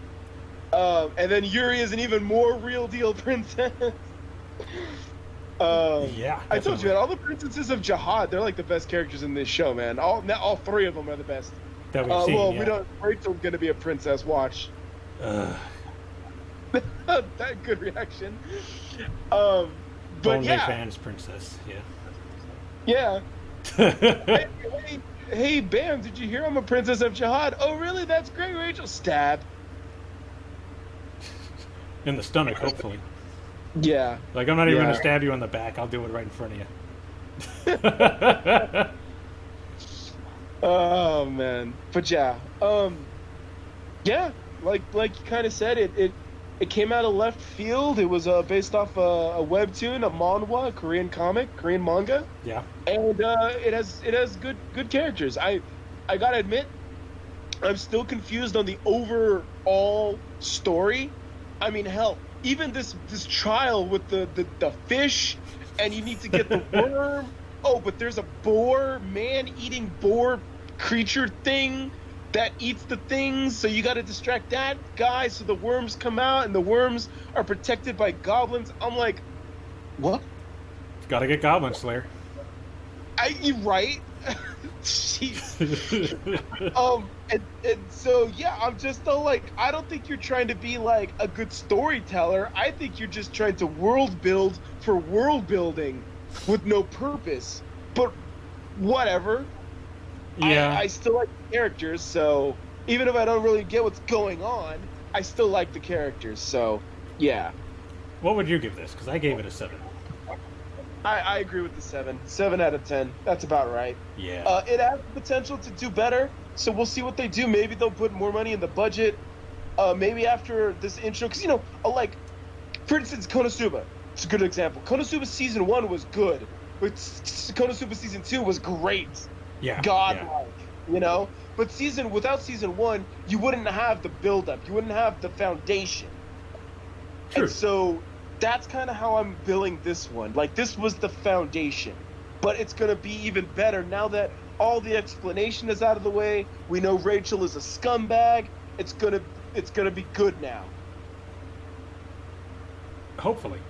And then Yuri is an even more real deal princess. Yeah. I told you, man, all the princesses of Jihad, they're like the best characters in this show, man. All three of them are the best. That we've seen. Well, yeah. we don't. Rachel's gonna be a princess. Watch. That good reaction. But Only yeah, fans princess. yeah. Yeah. Hey, Bam! Did you hear I'm a princess of Jihad? Oh, really? That's great, Rachel. Stab. In the stomach, hopefully. Yeah. Like, I'm not even Yeah. going to stab you in the back. I'll do it right in front of you. Oh man. But yeah. Yeah. Like you kind of said, it came out of left field. It was based off a webtoon, a manhwa, a Korean comic, Korean manga, Yeah. and it has good characters. I gotta admit, I'm still confused on the overall story. I mean, hell, even this trial with the fish, and you need to get the worm. Oh, but there's a boar, man-eating boar creature thing that eats the things, so you got to distract that guy so the worms come out, and the worms are protected by goblins. I'm like, what? Got to get Goblin Slayer. You're right. Jeez. And so yeah, I'm just like, I don't think you're trying to be like a good storyteller. I think you're just trying to world build for world building with no purpose. But whatever. Yeah. I still like the characters, so even if I don't really get what's going on, I still like the characters. So yeah, What would you give this? Because I gave it a 7. I agree with the 7. 7 out of 10. That's about right. Yeah. It has the potential to do better, so we'll see what they do. Maybe they'll put more money in the budget. Maybe after this intro, because, you know, like, for instance, Konosuba. It's a good example. Konosuba Season 1 was good, but Konosuba Season 2 was great. Yeah. Godlike, Yeah. you know? But without Season 1, you wouldn't have the build-up. You wouldn't have the foundation. True. And so that's kind of how I'm billing this one. Like, this was the foundation, but it's going to be even better now that all the explanation is out of the way. We know Rachel is a scumbag. It's going to be good now. Hopefully.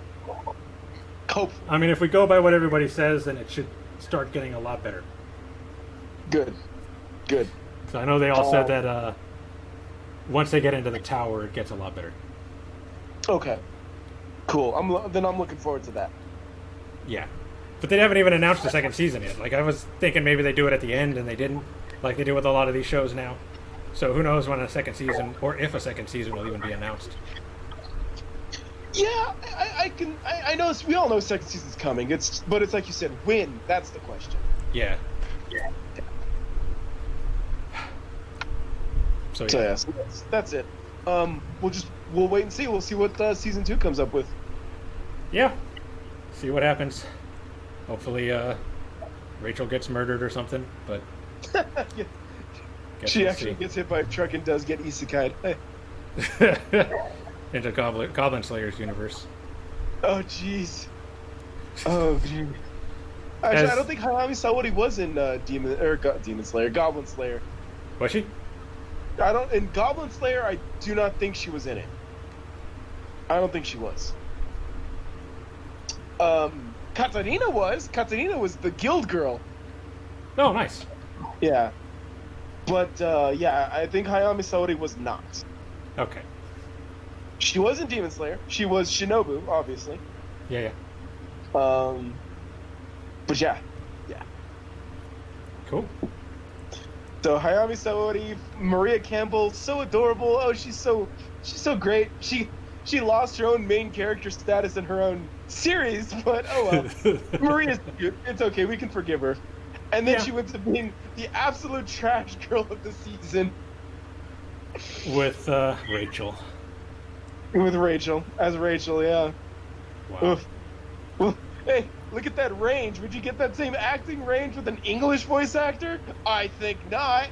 Hopefully. I mean, if we go by what everybody says, then it should start getting a lot better. Good. So I know they all said that once they get into the tower, it gets a lot better. Okay. Cool. I'm looking forward to that. Yeah. But they haven't even announced the second season yet. Like, I was thinking maybe they do it at the end, and they didn't. Like they do with a lot of these shows now. So who knows when a second season, or if a second season will even be announced. Yeah, I know. We all know second season's coming. But it's like you said, when? That's the question. Yeah. Yeah. So So yeah. yeah, so that's it. We'll wait and see. We'll see what season 2 comes up with. Yeah. See what happens. Hopefully, Rachel gets murdered or something, but Yeah. guess She we'll actually gets hit by a truck and does get isekai'd. Hey. see. Into Goblin Slayer's universe. Oh jeez. Oh jeez. Actually, I don't think Hayami Sawari was in Demon Slayer, Goblin Slayer. Was she? In Goblin Slayer, I do not think she was in it. I don't think she was. Katarina was. Katarina was the guild girl. Oh, nice. Yeah. But, yeah, I think Hayami Sawari was not. Okay. She was in Demon Slayer. She was Shinobu, obviously. Yeah. But yeah. Cool. So Hayami Saori, Maria Campbell, so adorable. Oh, she's so great. She lost her own main character status in her own series, but oh well. Maria's cute. It's okay. We can forgive her. And then Yeah. she went to being the absolute trash girl of the season With Rachel. with Rachel as Rachel. Yeah. Wow. Oof. Well, hey, look at that range. Would you get that same acting range with an English voice actor? I think not.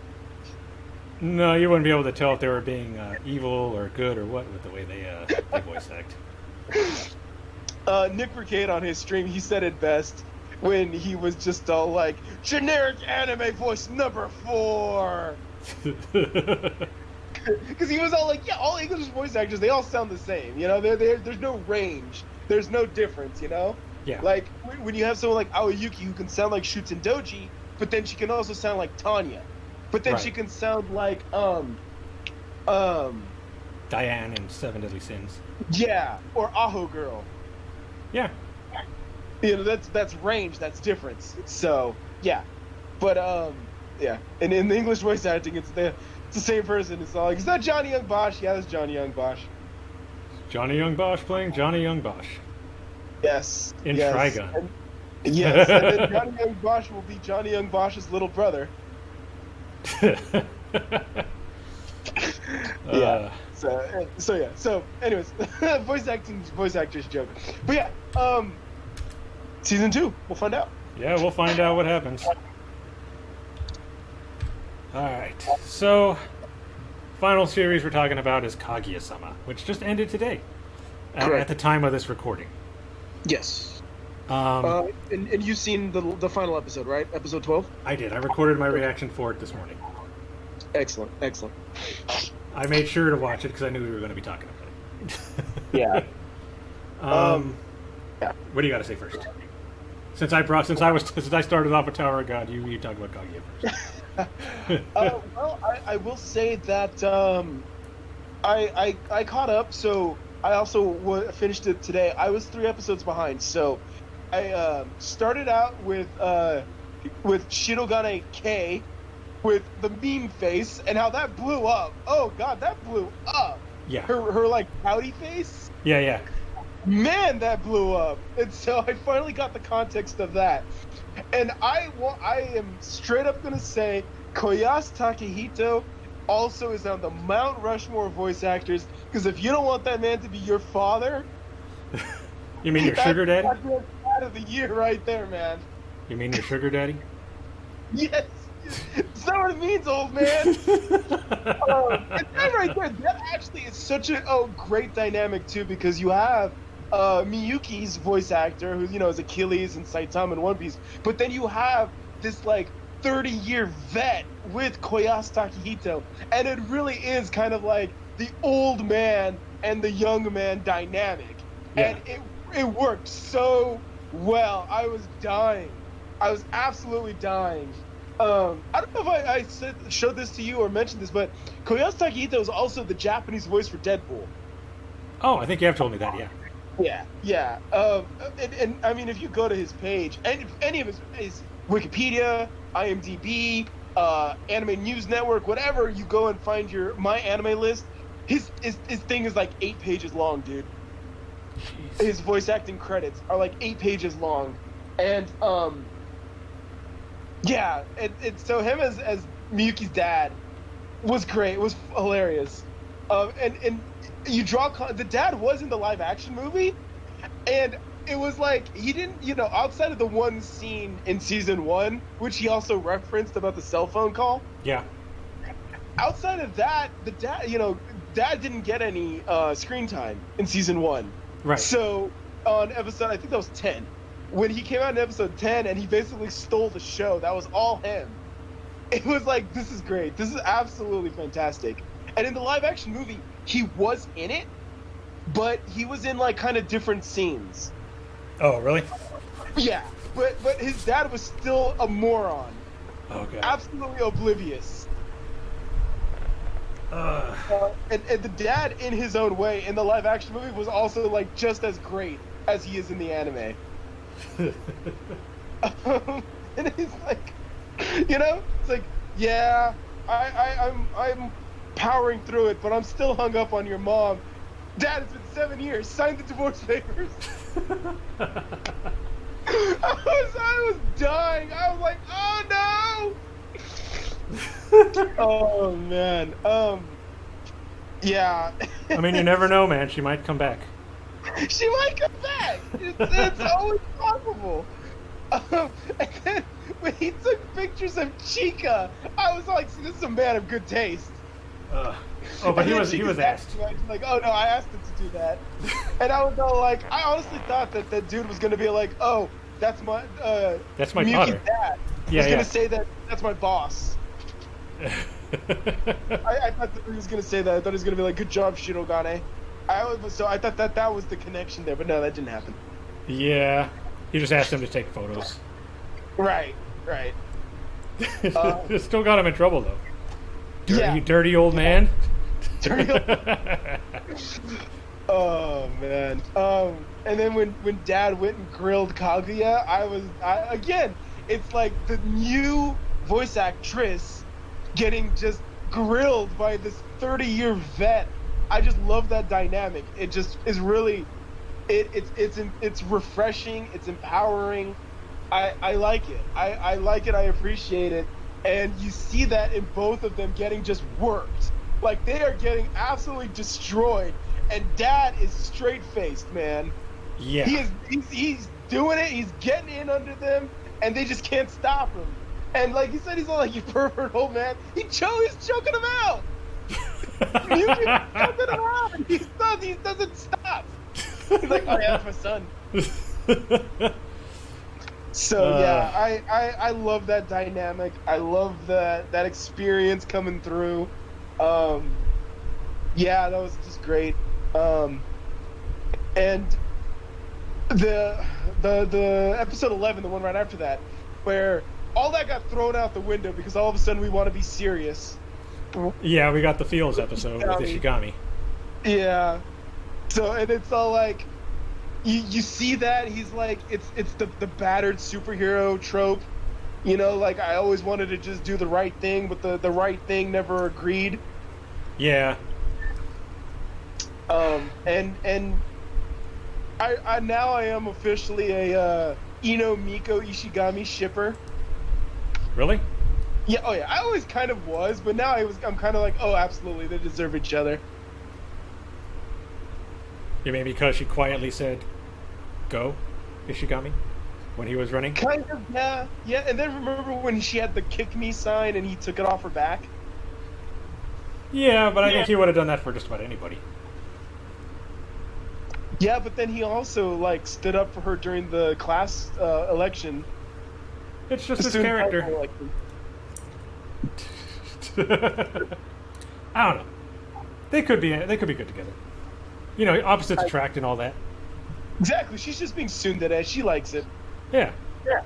No, you wouldn't be able to tell if they were being evil or good or what with the way they voice act. Nick Ricade on his stream, he said it best when he was just all like, generic anime voice number 4. Because he was all like, yeah, all English voice actors, they all sound the same. You know, there's no range. There's no difference, you know? Yeah. Like, when you have someone like Aoyuki who can sound like Shuten Doji, but then she can also sound like Tanya. But then Right. she can sound like, Diane in Seven Deadly Sins. yeah, or Aho Girl. Yeah. You know, that's range, that's difference. So, yeah. But, yeah. And in the English voice acting, it's the same person. It's all like, is that Johnny Young Bosch? Yeah, that's Johnny Young Bosch. Johnny Young Bosch playing Johnny Young Bosch. Yes. In yes. Trigun. And, yes, and then Johnny Young Bosch will be Johnny Young Bosch's little brother. Yeah. So yeah. So anyways, voice actors joke. But yeah, season 2, we'll find out. Yeah, we'll find out what happens. Alright, so final series we're talking about is Kaguya-sama, which just ended today at the time of this recording. Yes. Um, And you've seen the final episode, right? Episode 12? I did. I recorded my reaction for it this morning. Excellent. I made sure to watch it because I knew we were going to be talking about it. Yeah. Yeah. What do you got to say first? Since I started off with Tower of God, you talk about Kaguya first. Well, I will say that I caught up, so I also finished it today. I was 3 episodes behind, so I started out with Shirogane K, with the meme face, and how that blew up. Oh god, that blew up. Yeah. Her like pouty face. Yeah. Man, that blew up. And so I finally got the context of that. And I am straight up gonna say Koyas Takehito also is on the Mount Rushmore of voice actors, because if you don't want that man to be your father, You mean your sugar daddy? That's your dad of the year right there, man. You mean your sugar daddy? Yes. Is that what it means, old man? And that right there, that actually is such a great dynamic too, because you have Miyuki's voice actor, who is Achilles and Saitama in One Piece, but then you have this like 30-year vet with Koyas Takehito, and it really is kind of like the old man and the young man dynamic, Yeah. and it worked so well. I was dying. I was absolutely dying. I don't know if I showed this to you or mentioned this, but Koyas Takehito is also the Japanese voice for Deadpool. Oh, I think you have told me that, yeah. Yeah. And I mean, if you go to his page, and if any of his Wikipedia, IMDb, Anime News Network, whatever, you go and find your My Anime list, his thing is like 8 pages long, dude. Jeez. His voice acting credits are like 8 pages long. And, yeah, so him as Miyuki's dad was great. It was hilarious. And you draw the dad was in the live action movie, and it was like he didn't, outside of the one scene in season 1, which he also referenced about the cell phone call. Yeah. Outside of that, the dad didn't get any screen time in season 1. Right. So on episode, I think that was 10. When he came out in episode 10 and he basically stole the show, that was all him. It was like, this is great. This is absolutely fantastic. And in the live action movie, he was in it, but he was in like kind of different scenes. Oh, really? Yeah, but his dad was still a moron. Okay. Absolutely oblivious. And the dad, in his own way, in the live action movie, was also like just as great as he is in the anime. And it's like, it's like, Yeah, I'm powering through it, but I'm still hung up on your mom. Dad, it's been 7 years. Sign the divorce papers. I was dying. I was like, oh no. Oh man. Yeah. I mean, you never know, man. She might come back. She might come back. It's always possible. And then when he took pictures of Chica, I was like, see, this is a man of good taste. Oh, but he was asked. Like, oh no, I asked him to do that. And I was all like, I honestly thought that that dude was gonna be like, oh, that's my Miyuki's daughter. Dad. Yeah, He's gonna say that's my boss. I thought that he was gonna say that. I thought he was gonna be like, good job, Shirogane. So I thought that was the connection there, but no, that didn't happen. Yeah, he just asked him to take photos. Right. Still got him in trouble though. Yeah. Dirty old man. Dirty old man. Oh man. And then when Dad went and grilled Kaguya, again, it's like the new voice actress getting just grilled by this 30-year vet. I just love that dynamic. It just is really, it's refreshing. It's empowering. I like it. I like it. I appreciate it. And you see that in both of them getting just worked. Like, they are getting absolutely destroyed. And Dad is straight-faced, man. Yeah. He's doing it. He's getting in under them, and they just can't stop him. And like you said, he's all like, you pervert old man. He's choking him out. He's choking him out. And he doesn't stop. He's like, oh yeah, that's my son. So yeah, I love that dynamic. I love that experience coming through. Yeah, that was just great. And the episode 11, the one right after that, where all that got thrown out the window because all of a sudden we want to be serious. Yeah, we got the feels episode with Ishigami. Yeah. So, and it's all like, you see that he's like, it's the battered superhero trope, you know, like, I always wanted to just do the right thing, but the right thing never agreed. Yeah. And I now I am officially a Ino Miko Ishigami shipper. Really? Yeah. Oh yeah. I always kind of was, but now I'm kind of like, oh, absolutely, they deserve each other. Yeah, maybe because she quietly said, "Go, Ishigami," when he was running. Kind of. Yeah. Yeah. And then remember when she had the "kick me" sign and he took it off her back? Yeah, but I think he would have done that for just about anybody. Yeah, but then he also like stood up for her during the class election. It's just his character. I don't know. They could be good together. You know, opposites attract and all that. Exactly. She's just being tsundere. She likes it. Yeah. Yeah.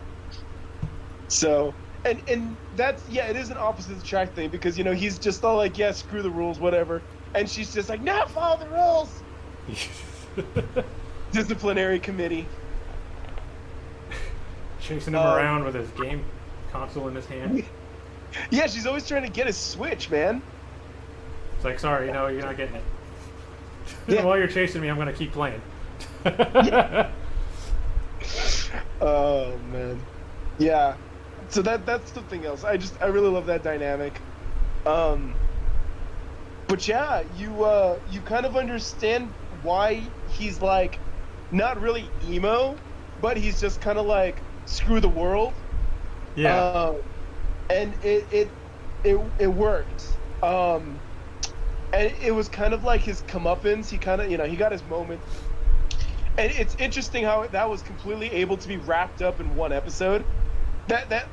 So, and that's, yeah, it is an opposites attract thing because, you know, he's just all like, yeah, screw the rules, whatever. And she's just like, no, follow the rules. Disciplinary committee. Chasing him around with his game console in his hand. Yeah, she's always trying to get his Switch, man. It's like, sorry, you know, you're not getting it. Yeah. While you're chasing me, I'm going to keep playing. Yeah. Oh, man. Yeah. So that's something else. I really love that dynamic. But yeah, you kind of understand why he's like not really emo, but he's just kind of like screw the world. Yeah. And it worked. And it was kind of like his comeuppance. He kind of, you know, he got his moment. And it's interesting how that was completely able to be wrapped up in one episode. That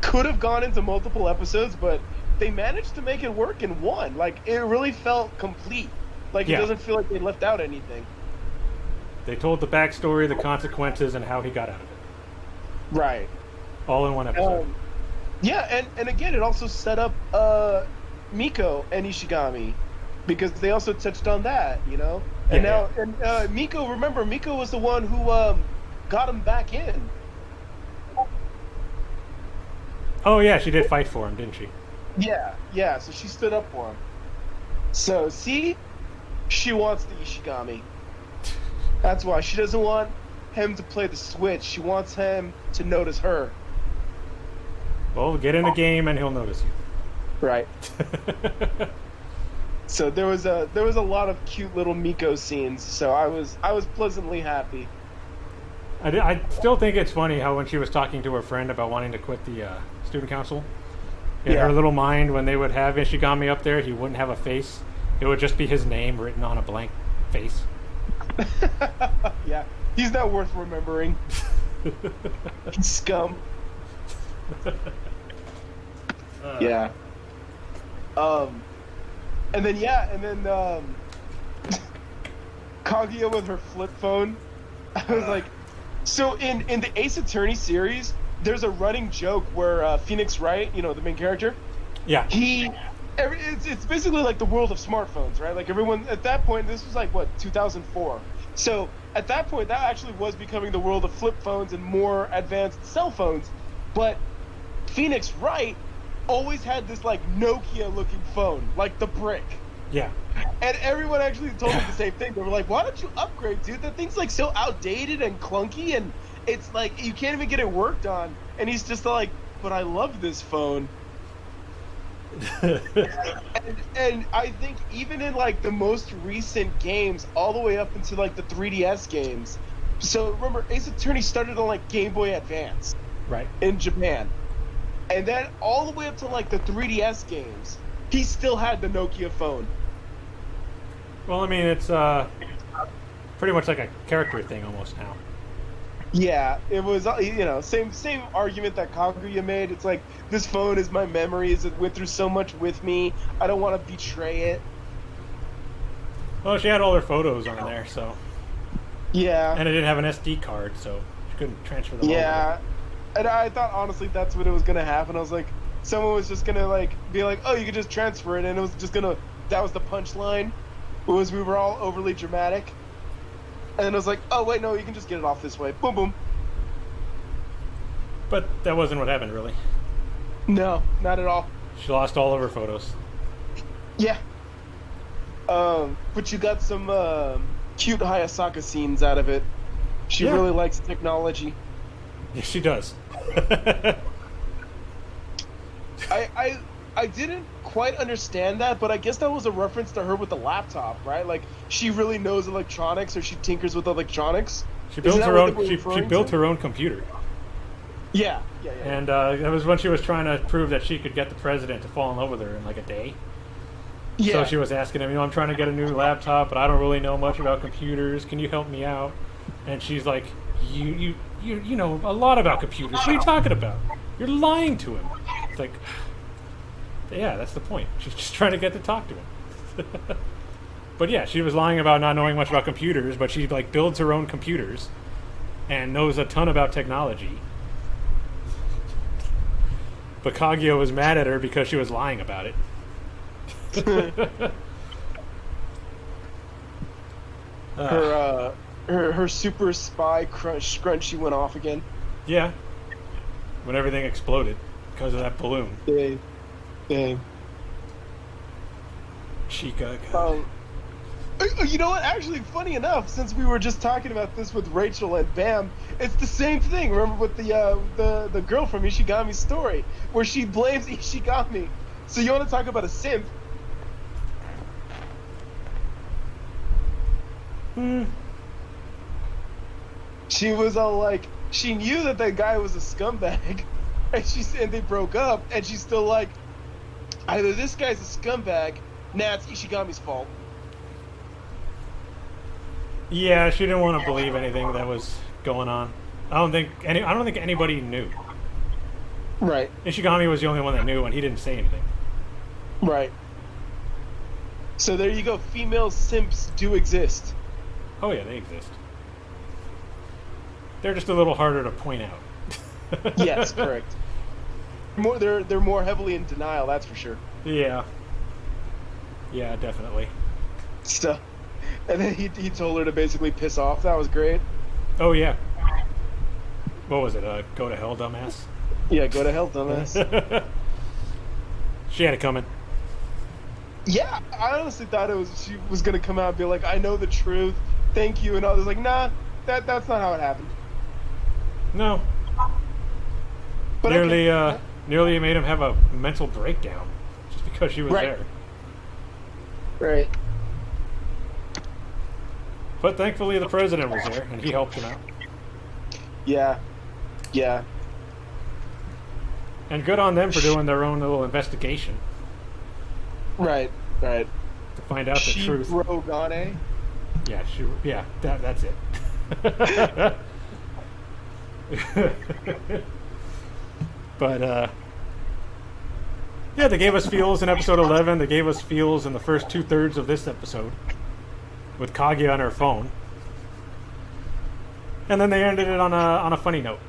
could have gone into multiple episodes, but they managed to make it work in one. Like, it really felt complete. Like, it doesn't feel like they left out anything. They told the backstory, the consequences, and how he got out of it. Right. All in one episode. Yeah, and again, it also set up Miko and Ishigami, because they also touched on that, you know? And Miko, remember, Miko was the one who got him back in. Oh yeah, she did fight for him, didn't she? Yeah, yeah. So she stood up for him. So see, she wants the Ishigami. That's why she doesn't want him to play the Switch. She wants him to notice her. Well, get in a game and he'll notice you. Right. So there was a lot of cute little Miko scenes. So I was pleasantly happy. I still think it's funny how when she was talking to her friend about wanting to quit the student council, in her little mind, when they would have Ishigami up there, he wouldn't have a face. It would just be his name written on a blank face. Yeah, he's not worth remembering. He's scum. Yeah. And then Kaguya with her flip phone. I was like, so in the Ace Attorney series, there's a running joke where Phoenix Wright, you know, the main character, Yeah. it's basically like the world of smartphones, right? Like everyone at that point, this was like what 2004. So at that point, that actually was becoming the world of flip phones and more advanced cell phones. But Phoenix Wright always had this like Nokia-looking phone, like the brick. Yeah. And everyone actually told him the same thing. They were like, "Why don't you upgrade, dude? That thing's like so outdated and clunky, and it's like you can't even get it worked on." And he's just like, "But I love this phone." and I think even in like the most recent games, all the way up into like the 3DS games. So remember, Ace Attorney started on like Game Boy Advance, Right. in Japan, and then all the way up to like the 3DS games, he still had the Nokia phone. Well, I mean, it's pretty much like a character thing almost now. Yeah, it was, you know, same argument that Kaguya made. It's like, this phone is my memories. It went through so much with me. I don't want to betray it. Well, she had all her photos on there, so. Yeah. And it didn't have an SD card, so she couldn't transfer them Yeah. And I thought, honestly, that's what it was going to happen. I was like, someone was just going to, like, be like, oh, you could just transfer it. And it was just going to, that was the punchline. Was we were all overly dramatic. And then I was like, oh, wait, no, you can just get it off this way. Boom, boom. But that wasn't what happened, really. No, not at all. She lost all of her photos. Yeah. But you got some cute Hayasaka scenes out of it. She really likes technology. Yes, she does. I didn't quite understand that, but I guess that was a reference to her with the laptop, right? Like, she really knows electronics, or she tinkers with electronics. She built her own. She built her own computer. Yeah. And that was when she was trying to prove that she could get the president to fall in love with her in like a day. Yeah. So she was asking him, I'm trying to get a new laptop, but I don't really know much about computers. Can you help me out? And she's like, you know a lot about computers. What are you talking about? You're lying to him. It's like, yeah, that's the point. She's just trying to get to talk to him. But yeah, she was lying about not knowing much about computers, but she like builds her own computers and knows a ton about technology. But Kaguya was mad at her because she was lying about it. Her super spy scrunchie went off again. Yeah. When everything exploded because of that balloon. Dang. Chica. You know what? Actually, funny enough, since we were just talking about this with Rachel and Bam, it's the same thing. Remember with the girl from Ishigami's story, where she blames Ishigami. So you want to talk about a simp? She was all like, she knew that guy was a scumbag, and they broke up, and she's still like, either this guy's a scumbag, it's Ishigami's fault. Yeah, she didn't want to believe anything that was going on. I don't think anybody knew. Right. Ishigami was the only one that knew, and he didn't say anything. Right. So there you go. Female simps do exist. Oh yeah, they exist. They're just a little harder to point out. Yes, correct. They're more heavily in denial. That's for sure. Yeah. Yeah, definitely. So, and then he told her to basically piss off. That was great. Oh yeah. What was it? Go to hell, dumbass. Yeah, go to hell, dumbass. She had it coming. Yeah, I honestly thought she was gonna come out and be like, I know the truth, thank you, and I was like, nah, that's not how it happened. No. But Nearly made him have a mental breakdown just because she was there. Right. But thankfully the president was there and he helped him out. Yeah. Yeah. And good on them for doing their own little investigation. Right. Right. To find out the truth. Rogane. Yeah, that's it. But yeah, they gave us feels in episode 11. They gave us feels in the first 2/3 of this episode with Kaguya on her phone, and then they ended it on a funny note.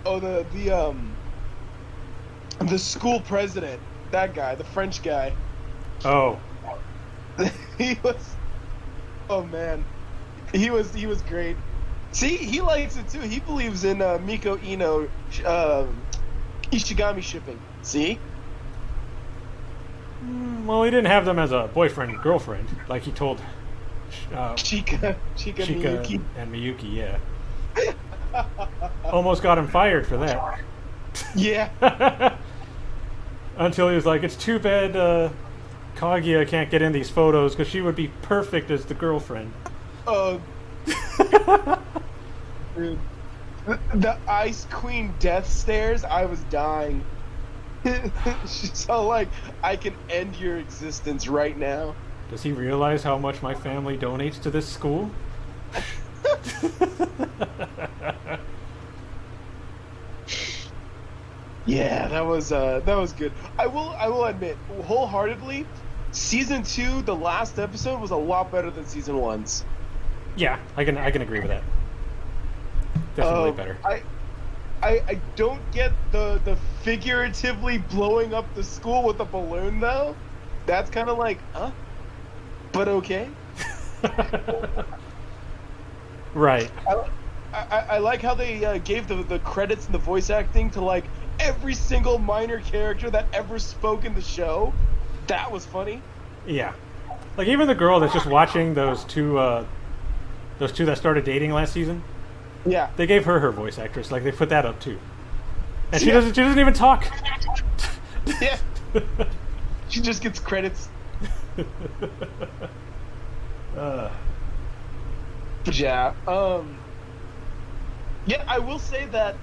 Oh, the school president, that guy, the French guy. Oh, he was. Oh man, he was great. See, he likes it too. He believes in Miko Ino Ishigami shipping. See? Well, he didn't have them as a boyfriend girlfriend like he told Chika Miyuki. and Miyuki. Yeah. Almost got him fired for that. Yeah. Until he was like, it's too bad Kaguya can't get in these photos because she would be perfect as the girlfriend. Dude. The Ice Queen death stares, I was dying. She's all like, I can end your existence right now. Does he realize how much my family donates to this school? Yeah, that was good. I will admit, wholeheartedly, season 2, the last episode was a lot better than season 1's. Yeah, I can agree with that. Definitely better. I don't get the figuratively blowing up the school with a balloon though. That's kind of like, huh? But okay. Right. I like how they gave the credits and the voice acting to like every single minor character that ever spoke in the show. That was funny. Yeah. Like even the girl that's just watching those two that started dating last season. Yeah. They gave her voice actress. Like they put that up too. And she doesn't even talk. Yeah. She just gets credits. Yeah. Yeah, I will say that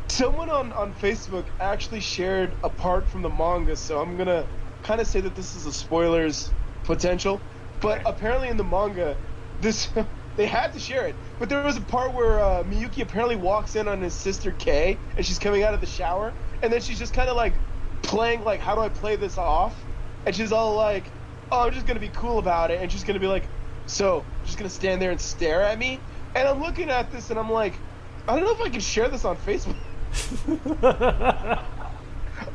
someone on Facebook actually shared a part from the manga, so I'm gonna kind of say that this is a spoilers potential. But apparently in the manga, they had to share it. But there was a part where Miyuki apparently walks in on his sister Kei, and she's coming out of the shower, and then she's just kind of like playing like, how do I play this off? And she's all like, oh, I'm just gonna be cool about it, and she's gonna be like, so just gonna stand there and stare at me? And I'm looking at this and I'm like, I don't know if I can share this on Facebook.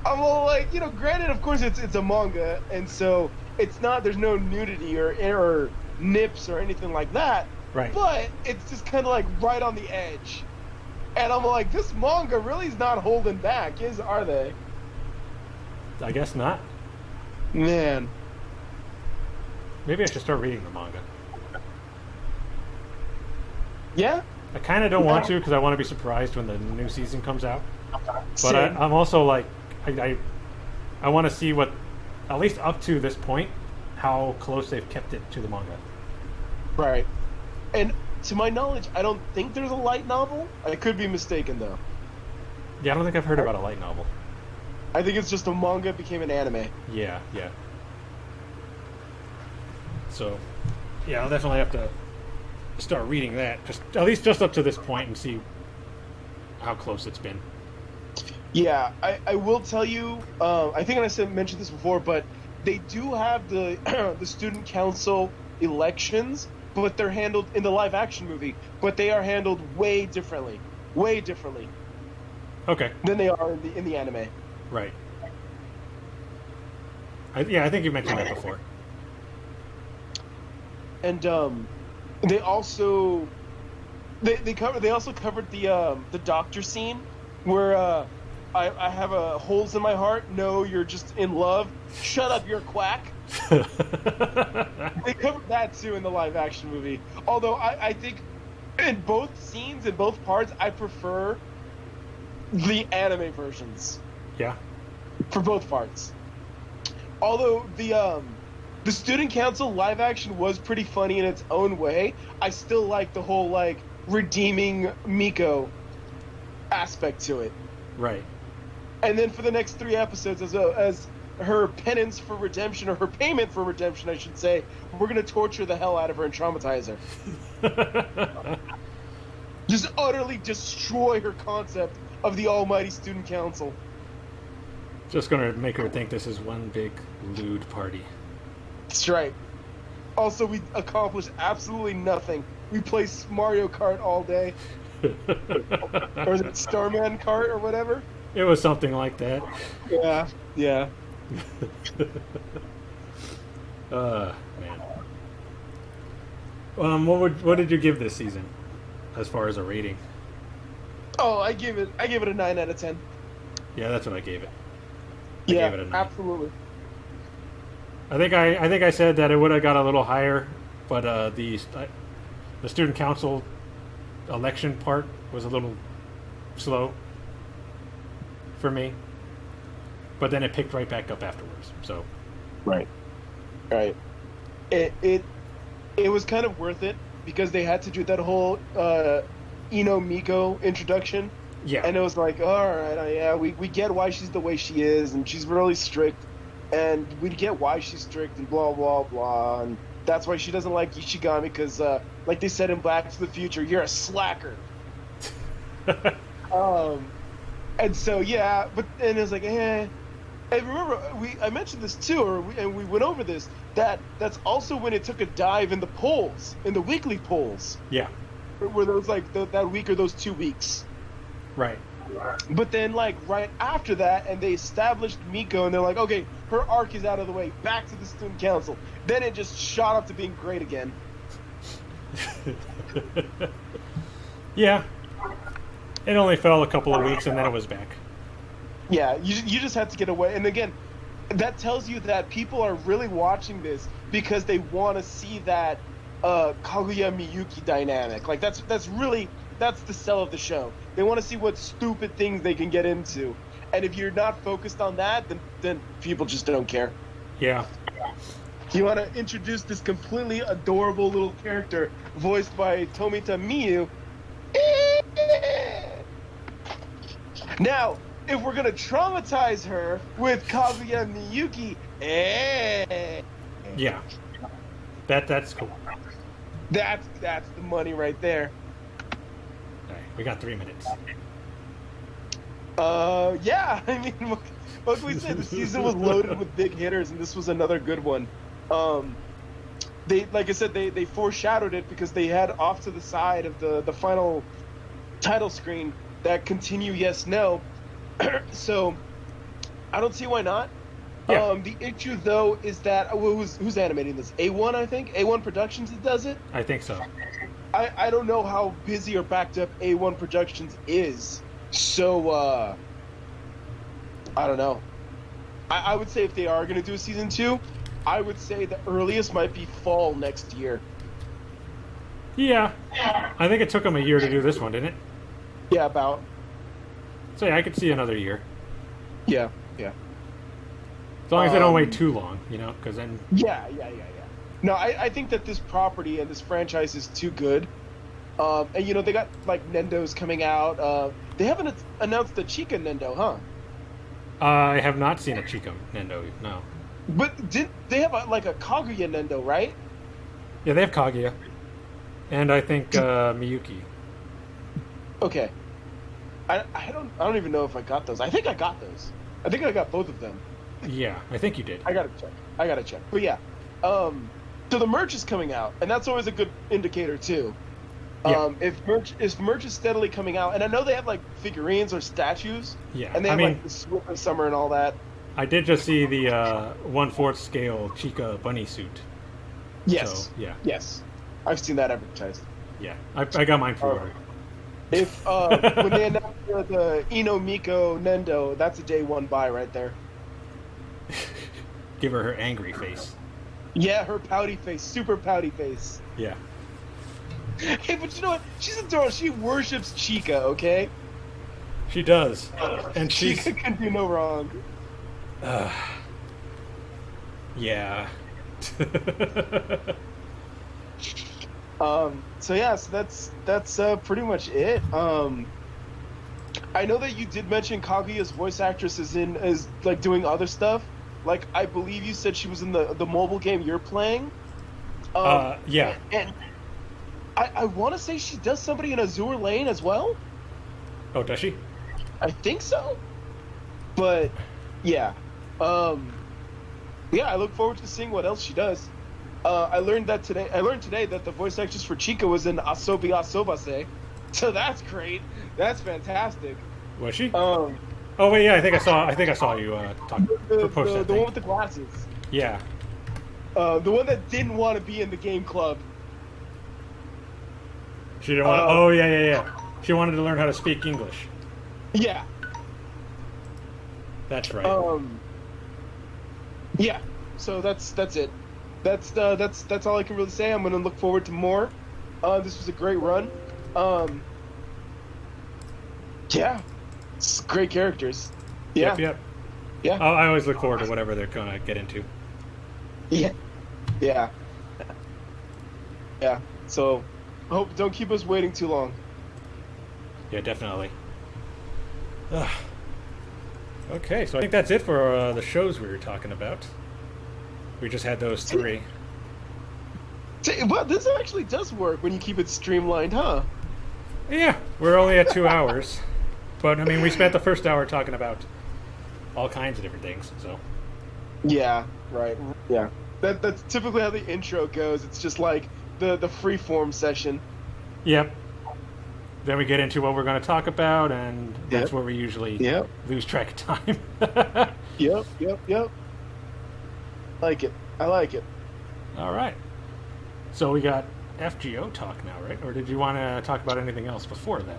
I'm all like, granted, of course it's a manga, and so there's no nudity or nips or anything like that. Right. But it's just kind of like right on the edge. And I'm like, this manga really is not holding back, are they? I guess not. Man. Maybe I should start reading the manga. Yeah? I kind of don't want to because I want to be surprised when the new season comes out. But I'm also like, I want to see what, at least up to this point, how close they've kept it to the manga. Right. And to my knowledge, I don't think there's a light novel. I could be mistaken, though. Yeah, I don't think I've heard about a light novel. I think it's just a manga became an anime. Yeah. So, yeah, I'll definitely have to start reading that, at least just up to this point, and see how close it's been. Yeah, I will tell you, I think I mentioned this before, but they do have the the student council elections, but they're handled in the live action movie, but they are handled way differently Okay. than they are in the anime. Right. I think you mentioned that before. And they also They also covered the doctor scene where I have holes in my heart. No, you're just in love. Shut up, you're a quack. They covered that too in the live action movie. Although I think in both scenes, in both parts, I prefer the anime versions Yeah. for both parts. Although the student council live action was pretty funny in its own way, I still like the whole like redeeming Miko aspect to it. Right. And then for the next 3 episodes, as her penance for redemption, or her payment for redemption, I should say, we're gonna torture the hell out of her and traumatize her. Just utterly destroy her concept of the almighty student council. Just gonna make her think this is one big lewd party. That's right. Also, we accomplished absolutely nothing. We play Mario Kart all day. Or is it Starman Kart or whatever? It was something like that. Yeah. Man. What did you give this season, as far as a rating? Oh, I gave it a 9 out of 10. Yeah, that's what I gave it. I Yeah, gave it a 9. absolutely. I think I said that it would have got a little higher, but the student council election part was a little slow for me. But then it picked right back up afterwards. So Right. It was kind of worth it because they had to do that whole Ino Miko introduction. yeah, And it was like, all right, yeah, we get why she's the way she is, and she's really strict, and we get why she's strict, and blah, blah, blah, and that's why she doesn't like Ishigami, because, like they said in Back to the Future, you're a slacker. And so, yeah, and it was like, eh. And remember, I mentioned this too, and we went over this, that's also when it took a dive in the polls, in the weekly polls. yeah, Where there was like that week or those 2 weeks. right. But then, like, right after that, and they established Miko, and they're like, okay, her arc is out of the way, back to the student council. Then it just shot up to being great again. Yeah, it only fell a couple of weeks and then it was back. Yeah, you just have to get away. And again, that tells you that people are really watching this because they want to see that Kaguya Miyuki dynamic. Like, that's the sell of the show. They want to see what stupid things they can get into. And if you're not focused on that, then people just don't care. Yeah. You want to introduce this completely adorable little character voiced by Tomita Miyu. Now, if we're going to traumatize her with Kaguya Miyuki, Yeah. That's cool. that's the money right there. All right, we got 3 minutes. Yeah, I mean, what can we say? The season was loaded with big hitters, and this was another good one. They, like I said, they foreshadowed it because they had off to the side of the final title screen that continue yes no. So I don't see why not. Yeah. The issue though is that who's animating this? A1, I think. A1 Productions that does it. I think so. I don't know how busy or backed up A1 Productions is. So I don't know. I would say if they are going to do a season 2, I would say the earliest might be fall next year. Yeah. I think it took them a year to do this one, didn't it? Yeah, about. So yeah, I could see another year. Yeah. As long as they don't wait too long, because then... Yeah. No, I think that this property and this franchise is too good. And, they got, like, Nendo's coming out. They haven't announced the Chica Nendo, huh? I have not seen a Chica Nendo, no. But they have, a Kaguya Nendo, right? Yeah, they have Kaguya. And I think Miyuki. Okay. I don't even know if I got those. I think I got those. I think I got both of them. Yeah, I think you did. I gotta check. But yeah. So the merch is coming out, and that's always a good indicator too. Yeah. If merch is steadily coming out, and I know they have like figurines or statues. Yeah, And they have I mean, like the Swift of Summer and all that. I did just see the 1/4 scale Chica bunny suit. Yes. So, yeah. Yes. I've seen that advertised. Yeah, I got mine pre-ordered. If when they announced the Ino Miko Nendo, that's a day one buy right there. Give her angry face. Yeah, her pouty face, super pouty face. Yeah. Hey, but you know what? She's adorable. She worships Chica, okay? She does. And she's... Chica can do no wrong. Yeah. So yeah, so that's pretty much it. I know that you did mention Kaguya's voice actress is like doing other stuff. Like I believe you said she was in the mobile game you're playing. Yeah. And I want to say she does somebody in Azure Lane as well. Oh, does she? I think so. But yeah. Yeah, I look forward to seeing what else she does. I learned today that the voice actress for Chica was in Asobi Asobase. So that's great. That's fantastic. Was she? Oh wait, yeah, I think I saw you talk. The one with the glasses. Yeah. The one that didn't want to be in the game club. She didn't want. Oh yeah. She wanted to learn how to speak English. Yeah. That's right. Yeah. So that's it. That's all I can really say. I'm gonna look forward to more. This was a great run. Yeah, it's great characters. Yeah. Yep. Yeah. I always look forward to whatever they're gonna get into. Yeah. Yeah. Yeah. So, I hope don't keep us waiting too long. Yeah, definitely. Okay, so I think that's it for the shows we were talking about. We just had those three. Well, this actually does work when you keep it streamlined, huh? Yeah, we're only at 2 hours. But, I mean, we spent the first hour talking about all kinds of different things, so... Yeah, right. Yeah. That's typically how the intro goes. It's just like the free-form session. Yep. Then we get into what we're going to talk about, and that's where we usually lose track of time. Yep. I like it. All right. So we got FGO Talk now, right? Or did you want to talk about anything else before that?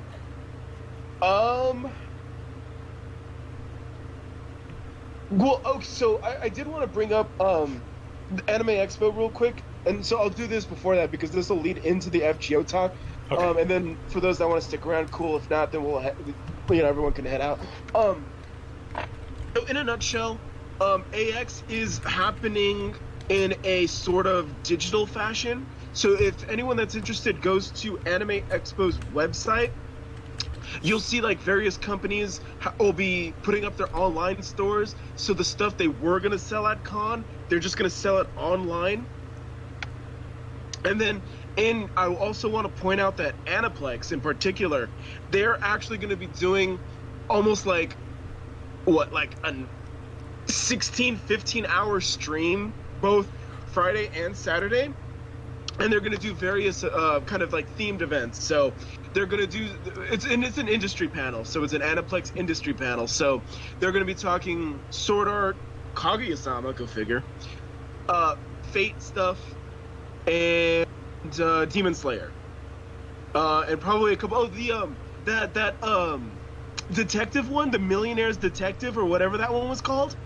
Well, so I did want to bring up AnimExpo real quick, and so I'll do this before that because this will lead into the FGO Talk. Okay. And then for those that want to stick around, cool. If not, then everyone can head out. So in a nutshell, AX is happening in a sort of digital fashion. So if anyone that's interested goes to AnimExpo's website, you'll see like various companies will be putting up their online stores. So the stuff they were going to sell at con, they're just going to sell it online. And then I also want to point out that Aniplex in particular, they're actually going to be doing almost like a 16, 15-hour stream, both Friday and Saturday. And they're going to do various kind of like themed events. So they're going to do it's an industry panel. So it's an Aniplex industry panel. So they're going to be talking Sword Art, Kaguya-sama, go figure, Fate stuff, and Demon Slayer, and probably a couple. That detective one, the Millionaire's Detective, or whatever that one was called.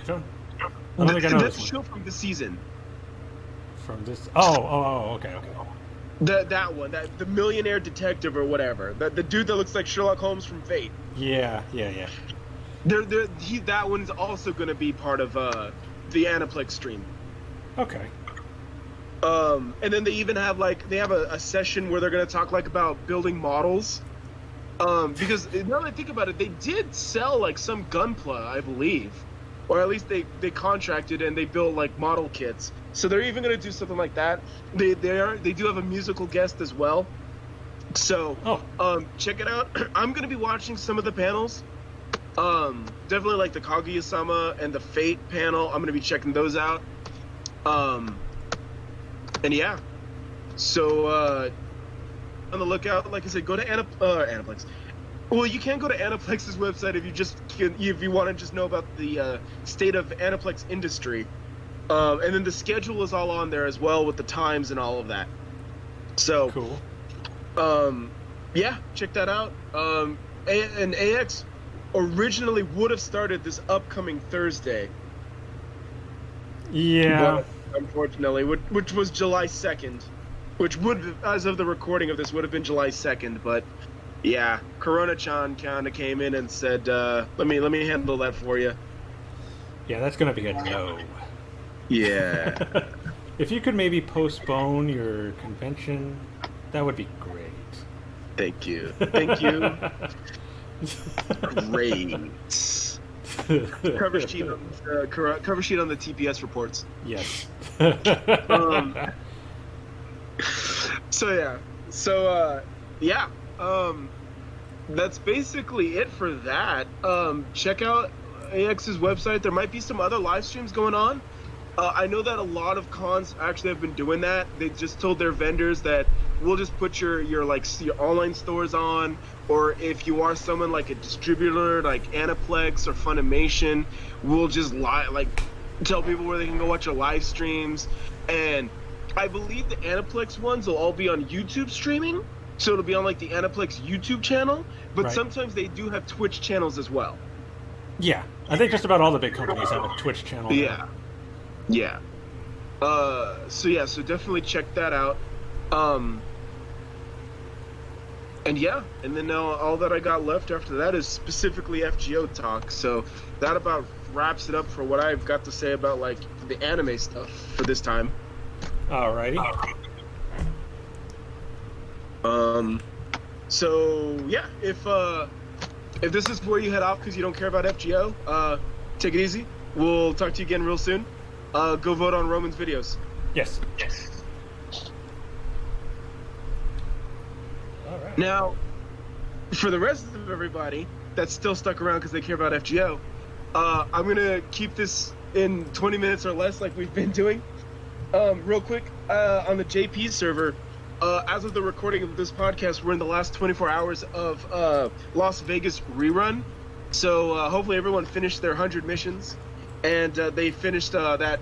I don't think I know That's this a show from this season. From this? Oh, okay. That one, the Millionaire Detective or whatever, the dude that looks like Sherlock Holmes from Fate. Yeah. That one's also going to be part of the Aniplex stream. Okay. And then they even have a session where they're going to talk about building models. Because now that I think about it, they did sell like some Gunpla, I believe, or at least they contracted and they built like model kits. So they're even going to do something like that. They do have a musical guest as well. So check it out. I'm going to be watching some of the panels. Definitely like the Kaguya-sama and the Fate panel. I'm going to be checking those out. And yeah, so on the lookout. Like I said, go to Aniplex. Well, you can go to Aniplex's website if you want to just know about the state of Aniplex industry, and then the schedule is all on there as well with the times and all of that. So, Cool. yeah, check that out. And AX originally would have started this upcoming Thursday. Yeah. But unfortunately, which was July 2nd, which would, as of the recording of this, would have been July 2nd. But yeah, Corona-chan kind of came in and said, "Let me handle that for you." Yeah, that's gonna be a no. Yeah. If you could maybe postpone your convention, that would be great. Thank you. Thank you. Great. Cover sheet on the TPS reports. Yes. That's basically it for that. Check out AX's website. There might be some other live streams going on. I know that a lot of cons actually have been doing that. They just told their vendors that we'll just put your online stores on, or if you are someone like a distributor like Aniplex or Funimation, we'll just tell people where they can go watch your live streams. And I believe the Aniplex ones will all be on YouTube streaming, so it'll be on like the Aniplex YouTube channel. But Right. sometimes they do have Twitch channels as well. Yeah, I think just about all the big companies have a Twitch channel. Yeah. Yeah. So definitely check that out. And then now all that I got left after that is specifically FGO Talk. So that about wraps it up for what I've got to say about like the anime stuff for this time. Alrighty. So yeah, if this is where you head off because you don't care about FGO, take it easy. We'll talk to you again real soon. Go vote on Roman's videos. Yes. All right. Now, for the rest of everybody that's still stuck around because they care about FGO, I'm gonna keep this in 20 minutes or less, like we've been doing. Real quick, on the JP server, as of the recording of this podcast, we're in the last 24 hours of Las Vegas rerun. So hopefully everyone finished their 100 missions, and they finished that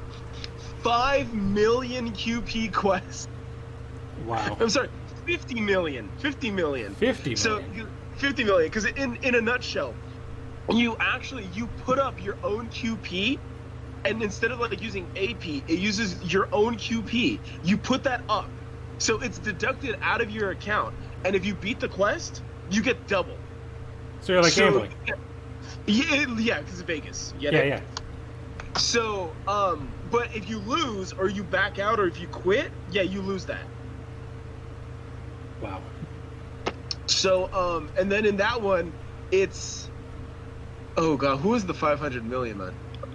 5 million QP quest. Wow. I'm sorry, 50 million. 50 million. So 50 million, because in a nutshell, you put up your own QP, and instead of like using AP, it uses your own QP. You put that up, so it's deducted out of your account, and if you beat the quest, you get double. So you're like gambling. Yeah, because it's Vegas. Yeah. So, but if you lose or you back out or if you quit, yeah, you lose that. Wow. So, and then in that one, it's, oh god, who is the 500 million man?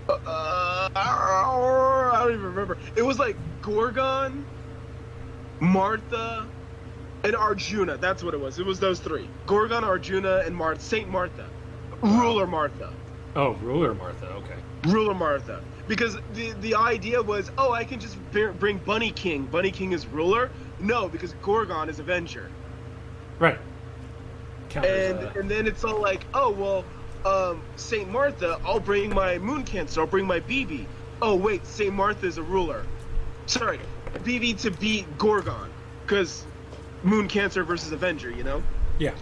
I don't even remember. It was like Gorgon, Martha, and Arjuna. That's what it was. It was those three: Gorgon, Arjuna, and Saint Martha, Ruler Martha. Oh, Ruler Martha. Okay. Ruler Martha. Because the idea was, oh, I can just bring Bunny King. Bunny King is ruler. No, because Gorgon is Avenger. Right. And then it's all like, oh well, Saint Martha, I'll bring my Moon Cancer. I'll bring my BB. Oh wait, Saint Martha is a ruler. Sorry, BB to beat Gorgon, because Moon Cancer versus Avenger, you know. Yeah.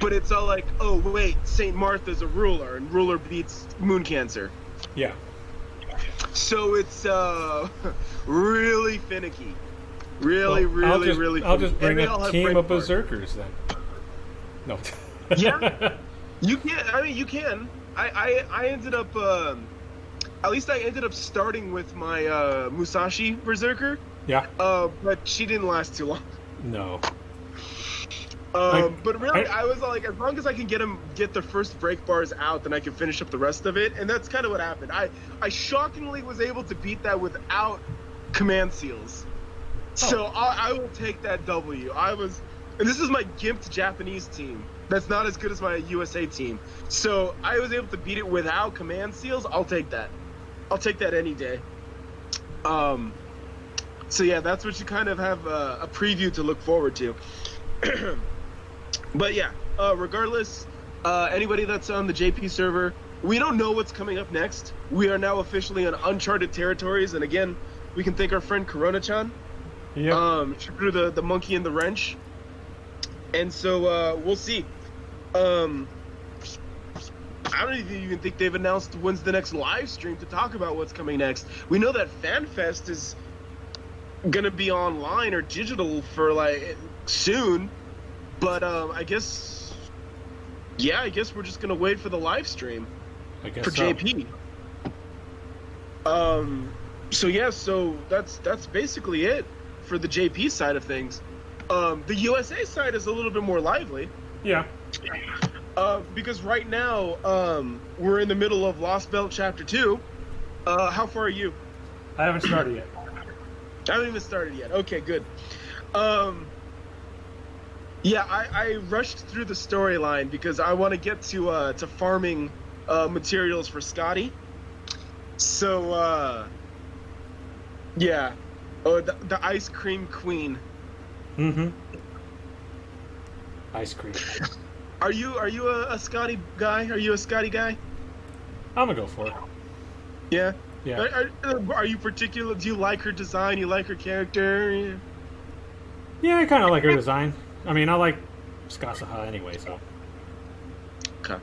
But it's all like, oh wait, Saint Martha's a ruler, and ruler beats Moon Cancer. Yeah. So it's really finicky. Really finicky. I'll just bring a team of berserkers then. No. Yeah. You can. I mean, you can. I ended up. At least I ended up starting with my Musashi berserker. Yeah. But she didn't last too long. No. But really, I was like, as long as I can get the first break bars out, then I can finish up the rest of it, and that's kind of what happened. I shockingly was able to beat that without command seals, so I will take that W. And this is my gimped Japanese team. That's not as good as my USA team, so I was able to beat it without command seals. I'll take that. I'll take that any day. So yeah, that's what you kind of have a preview to look forward to. But yeah, regardless, anybody that's on the JP server, we don't know what's coming up next. We are now officially on uncharted territories, and again, we can thank our friend Corona-chan. Yep. She threw the monkey in the wrench, and so we'll see. I don't even think they've announced when's the next live stream to talk about what's coming next. We know that FanFest is gonna be online or digital for like soon, but I guess we're just gonna wait for the live stream for JP. So that's basically it for the JP side of things. The USA side is a little bit more lively. Yeah. Because right now we're in the middle of Lost Belt Chapter 2. How far are you? I haven't started yet. I haven't even started yet. Okay, good. Yeah, I rushed through the storyline because I want to get to farming materials for Scotty. So, yeah. Oh, the ice cream queen. Mm-hmm. Ice cream. Are you a Scotty guy? Are you a Scotty guy? I'm gonna go for it. Yeah. Yeah. Are you particular? Do you like her design? You like her character? Yeah, I kind of like her design. I mean, I like Skasaha anyway, so. Okay.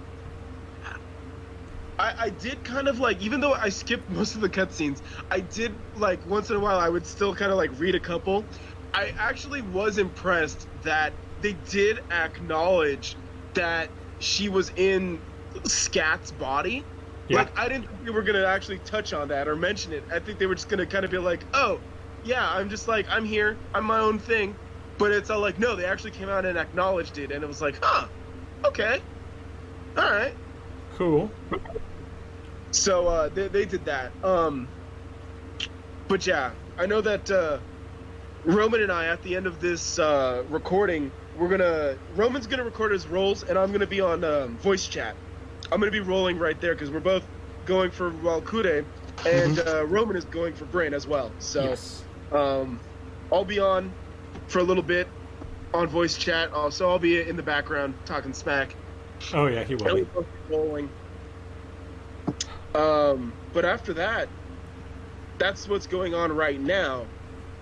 I did kind of like, even though I skipped most of the cutscenes, I did like once in a while I would still kind of like read a couple. I actually was impressed that they did acknowledge that she was in Scat's body. Yeah. Like, I didn't think they were going to actually touch on that or mention it. I think they were just going to kind of be like, oh, yeah, I'm just like, I'm here, I'm my own thing. But it's all like, no, they actually came out and acknowledged it. And it was like, huh, okay, all right. Cool. So they did that. But yeah, I know that Roman and I, at the end of this recording, Roman's gonna record his roles, and I'm gonna be on voice chat. I'm gonna be rolling right there because we're both going for Valkyrie, and Roman is going for Brain as well. So Yes. I'll be on for a little bit on voice chat. So I'll be in the background talking smack. Oh yeah, he will. And we'll both be rolling. But after that, that's what's going on right now.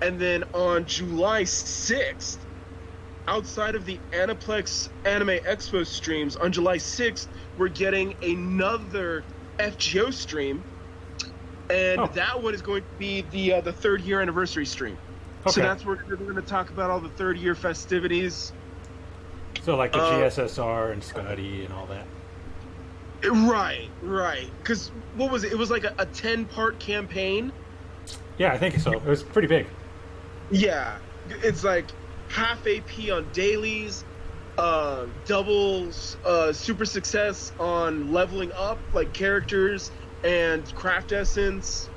And then on July 6th, outside of the Aniplex AnimExpo streams, on July 6th, we're getting another FGO stream. And that one is going to be the third year anniversary stream. Okay. So that's where we're going to talk about all the third year festivities. So like the GSSR and Scotty and all that. Right. Because what was it? It was like a 10-part campaign. Yeah, I think so. It was pretty big. Yeah. It's like half AP on dailies, doubles super success on leveling up, like characters and craft essence,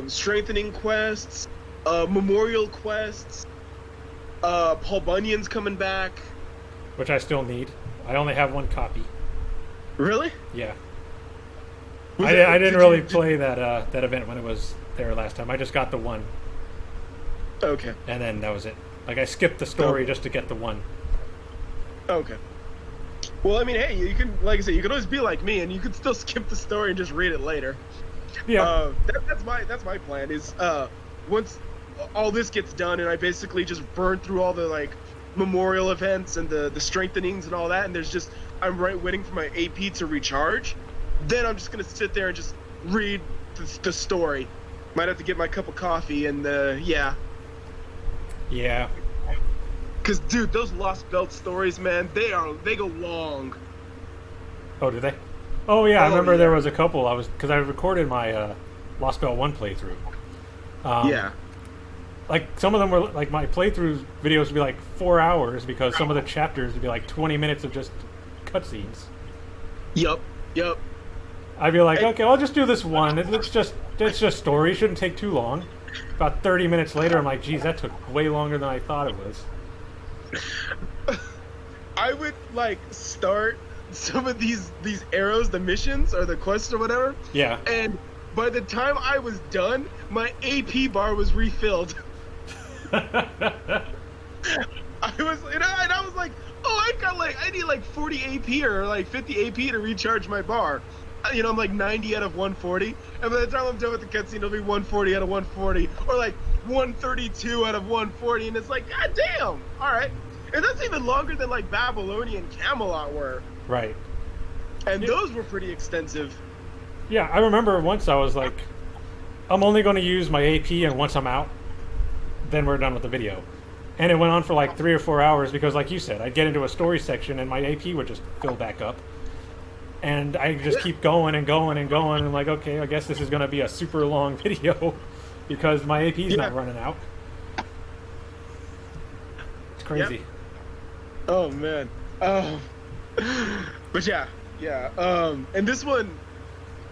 strengthening quests, memorial quests, Paul Bunyan's coming back. Which I still need. I only have one copy. Really? Yeah. I didn't really play that event when it was there last time. I just got the one. Okay. And then that was it. Like, I skipped the story just to get the one. Okay. Well, I mean, hey, you can, like I said, you can always be like me, and you can still skip the story and just read it later. Yeah. That's my plan. Is once all this gets done, and I basically just burn through all the like memorial events and the strengthenings and all that, and I'm waiting for my AP to recharge. Then I'm just gonna sit there and just read the story. Might have to get my cup of coffee and yeah. Yeah. Cause dude, those Lost Belt stories, man, they go long. Oh, did they? Oh yeah, I remember there was a couple. Because I recorded my Lost Belt 1 playthrough. Yeah. Like some of them were like my playthrough videos would be like 4 hours because some of the chapters would be like 20 minutes of just cutscenes. Yup. I'd be like, okay, I'll just do this one. It's just story. It shouldn't take too long. About 30 minutes later, I'm like, geez, that took way longer than I thought it was. I would like start some of these arrows, the missions or the quests or whatever. Yeah. And by the time I was done, my AP bar was refilled. I was like, oh, I need like 40 AP or like 50 AP to recharge my bar. You know, I'm like 90 out of 140, and by the time I'm done with the cutscene, it'll be 140 out of 140, or like 132 out of 140, and it's like, god damn. All right, and that's even longer than like Babylonian Camelot were. Right. And those were pretty extensive. Yeah, I remember once I was like, I'm only going to use my AP, and once I'm out, then we're done with the video. And it went on for like 3 or 4 hours because, like you said, I'd get into a story section and my AP would just fill back up. And I just keep going and going and going. And I'm like, okay, I guess this is going to be a super long video because my AP's not running out. It's crazy. Yep. Oh, man. But yeah. And this one,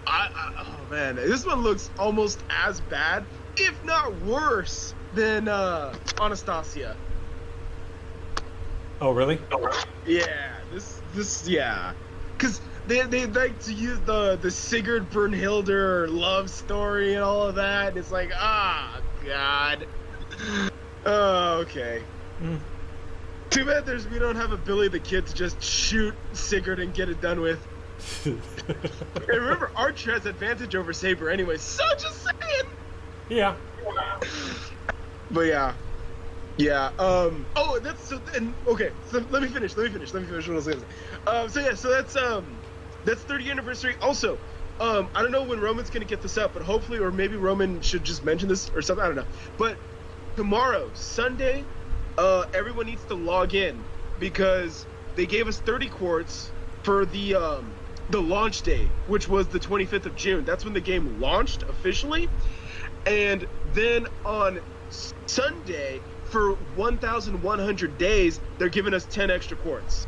oh man, this one looks almost as bad, if not worse, than Anastasia. Oh, really? Yeah, this, yeah. Because they like to use the Sigurd Brunhilde love story and all of that. And it's like, God. Oh, okay. Mm. Too bad we don't have a Billy the Kid to just shoot Sigurd and get it done with. And remember, Arch has advantage over Saber anyway, so just saying. Yeah. But yeah. Oh, that's so. And okay, so let me finish what I was gonna say. So that's 30th anniversary. Also, I don't know when Roman's gonna get this up, but hopefully, or maybe Roman should just mention this or something. I don't know. But tomorrow, Sunday, everyone needs to log in because they gave us 30 quartz for the launch day, which was the 25th of June. That's when the game launched officially. And then on Sunday, for 1,100 days, they're giving us 10 extra quartz.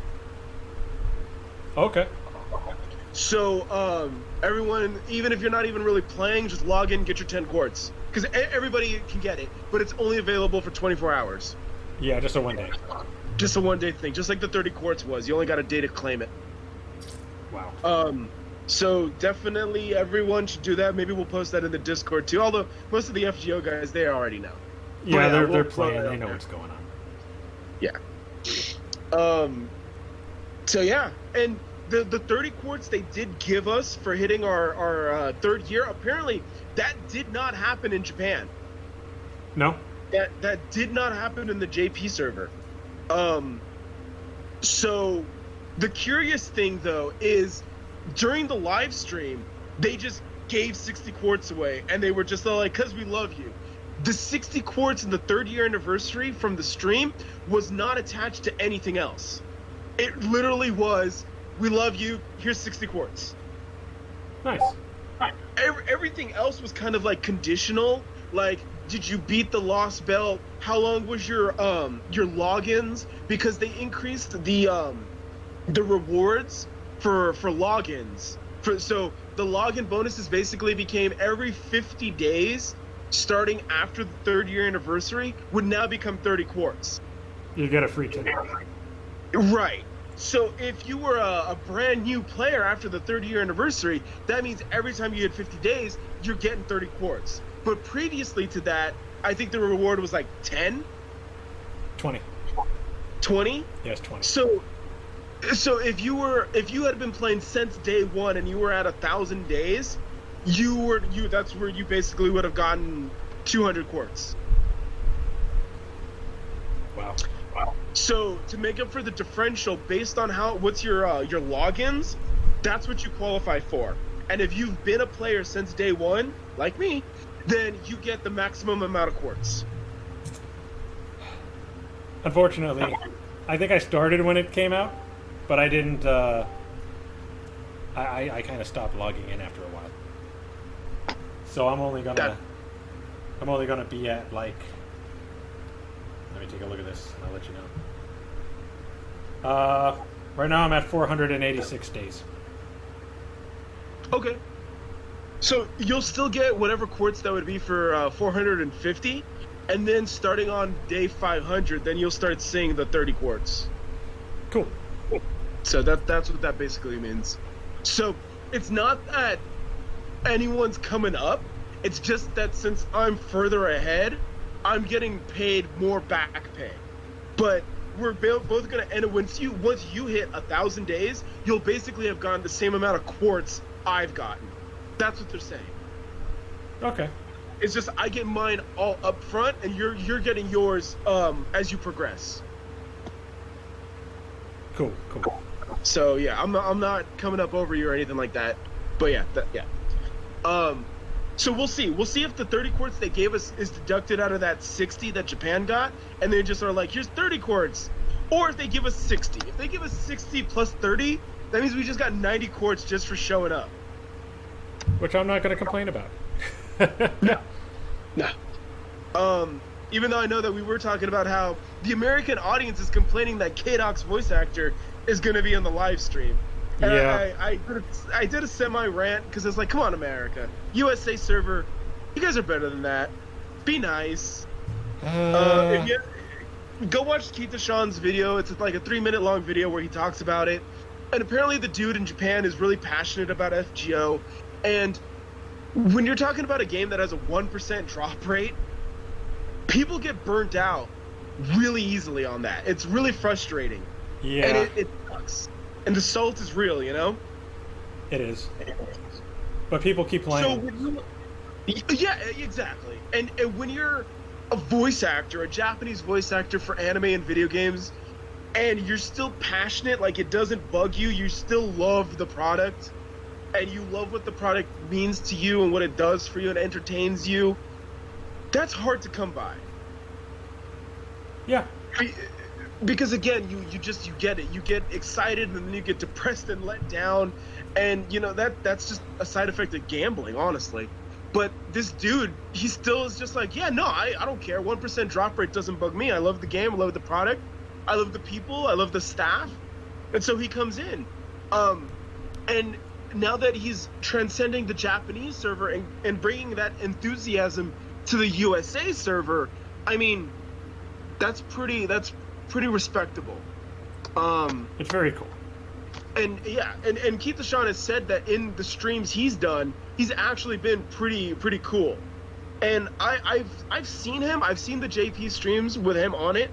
Okay. So everyone, even if you're not even really playing, just log in and get your 10 quartz. Because everybody can get it, but it's only available for 24 hours. Yeah, just a 1 day. Just a 1 day thing, just like the 30 quartz was. You only got a day to claim it. Wow. So definitely everyone should do that. Maybe we'll post that in the Discord too. Although most of the FGO guys, they already know. Yeah, they're playing. They know what's going on. Yeah. So yeah, and the 30 quartz they did give us for hitting our third year. Apparently, that did not happen in Japan. No. That did not happen in the JP server. So the curious thing though is during the live stream they just gave 60 quartz away, and they were just like, "Cause we love you." The 60 quartz in the 3rd-year anniversary from the stream was not attached to anything else. It literally was, "We love you. Here's 60 quartz." Nice. Everything else was kind of like conditional. Like, did you beat the lost belt? How long was your logins? Because they increased the rewards for logins. So the login bonuses basically became every 50 days, starting after the 3rd-year anniversary, would now become 30 quartz. You get a free ticket. Right. So if you were a brand new player after the 3rd-year anniversary, that means every time you hit 50 days, you're getting 30 quartz. But previously to that, I think the reward was like 10? 20. 20? Yes, 20. So if you had been playing since day one and you were at 1,000 days, that's where you basically would have gotten 200 quartz. Wow. So to make up for the differential based on what's your logins, that's what you qualify for. And if you've been a player since day one, like me, then you get the maximum amount of quartz. Unfortunately, I think I started when it came out, but I didn't. I kind of stopped logging in after a while. So I'm only gonna be at like. Let me take a look at this, and I'll let you know. Right now I'm at 486 days. Okay. So you'll still get whatever quartz that would be for 450, and then starting on day 500, then you'll start seeing the 30 quartz. Cool. So that's what that basically means. So it's not that anyone's coming up. It's just that since I'm further ahead, I'm getting paid more back pay. But we're both going to end up, once you hit 1,000 days, you'll basically have gotten the same amount of quartz I've gotten. That's what they're saying. Okay. It's just I get mine all up front, and you're getting yours as you progress. Cool. So yeah, I'm not coming up over you or anything like that. But yeah. So we'll see. We'll see if the 30 quartz they gave us is deducted out of that 60 that Japan got, and they just are like, here's 30 quartz. Or if they give us 60. If they give us 60 plus 30, that means we just got 90 quartz just for showing up. Which I'm not going to complain about. No. Even though I know that we were talking about how the American audience is complaining that K-Doc's voice actor is going to be on the live stream. And yeah. I did a semi-rant because it's like, come on, America. USA server, you guys are better than that. Be nice. If you, go watch Keith Deshawn's video. It's like a 3-minute long video where he talks about it. And apparently the dude in Japan is really passionate about FGO. And when you're talking about a game that has a 1% drop rate, people get burnt out really easily on that. It's really frustrating. Yeah. And it sucks. And the salt is real, you know? It is. But people keep playing. Yeah, exactly. And when you're a voice actor, a Japanese voice actor for anime and video games, and you're still passionate, like it doesn't bug you, you still love the product, and you love what the product means to you and what it does for you and entertains you, that's hard to come by. Yeah. Because again, you get it. You get excited and then you get depressed and let down, and you know that's just a side effect of gambling, honestly. But this dude, he still is just like, yeah, no, I don't care. 1% drop rate doesn't bug me. I love the game. I love the product. I love the people. I love the staff. And so he comes in. And now that he's transcending the Japanese server and bringing that enthusiasm to the USA server, I mean, that's pretty respectable. It's very cool. And yeah, and Keith Deshawn has said that in the streams he's done, he's actually been pretty cool. And I've seen him. I've seen the JP streams with him on it.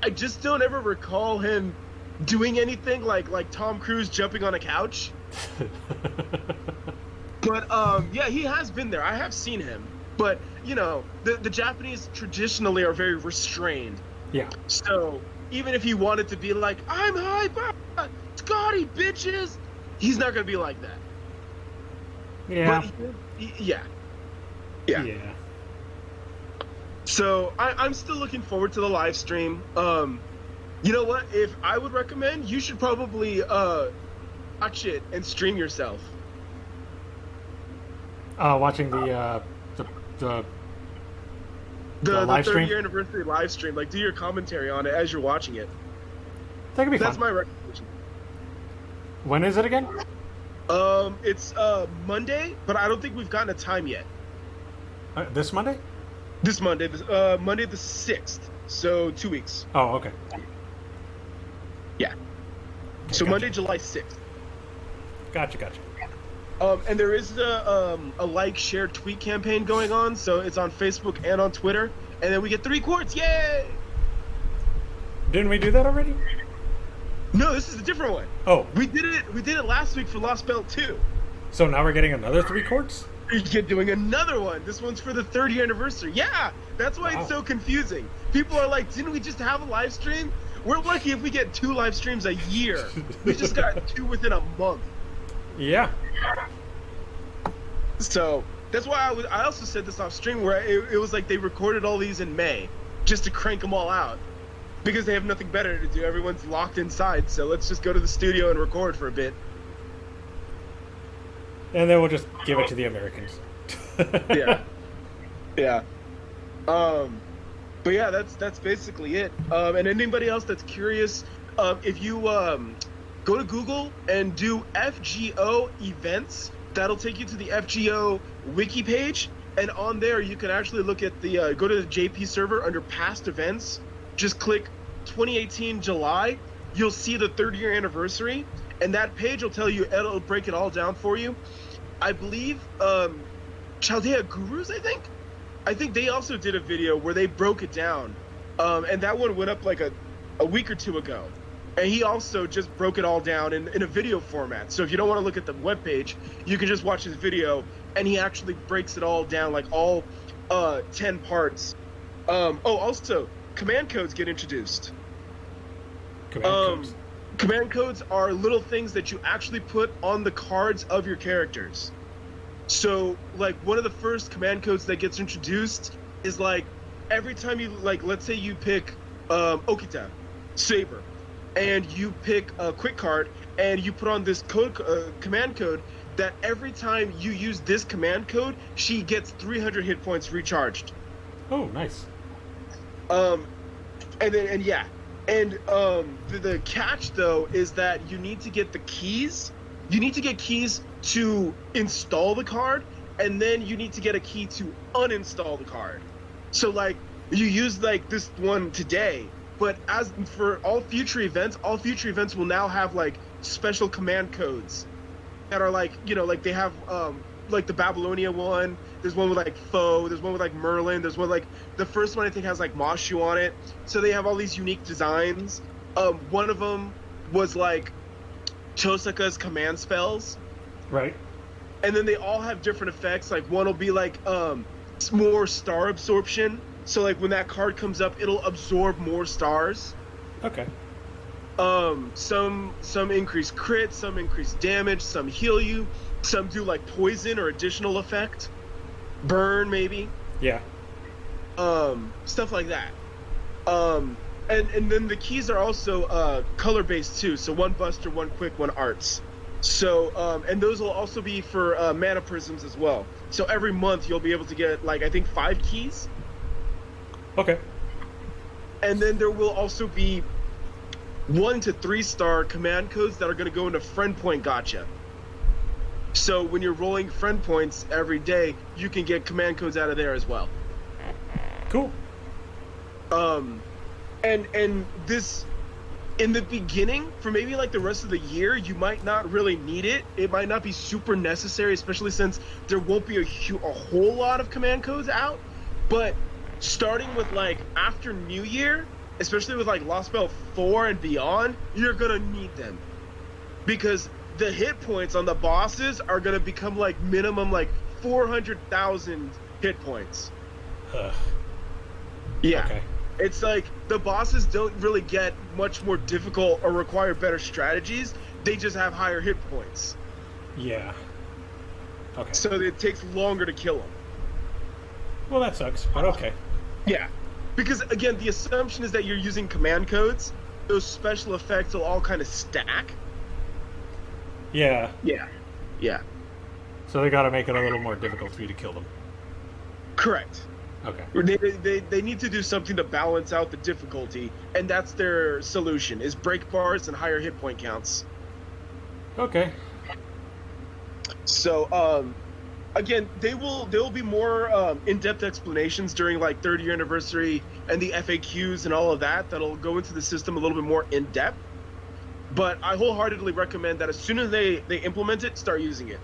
I just don't ever recall him doing anything like Tom Cruise jumping on a couch. But yeah, he has been there. I have seen him. But you know, the Japanese traditionally are very restrained. Yeah. So even if he wanted to be like, I'm hype, Scotty bitches, he's not gonna be like that. Yeah. But yeah. So I'm still looking forward to the live stream. You know what? If I would recommend, you should probably watch it and stream yourself. Watching the live 30 stream? year anniversary live stream, like do your commentary on it as you're watching it. That could be That's fun. my recommendation. When is it again? It's Monday, but I don't think we've gotten a time yet. This Monday? This Monday, Monday the 6th. So 2 weeks. Oh, okay. Yeah. So Gotcha. Monday, July 6th. Gotcha. And there is a like, share, tweet campaign going on. So it's on Facebook and on Twitter. And then we get 3 quartz. Yay! Didn't we do that already? No, this is a different one. Oh. We did it last week for Lost Belt 2. So now we're getting another 3 quartz? You're doing another one. This one's for the 30th anniversary. Yeah, that's why It's so confusing. People are like, didn't we just have a live stream? We're lucky if we get 2 live streams a year. We just got 2 within a month. Yeah. So that's why I also said this off stream where it was like they recorded all these in May just to crank them all out because they have nothing better to do. Everyone's locked inside, so let's just go to the studio and record for a bit. And then we'll just give it to the Americans. Yeah. But yeah, that's basically it. And anybody else that's curious, if you go to Google and do FGO events, that'll take you to the FGO wiki page, and on there you can actually look at the go to the JP server under past events. Just click 2018 July. You'll see the 30-year anniversary, and that page will tell you, it'll break it all down for you. I believe Chaldea Gurus, I think they also did a video where they broke it down, and that one went up like a week or 2 ago. And he also just broke it all down in a video format. So if you don't want to look at the webpage, you can just watch his video, and he actually breaks it all down, like all 10 parts. Also, command codes get introduced. Command codes. Command codes are little things that you actually put on the cards of your characters. So, like, one of the first command codes that gets introduced is, like, every time you, like, let's say you pick Okita, Saber, and you pick a quick card, and you put on this command code, that every time you use this command code, she gets 300 hit points recharged. Oh, nice. The catch, though, is that you need to get the keys. You need to get keys to install the card, and then you need to get a key to uninstall the card. So, like, you use, like, this one today, but as for all future events will now have, like, special command codes that are, like, you know, like, they have, like, the Babylonia one. There's one with, like, Foe. There's one with, like, Merlin. There's one, like, the first one I think has, like, Moshu on it. So they have all these unique designs. One of them was, like, Tosaka's command spells. Right. And then they all have different effects. Like, one will be, like, more star absorption. So, like, when that card comes up, it'll absorb more stars. Okay. Some increase crit, some increase damage, some heal you, some do, like, poison or additional effect. Burn, maybe. Yeah. Stuff like that. And then the keys are also color based too. So one buster, one quick, one arts. So and those will also be for mana prisms as well. So every month you'll be able to get, like, I think 5 keys. Okay. And then there will also be 1 to 3 star command codes that are going to go into friend point gacha. So when you're rolling friend points every day, you can get command codes out of there as well. Cool. And this, in the beginning, for maybe like the rest of the year, you might not really need it. It might not be super necessary, especially since there won't be a whole lot of command codes out. But starting with, like, after New Year, especially with, like, Lost Belt 4 and beyond, you're gonna need them. Because the hit points on the bosses are gonna become, like, minimum, like, 400,000 hit points. Yeah. Okay. It's like the bosses don't really get much more difficult or require better strategies. They just have higher hit points. Yeah. Okay. So it takes longer to kill them. Well, that sucks, but okay. Yeah. Because, again, the assumption is that you're using command codes. Those special effects will all kind of stack. Yeah. Yeah. Yeah. So they got to make it a little more difficult for you to kill them. Correct. Okay. They need to do something to balance out the difficulty, and that's their solution, is break bars and higher hit point counts. Okay. So, again, there will be more in-depth explanations during, like, 30th anniversary and the FAQs and all of that that'll go into the system a little bit more in-depth. But I wholeheartedly recommend that as soon as they implement it, start using it.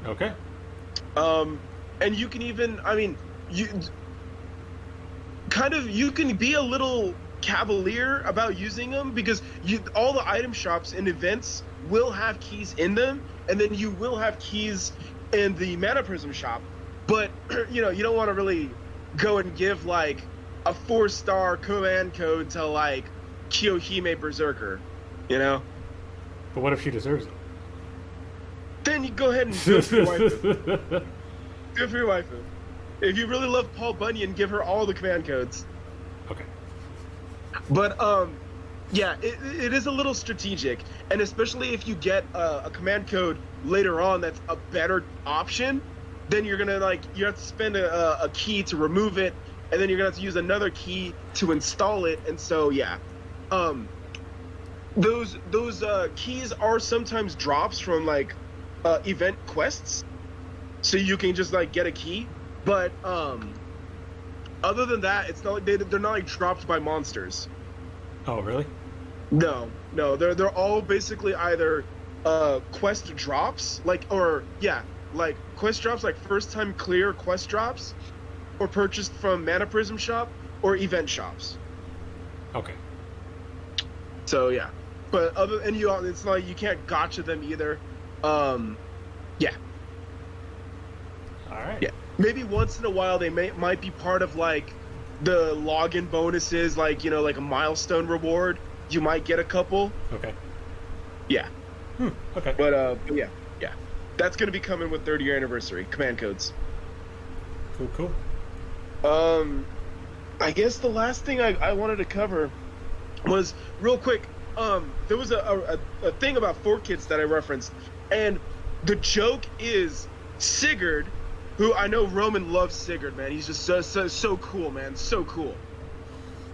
Okay. And you can even, I mean, you can be a little cavalier about using them, because all the item shops and events will have keys in them, and then you will have keys in the Mana Prism shop. But, you know, you don't want to really go and give, like, a 4-star command code to, like, Kiyohime Berserker, you know? But what if she deserves it? Then you go ahead and do it for your waifu. Do it for your waifu. If you really love Paul Bunyan, give her all the command codes. Okay. But, yeah, it is a little strategic, and especially if you get a command code later on that's a better option, then you're gonna, like, you have to spend a key to remove it, and then you're gonna have to use another key to install it, and so, yeah. Those keys are sometimes drops from, like, event quests, so you can just, like, get a key, but, other than that, it's not like they're not, like, dropped by monsters. Oh, really? No, they're all basically either quest drops, like quest drops, like first time clear quest drops, or purchased from Mana Prism shop or event shops. Okay. So yeah, but it's not like you can't gotcha them either. Yeah. All right. Yeah. maybe once in a while they might be part of like the login bonuses, like like a milestone reward. You might get a couple. Okay. Yeah. Okay. But yeah, that's gonna be coming with 30-year anniversary command codes. Cool. I guess the last thing I wanted to cover was real quick. There was a thing about 4Kids that I referenced, and the joke is Sigurd, who I know Roman loves Sigurd, man. He's just so cool, man. So cool.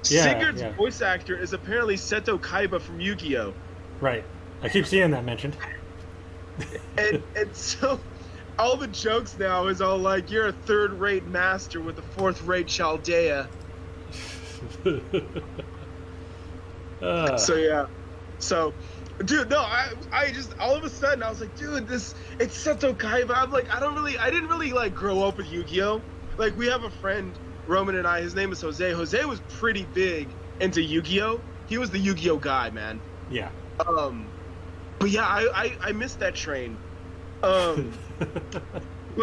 Yeah, Sigurd's voice actor is apparently Seto Kaiba from Yu-Gi-Oh! Right. I keep seeing that mentioned. And so all the jokes now is all like, you're a third-rate master with a fourth-rate Chaldea. So yeah. So, dude, no, I just all of a sudden I was like, dude, it's Seto Kaiba. I'm like, I didn't really like grow up with Yu-Gi-Oh! Like, we have a friend, Roman and I, his name is Jose. Jose was pretty big into Yu-Gi-Oh! He was the Yu-Gi-Oh! Guy, man. Yeah. But yeah, I missed that train. But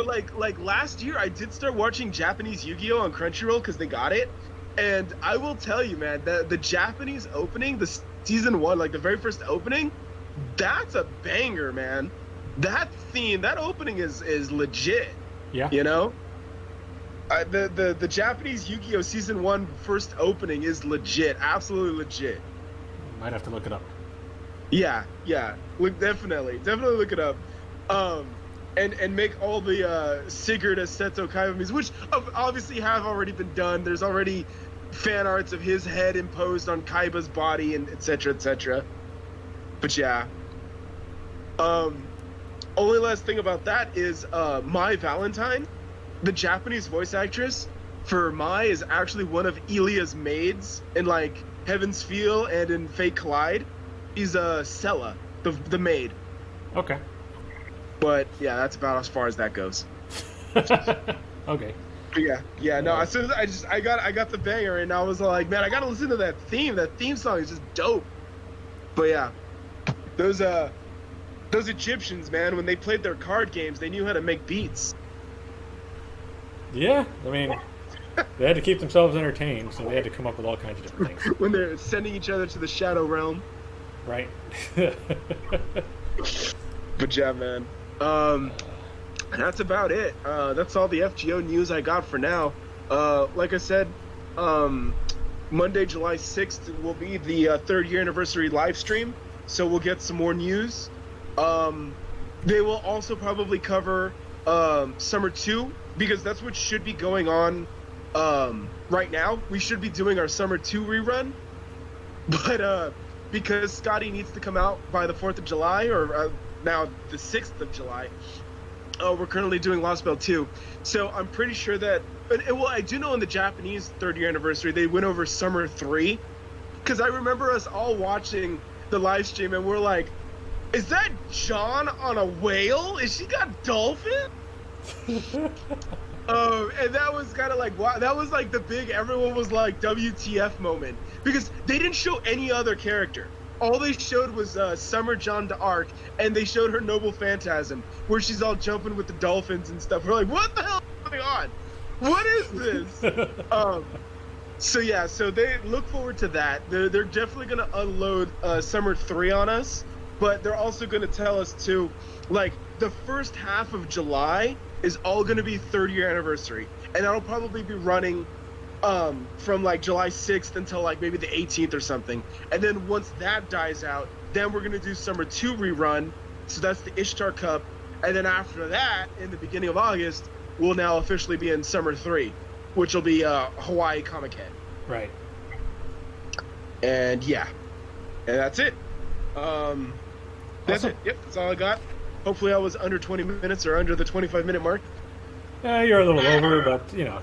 like last year, I did start watching Japanese Yu-Gi-Oh! On Crunchyroll because they got it. And I will tell you, man, the Japanese opening, the season 1, like the very first opening, that's a banger, man. That theme, that opening is legit. Yeah. You know? The Japanese Yu-Gi-Oh! Season 1 first opening is legit. Absolutely legit. Might have to look it up. Yeah. Definitely look it up. And make all the Sigurd as Seto Kaiba memes, which obviously have already been done. There's already fan arts of his head imposed on Kaiba's body, and etc. etc. But yeah. Only last thing about that is Mai Valentine, the Japanese voice actress for Mai, is actually one of Ilia's maids in like Heaven's Feel and in Fate Collide. He's Sella, the maid. Okay. But yeah, that's about as far as that goes. Okay. But yeah. No, as soon as I got the banger, and I was like, man, I gotta listen to that theme. That theme song is just dope. But yeah, those Egyptians, man, when they played their card games, they knew how to make beats. Yeah, I mean, they had to keep themselves entertained, so they had to come up with all kinds of different things. When they're sending each other to the Shadow Realm. Right. But yeah, man. That's about it. That's all the FGO news I got for now. Like I said, Monday, July 6th will be the third-year anniversary live stream, so we'll get some more news. They will also probably cover Summer 2, because that's what should be going on right now. We should be doing our Summer 2 rerun, but because Scotty needs to come out by the 4th of July, or now the 6th of July, we're currently doing Lost Bell 2. So I'm pretty sure that, well, I do know in the Japanese third-year anniversary, they went over Summer 3, because I remember us all watching the live stream, and we're like, is that John on a whale? Is she got dolphin? And that was kind of like, wow, that was like the big, everyone was like, WTF moment. Because they didn't show any other character. All they showed was Summer Jeanne d'Arc, and they showed her Noble Phantasm, where she's all jumping with the dolphins and stuff. We're like, what the hell is going on? What is this? So yeah, so they look forward to that. They're definitely going to unload Summer 3 on us, but they're also going to tell us to, like, the first half of July is all going to be 30-year anniversary, and that'll probably be running from like July 6th until like maybe the 18th or something. And then once that dies out, then we're going to do Summer 2 rerun, so that's the Ishtar Cup, and then after that, in the beginning of August, we'll now officially be in Summer 3, which will be Hawaii Comic-Con. Right. And yeah, and that's it. That's Awesome. it. Yep, that's all I got. Hopefully I was under 20 minutes or under the 25-minute mark. You're a little over, but you know.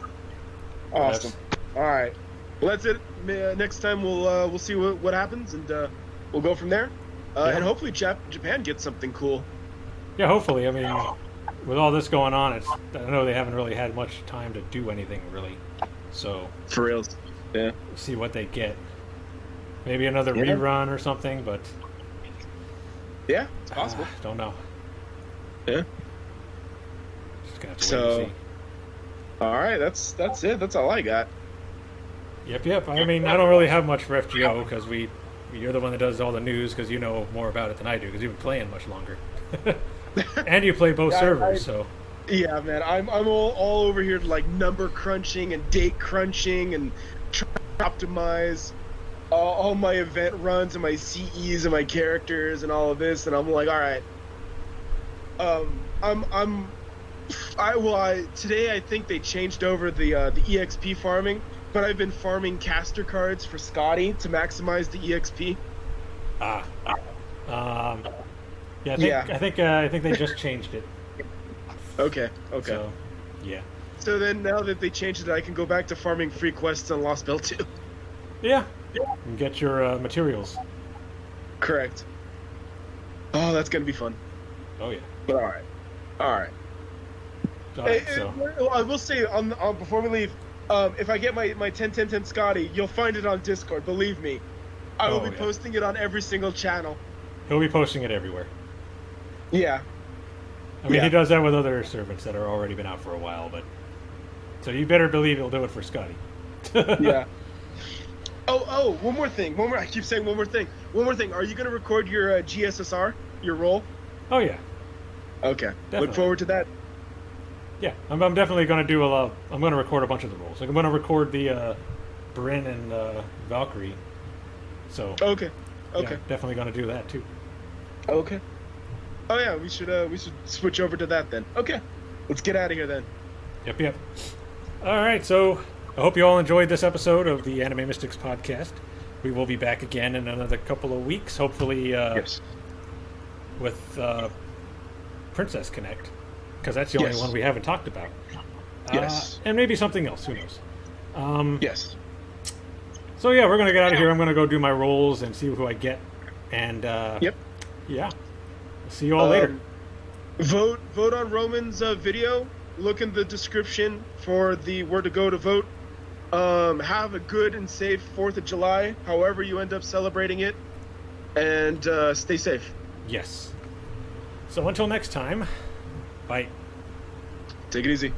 Awesome. All right. Well, that's it. Next time we'll see what happens, and we'll go from there. And hopefully Japan gets something cool. Yeah, hopefully. I mean, with all this going on, I know they haven't really had much time to do anything really. So For reals. Yeah. see what they get. Maybe another rerun or something, but Yeah, it's possible. don't know. Yeah. Just gonna have to wait and see. All right, that's it. That's all I got. Yep. I mean, I don't really have much for FGO because you're the one that does all the news because you know more about it than I do because you've been playing much longer, and you play both servers. So yeah, man, I'm all over here like number crunching and date crunching and trying to optimize all my event runs and my CEs and my characters and all of this, and I'm like, all right, today I think they changed over the EXP farming, but I've been farming caster cards for Scotty to maximize the EXP. Yeah, I think they just changed it. Okay. So, yeah. So then now that they changed it, I can go back to farming free quests on Lost Bell 2. Yeah. And get your materials. Correct. Oh, that's gonna be fun. Oh yeah. But all right. Well, I will say on before we leave, if I get my 10-10-10 Scotty, you'll find it on Discord. Believe me, I will be posting it on every single channel. He'll be posting it everywhere. Yeah. I mean, he does that with other servants that are already been out for a while, but so you better believe he'll do it for Scotty. Yeah. Oh, one more thing. I keep saying one more thing. Are you gonna record your GSSR, your role? Oh yeah. Okay. Definitely. Look forward to that. Yeah, I'm definitely going to do a lot. I'm going to record a bunch of the roles. Like I'm going to record the Bryn and Valkyrie. So okay. Yeah, definitely going to do that too. Okay. Oh yeah, we should switch over to that then. Okay, let's get out of here then. Yep. All right, so I hope you all enjoyed this episode of the Anime Mystics podcast. We will be back again in another couple of weeks, hopefully. Yes. With Princess Connect, because that's the only one we haven't talked about. Yes. And maybe something else. Who knows? Yes. So yeah, we're gonna get out of here. I'm gonna go do my rolls and see who I get. And yep. Yeah. See you all later. Vote on Roman's video. Look in the description for the where to go to vote. Have a good and safe 4th of July, however you end up celebrating it, and stay safe. Yes. So until next time, bye. Take it easy.